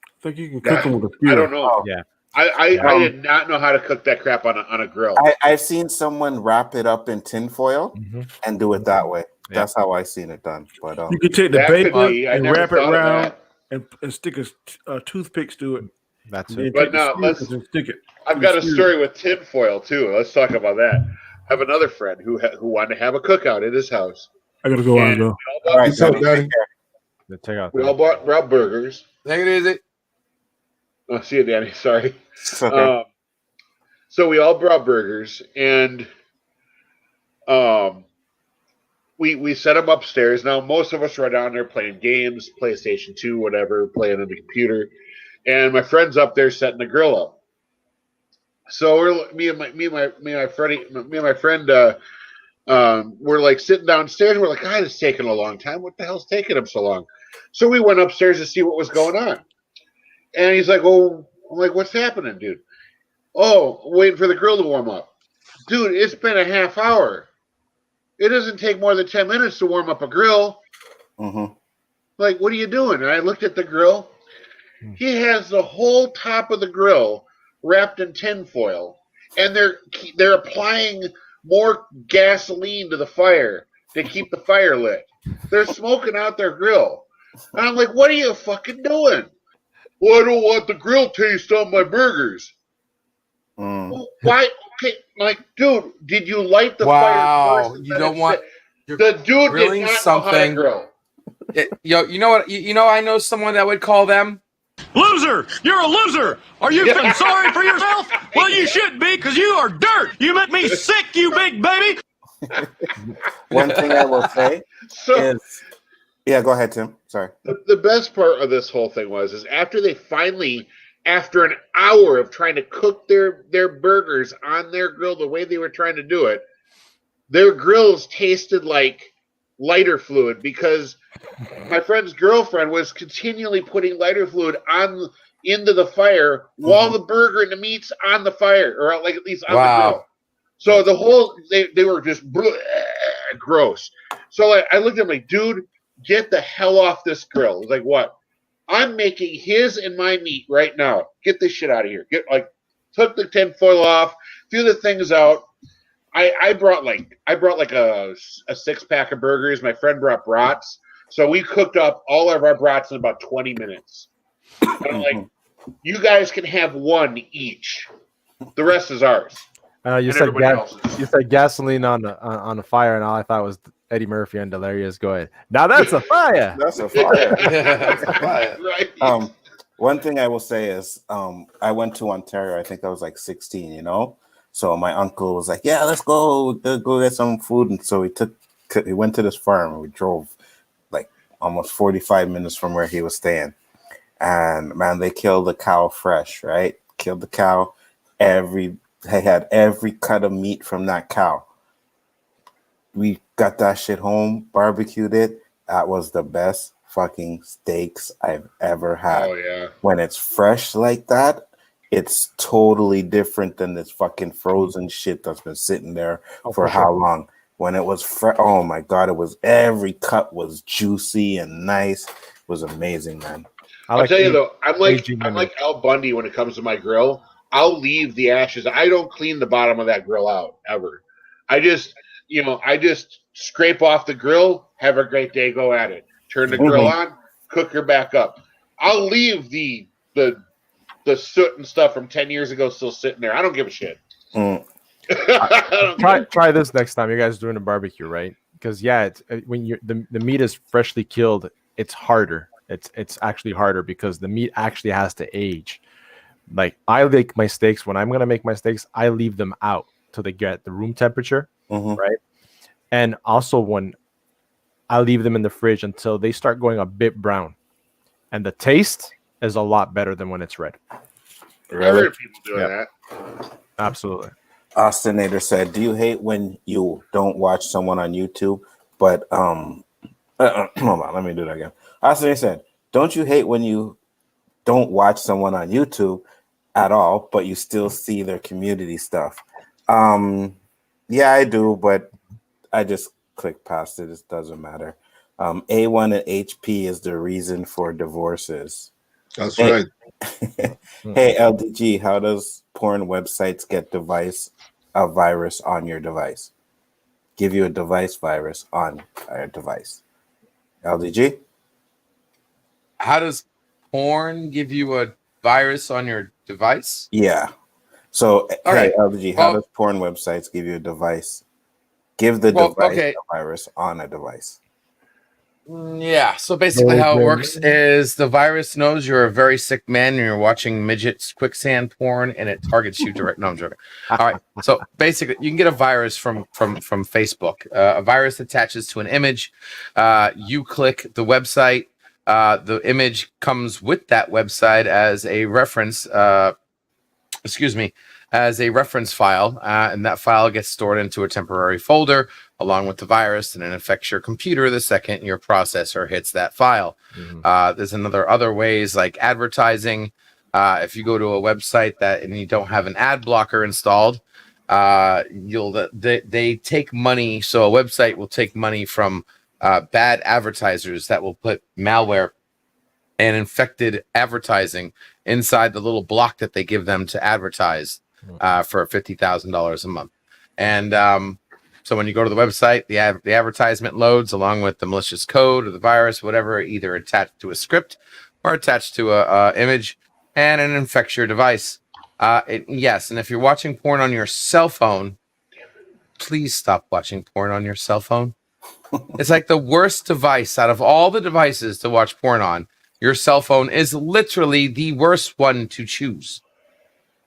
I think you can cook them with a skewer. I don't know. Oh. Yeah. I did not know how to cook that crap on a grill. I've seen someone wrap it up in tinfoil and do it that way. Yeah. That's how I seen it done. But You can take the That could bacon be. I and never wrap it thought of around that. and stick a toothpicks to it. That's And then it. But take the no, skewers let's- and stick it. I've got a story with tinfoil too. Let's talk about that. I have another friend who wanted to have a cookout at his house. I gotta go on And though. all right, What's up, Danny, Danny? take care. The takeout. we all brought burgers. Take it easy. Oh, see you, Danny. Sorry. It's okay. So we all brought burgers, and we set them upstairs. Now most of us were down there playing games, PlayStation 2, whatever, playing on the computer, and my friend's up there setting the grill up. So we're me and my friend we're like sitting downstairs. We're like, God, it's taking a long time. What the hell's taking him so long? So we went upstairs to see what was going on, and he's like, "Oh," I'm like, "What's happening, dude?" "Oh, waiting for the grill to warm up." Dude, it's been a half hour. It doesn't take more than 10 minutes to warm up a grill. Like, what are you doing? And I looked at the grill. He has the whole top of the grill wrapped in tinfoil, and they're applying more gasoline to the fire to keep the fire lit. They're smoking out their grill. And I'm like, what are you fucking doing? Well, I don't want the grill taste on my burgers. Well, why? Okay, like, dude, did you light the fire first? You don't want the dude did grilling not know how to something. grill. You know what? You know, I know someone that would call them. Loser! You're a loser! Are you feeling sorry for yourself? Well, you should be, because you are dirt! You make me sick, you big baby! One thing I will say is, yeah, go ahead, Tim. Sorry. The best part of this whole thing is after they finally, after an hour of trying to cook their burgers on their grill the way they were trying to do it, their grills tasted like lighter fluid because my friend's girlfriend was continually putting lighter fluid into the fire while the burger and the meat's on the fire, or like at least on the grill. So the whole they were just gross. So like, I looked at him like, dude, get the hell off this grill. It's like, what? I'm making his and my meat right now. Get this shit out of here. Took the tinfoil off, threw the things out. I brought like a 6-pack of burgers. My friend brought brats. So we cooked up all of our brats in about 20 minutes. And I'm like, you guys can have one each. The rest is ours. You said gasoline on the fire, and all I thought was Eddie Murphy and Delirious going, now that's a fire. That's a fire. That's a fire. Right. One thing I will say is I went to Ontario. I think I was like 16, you know? So my uncle was like, yeah, let's go get some food. And so he went to this farm, and we drove like almost 45 minutes from where he was staying. And man, they killed the cow fresh, right? Killed the cow. They had every cut of meat from that cow. We got that shit home, barbecued it. That was the best fucking steaks I've ever had. Oh yeah. When it's fresh like that, it's totally different than this fucking frozen shit that's been sitting there for how long. When it was fresh, oh my god, every cut was juicy and nice. It was amazing, man. I'll tell you though, I'm like Al Bundy when it comes to my grill. I'll leave the ashes. I don't clean the bottom of that grill out ever. I just scrape off the grill. Have a great day. Go at it. Turn the grill on. Cook her back up. I'll leave the soot and stuff from 10 years ago still sitting there. I don't give a shit. Try this next time you guys are doing a barbecue, right? Because it's when the meat is freshly killed, it's harder. It's actually harder because the meat actually has to age. Like I make my steaks, when I'm gonna make my steaks, I leave them out till they get the room temperature, right? And also when I leave them in the fridge until they start going a bit brown, and the taste is a lot better than when it's red. Really? I heard people doing that. Absolutely. Austinator said, "Do you hate when you don't watch someone on YouTube, but hold on, let me do that again." Austinator said, "Don't you hate when you don't watch someone on YouTube at all, but you still see their community stuff?" Yeah, I do, but I just click past it. It doesn't matter. A1 and HP is the reason for divorces. That's Hey, right. hey, LDG, how does porn websites get a virus on your device? Give you a device virus on your device. LDG? How does porn give you a virus on your device? Yeah. So, All hey, right. LDG, how does porn websites give you a device? Give the device Okay. a virus on a device. Yeah. So basically, how it works is the virus knows you're a very sick man and you're watching midgets quicksand porn, and it targets you direct. No, I'm joking. All right. So basically, you can get a virus from Facebook. A virus attaches to an image. You click the website. The image comes with that website as a reference. As a reference file, and that file gets stored into a temporary folder along with the virus, and it infects your computer the second your processor hits that file. There's other ways like advertising. If you go to a website and you don't have an ad blocker installed, they take money. So a website will take money from bad advertisers that will put malware and infected advertising inside the little block that they give them to advertise for $50,000 a month. And so when you go to the website, the advertisement loads along with the malicious code or the virus, whatever, either attached to a script or attached to a image, and it infects your device. Yes, and if you're watching porn on your cell phone, please stop watching porn on your cell phone. It's like the worst device out of all the devices to watch porn on. Your cell phone is literally the worst one to choose.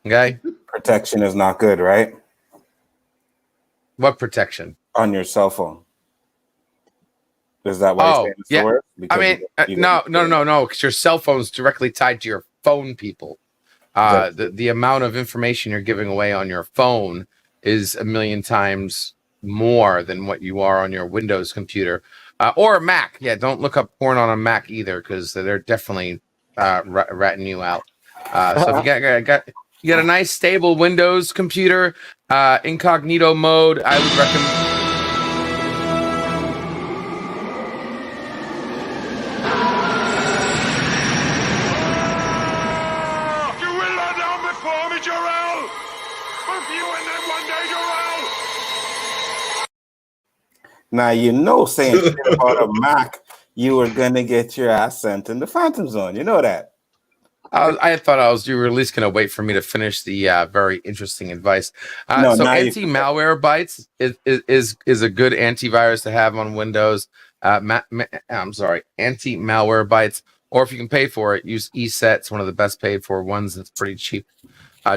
Okay? Protection is not good, right? What protection? On your cell phone. Is that why you're saying it's the worst? I mean, no, because your cell phone's directly tied to your phone, people. The amount of information you're giving away on your phone is a million times more than what you are on your Windows computer or a Mac. Yeah, don't look up porn on a Mac either, because they're definitely ratting you out. So if you got a nice stable Windows computer, incognito mode, I would recommend. Now, saying shit about a Mac, you were going to get your ass sent in the Phantom Zone. You know that. I thought you were at least going to wait for me to finish the very interesting advice. So anti-malware bytes is a good antivirus to have on Windows. I'm sorry, anti-malware bytes. Or if you can pay for it, use ESET. It's one of the best paid for ones. It's pretty cheap.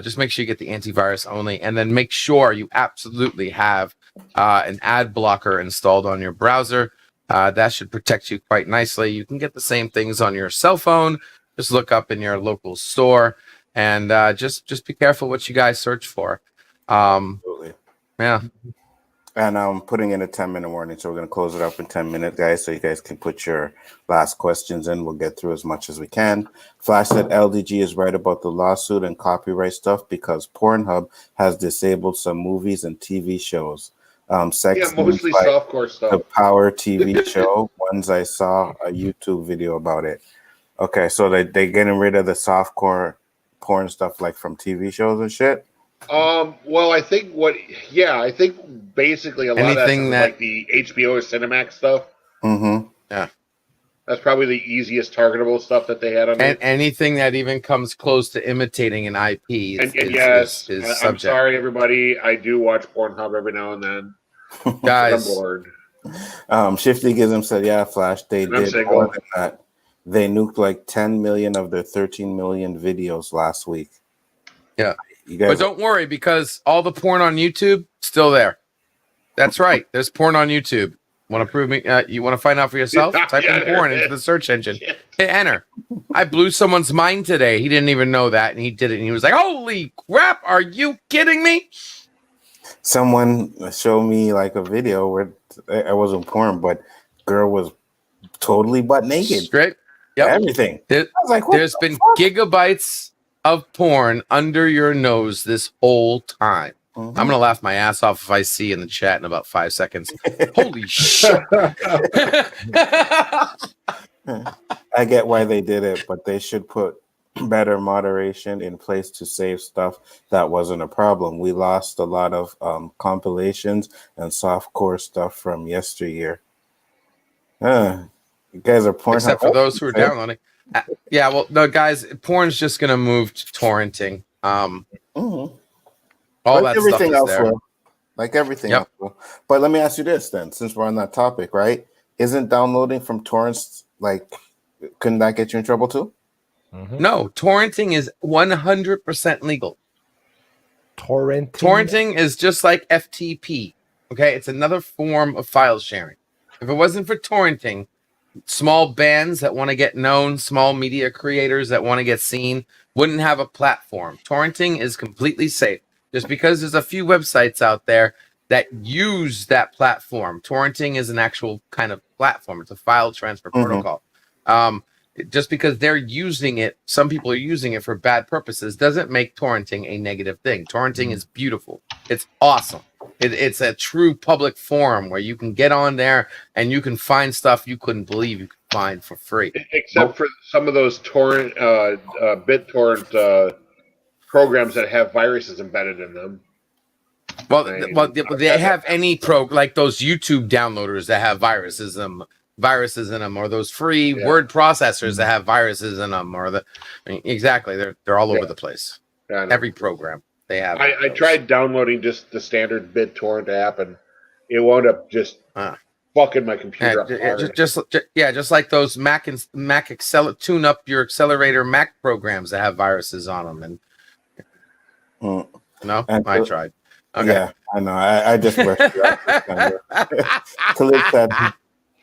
Just make sure you get the antivirus only, and then make sure you absolutely have an ad blocker installed on your browser. That should protect you quite nicely. You can get the same things on your cell phone. Just look up in your local store, and just be careful what you guys search for. Absolutely. Yeah. And I'm putting in a 10-minute warning, so we're going to close it up in 10 minutes, guys, so you guys can put your last questions in. We'll get through as much as we can. Flash said LDG is right about the lawsuit and copyright stuff because Pornhub has disabled some movies and TV shows. Mostly softcore stuff. The Power TV show, ones I saw a YouTube video about it. Okay, so they're getting rid of the softcore porn stuff like from TV shows and shit? Well, I think basically a lot of that stuff is like the HBO or Cinemax stuff. Mm-hmm. Yeah. That's probably the easiest targetable stuff that they had on there. And anything that even comes close to imitating an IP is subject. I'm sorry, everybody. I do watch Pornhub every now and then. Guys. I'm bored. Shifty Gizm said, yeah, Flash, they did more than that. They nuked like 10 million of their 13 million videos last week. Yeah. But don't worry, because all the porn on YouTube still there. That's right. There's porn on YouTube. Want to prove me? You want to find out for yourself? Type in porn into the search engine. Hit enter. I blew someone's mind today. He didn't even know that, and he did it, and he was like, "Holy crap! Are you kidding me?" someone showed me like a video where it wasn't porn, but girl was totally butt naked. Straight. Yep. Everything. There, I was like, there's been gigabytes of porn under your nose this whole time. I'm gonna laugh my ass off if I see in the chat in about 5 seconds. Holy shit! I get why they did it, but they should put better moderation in place to save stuff that wasn't a problem. We lost a lot of compilations and softcore stuff from yesteryear. You guys are porn. Except for those who are downloading. Yeah, well, no, guys, porn's just gonna move to torrenting. All like that stuff is there. Will. Like everything else will. But let me ask you this then, since we're on that topic, right? Isn't downloading from torrents like, couldn't that get you in trouble too? No, torrenting is 100% legal. Torrenting is just like FTP. Okay, it's another form of file sharing. If it wasn't for torrenting, small bands that want to get known, small media creators that want to get seen, wouldn't have a platform. Torrenting is completely safe. Just because there's a few websites out there that use that platform. Torrenting is an actual kind of platform. It's a file transfer protocol. Just because they're using it, some people are using it for bad purposes, doesn't make torrenting a negative thing. Torrenting is beautiful. It's awesome. It's a true public forum where you can get on there and you can find stuff you couldn't believe you could find for free. Except for some of those torrent, BitTorrent programs that have viruses embedded in them. Well, they have any like those YouTube downloaders that have viruses in them, or those free word processors that have viruses in them, or exactly, they're all over the place. Every program they have. I tried downloading just the standard BitTorrent app, and it wound up just fucking my computer up. Just like those Mac tune up your accelerator Mac programs that have viruses on them, and no, I tried. Okay. Yeah, I know. I just wish.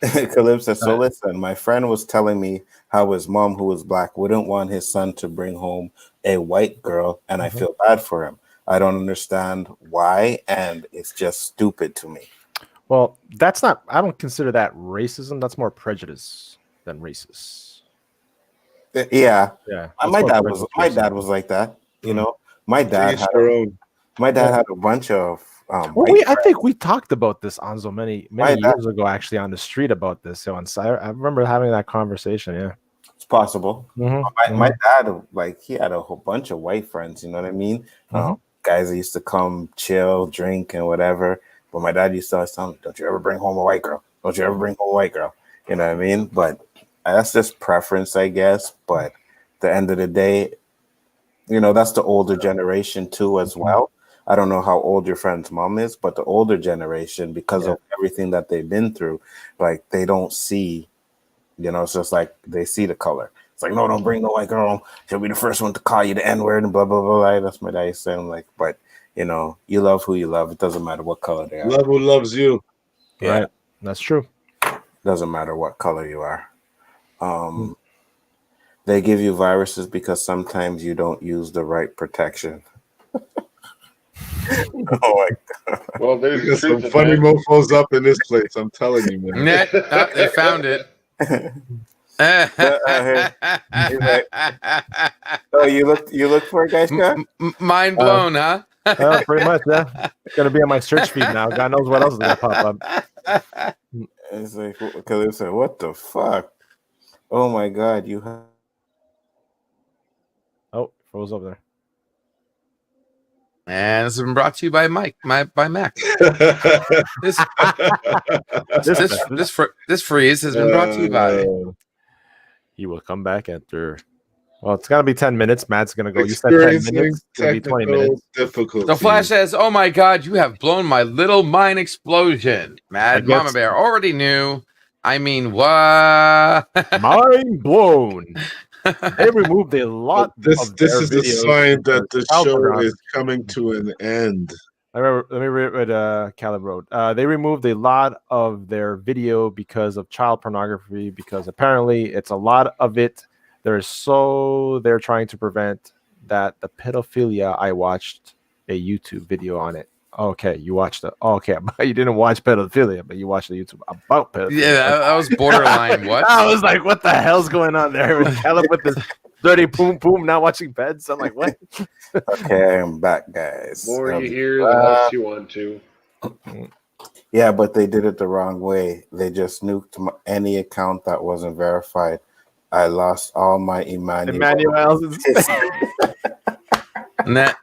Khalib said, so listen, my friend was telling me how his mom, who was black, wouldn't want his son to bring home a white girl, and I feel bad for him. I don't understand why, and it's just stupid to me. Well, that's not, I don't consider that racism. That's more prejudice than racist. Yeah. My dad was like that. You know, my dad had a bunch of I think we talked about this Anzo many years ago, actually, on the street about this. So I remember having that conversation. Yeah, it's possible. My dad, like, he had a whole bunch of white friends. You know what I mean? Guys that used to come, chill, drink, and whatever. But my dad used to always tell me, "Don't you ever bring home a white girl? Don't you ever bring home a white girl?" You know what I mean? But that's just preference, I guess. But at the end of the day, you know, that's the older generation too, as well. I don't know how old your friend's mom is, but the older generation, because of everything that they've been through, like, they don't see, you know, it's just like they see the color. It's like, no, don't bring no white girl home. She'll be the first one to call you the N-word and blah, blah, blah, blah. That's my dad saying, like, but, you know, you love who you love. It doesn't matter what color they are. Love who loves you. Yeah, right. That's true. Doesn't matter what color you are. They give you viruses because sometimes you don't use the right protection. Oh my God. Well, there's some funny mofos up in this place. I'm telling you, man. They found it. Oh, you look for it, guys? Mind blown, huh? Pretty much, yeah. It's gonna be on my search feed now. God knows what else is gonna pop up. It's like, Khalib said, "What the fuck? Oh my God, you have." Oh, froze over there. And this has been brought to you by Mac. This freeze has been brought to you by. He will come back after. Well, it's gonna be 10 minutes. Matt's gonna go. You said 10 minutes. It's gonna be 20 minutes. Difficult. The Flash says, "Oh my God, you have blown my little mind explosion." Mad Mama Bear already knew. I mean, what? Mind blown. They removed a lot. This is a sign that the show is coming to an end. Let me read what Caleb wrote. They removed a lot of their video because of child pornography, because apparently it's a lot of it. They're trying to prevent that. The pedophilia, I watched a YouTube video on it Okay, you watched the. Oh, okay, you didn't watch pedophilia, but you watched the YouTube about pedophilia. Yeah, that was borderline. What? I was like, what the hell's going on there? Caleb with this dirty boom boom, not watching beds. I'm like, what? Okay, I'm back, guys. The more you hear, the less you want to. Yeah, but they did it the wrong way. They just nuked any account that wasn't verified. I lost all my Emmanuel's. Nah.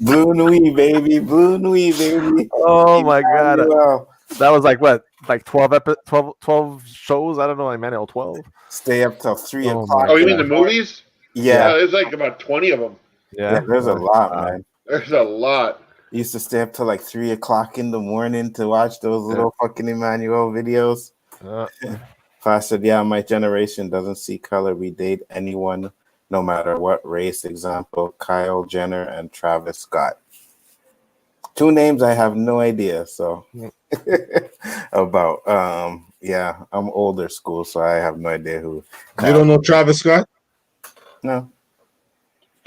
Blue Nui, baby. Blue Nui, baby. Oh my god. Emmanuel. That was like what? Like 12 shows? I don't know, Emmanuel 12. Stay up till 3 Oh o'clock. my Oh, you mean the movies? Yeah. There's like about 20 of them. Yeah, there's a lot, man. There's a lot. Used to stay up till like 3 o'clock in the morning to watch those little fucking Emmanuel videos. I said, yeah, my generation doesn't see color. We date anyone, no matter what race. Example, Kyle Jenner and Travis Scott. 2 names I have no idea. So about, yeah, I'm older school, so I have no idea who. You don't know Travis Scott? No.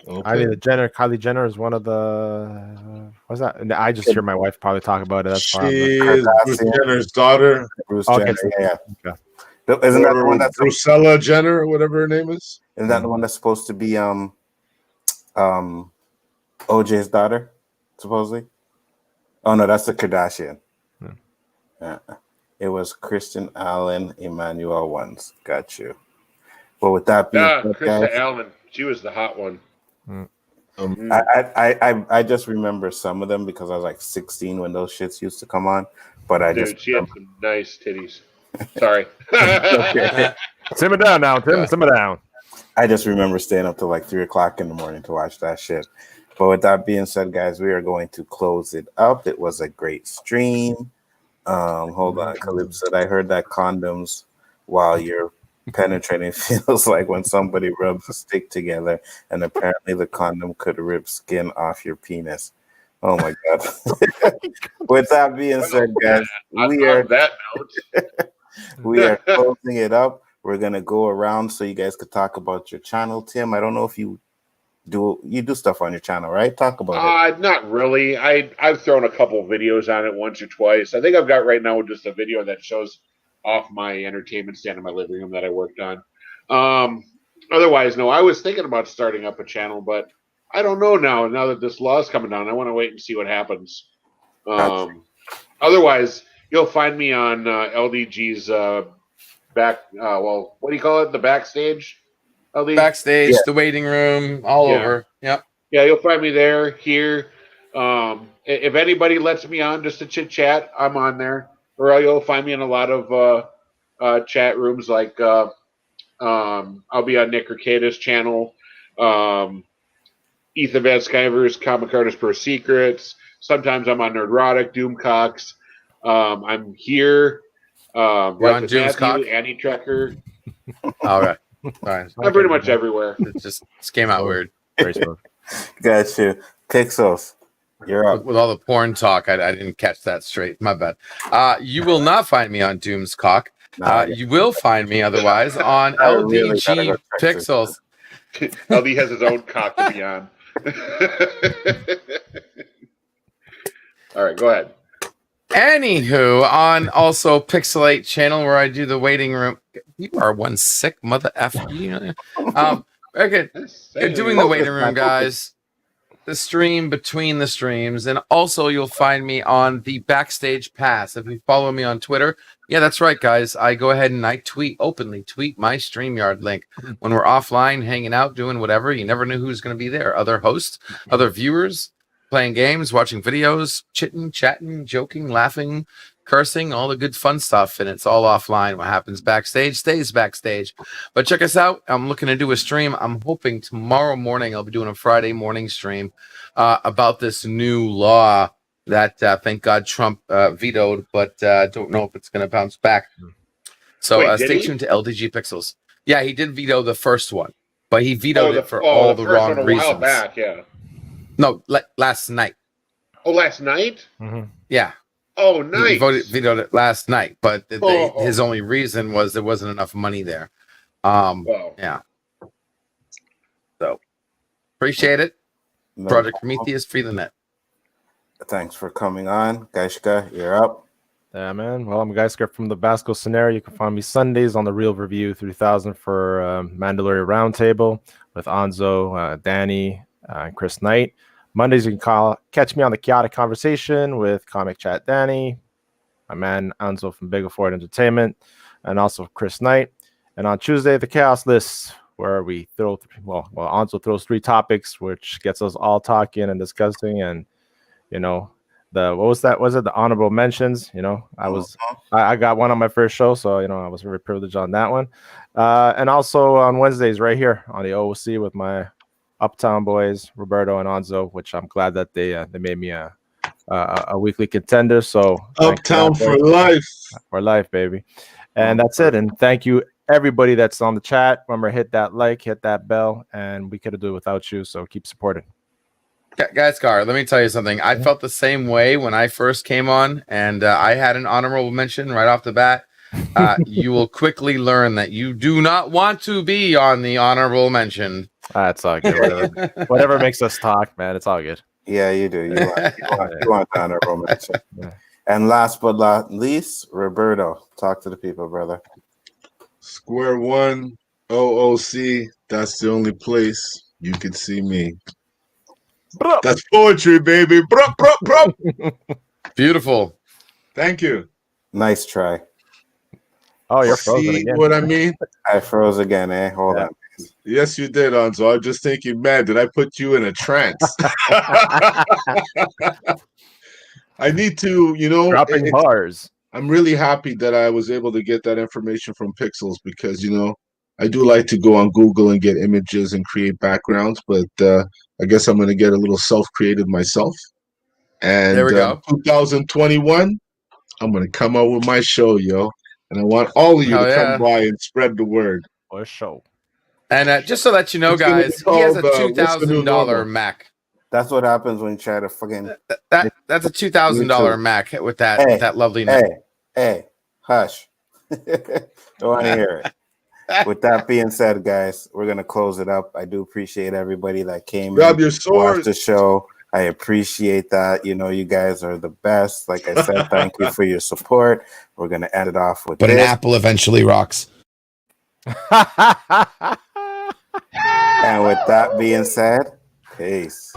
Okay. Kylie Jenner is one of the. What's that? And I just hear my wife probably talk about it. That's She fine. is Bruce Jenner's daughter. Bruce Okay, Jenner, so- yeah. okay. Isn't that the one that's Drusella Jenner or whatever her name is? Isn't that the one that's supposed to be OJ's daughter, supposedly? Oh no, that's the Kardashian. Yeah. It was Kristen Allen, Emmanuel ones. Got you. Well, with that being said, Krista guys, Allen. She was the hot one. I just remember some of them because I was like 16 when those shits used to come on. But I Dude, just she had some nice titties. Sorry. okay. Simmer down now, Tim. Simmer down. I just remember staying up till like 3 o'clock in the morning to watch that shit. But with that being said, guys, we are going to close it up. It was a great stream. Hold on, Khalib said, I heard that condoms while you're penetrating feels like when somebody rubs a stick together, and apparently the condom could rip skin off your penis. Oh my god. With that being said, guys, we are closing it up. We're gonna go around so you guys could talk about your channel. Tim, I don't know if you do stuff on your channel, right? Talk about it. Not really. I've thrown a couple videos on it once or twice. I think I've got right now just a video that shows off my entertainment stand in my living room that I worked on. Otherwise, no, I was thinking about starting up a channel, but I don't know now that this law is coming down. I want to wait and see what happens. Otherwise, you'll find me on LDG's back, well, what do you call it? The backstage? LD? Backstage, the waiting room, all over. Yep. Yeah, you'll find me there, here. If anybody lets me on just to chit chat, I'm on there. Or you'll find me in a lot of chat rooms, like I'll be on Nick Ricada's channel, Ethan Van Skyver's Comic Artist Pro Secrets. Sometimes I'm on Nerdrotic, Doomcocks. I'm here. on Doomcock? Annie Trekker. All right. All right. I'm pretty much everywhere. It just came out weird. Got you. Pixels. You're up. With all the porn talk, I didn't catch that straight. My bad. You will not find me on Doom's Cock. You will find me otherwise on LDG Pixels. LD has his own cock to be on. All right, go ahead. Anywho, on also Pixelate channel where I do the waiting room. You are one sick mother F. Okay, doing the waiting room, guys. The stream between the streams, and also you'll find me on the Backstage Pass. If you follow me on Twitter, yeah, that's right, guys. I go ahead and I openly tweet my StreamYard link when we're offline, hanging out, doing whatever. You never know who's going to be there. Other hosts, other viewers, playing games, watching videos, chitting, chatting, joking, laughing, cursing, all the good fun stuff, and it's all offline. What happens backstage stays backstage. But check us out. I'm looking to do a stream. I'm hoping tomorrow morning I'll be doing a Friday morning stream about this new law that thank God Trump vetoed, but don't know if it's going to bounce back. So stay tuned to LDG Pixels. Yeah, he did veto the first one, but he vetoed it for all the wrong reasons. While back, yeah. No, last night. Oh, last night? Mm-hmm. Yeah. Oh, nice. He vetoed it last night, but his only reason was there wasn't enough money there. Yeah. So appreciate it. Project Prometheus, free the net. Thanks for coming on. Gaishka, you're up. Yeah, man. Well, I'm Geisker from the Basco Scenario. You can find me Sundays on the Real Review 3000 for Mandalorian Roundtable with Anzo, Danny, and Chris Knight. Mondays, you can catch me on the Chaotic Conversation with Comic Chat Danny, my man Anzo from Big Afford Entertainment, and also Chris Knight. And on Tuesday, the Chaos List, where we throw, Anzo throws 3 topics, which gets us all talking and discussing. And, you know, what was that? Was it the honorable mentions? You know, I got one on my first show, so, you know, I was very privileged on that one. And also on Wednesdays, right here on the O.O.C with my Uptown boys, Roberto and Anzo, which I'm glad that they made me a weekly contender. So Uptown for life, baby. And that's it. And thank you everybody that's on the chat. Remember, hit that like, hit that bell, and we couldn't do it without you. So keep supporting. Guys, Car, let me tell you something. I felt the same way when I first came on, and I had an honorable mention right off the bat. You will quickly learn that you do not want to be on the honorable mention. That's all good. Whatever makes us talk, man. It's all good. Yeah, you do. You want the honorable mention. Yeah. And last but not least, Roberto, talk to the people, brother. Square One, O.O.C. That's the only place you can see me. Bro. That's poetry, baby. Bro. Beautiful. Thank you. Nice try. Oh, you're frozen again. What I mean? I froze again, eh? Hold on. Yes, you did, Anzo. I'm just thinking, man, did I put you in a trance? I need to, dropping bars. I'm really happy that I was able to get that information from Pixels because, I do like to go on Google and get images and create backgrounds, but I guess I'm going to get a little self-creative myself. And there we go. 2021, I'm going to come out with my show, yo. And I want all of you to come by and spread the word. For sure. And just so that you know, guys, he has a $2,000 Mac. That's what happens when you try to fucking... That's a $2,000 Mac with that lovely name. Hey, hush. Don't want to hear it. With that being said, guys, we're going to close it up. I do appreciate everybody that came Grab your swords. Watch the show. I appreciate that. You guys are the best. Like I said, thank you for your support. We're going to end it off with But an apple eventually rocks. And with that being said, peace.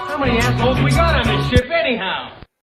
How many assholes we got on this ship anyhow?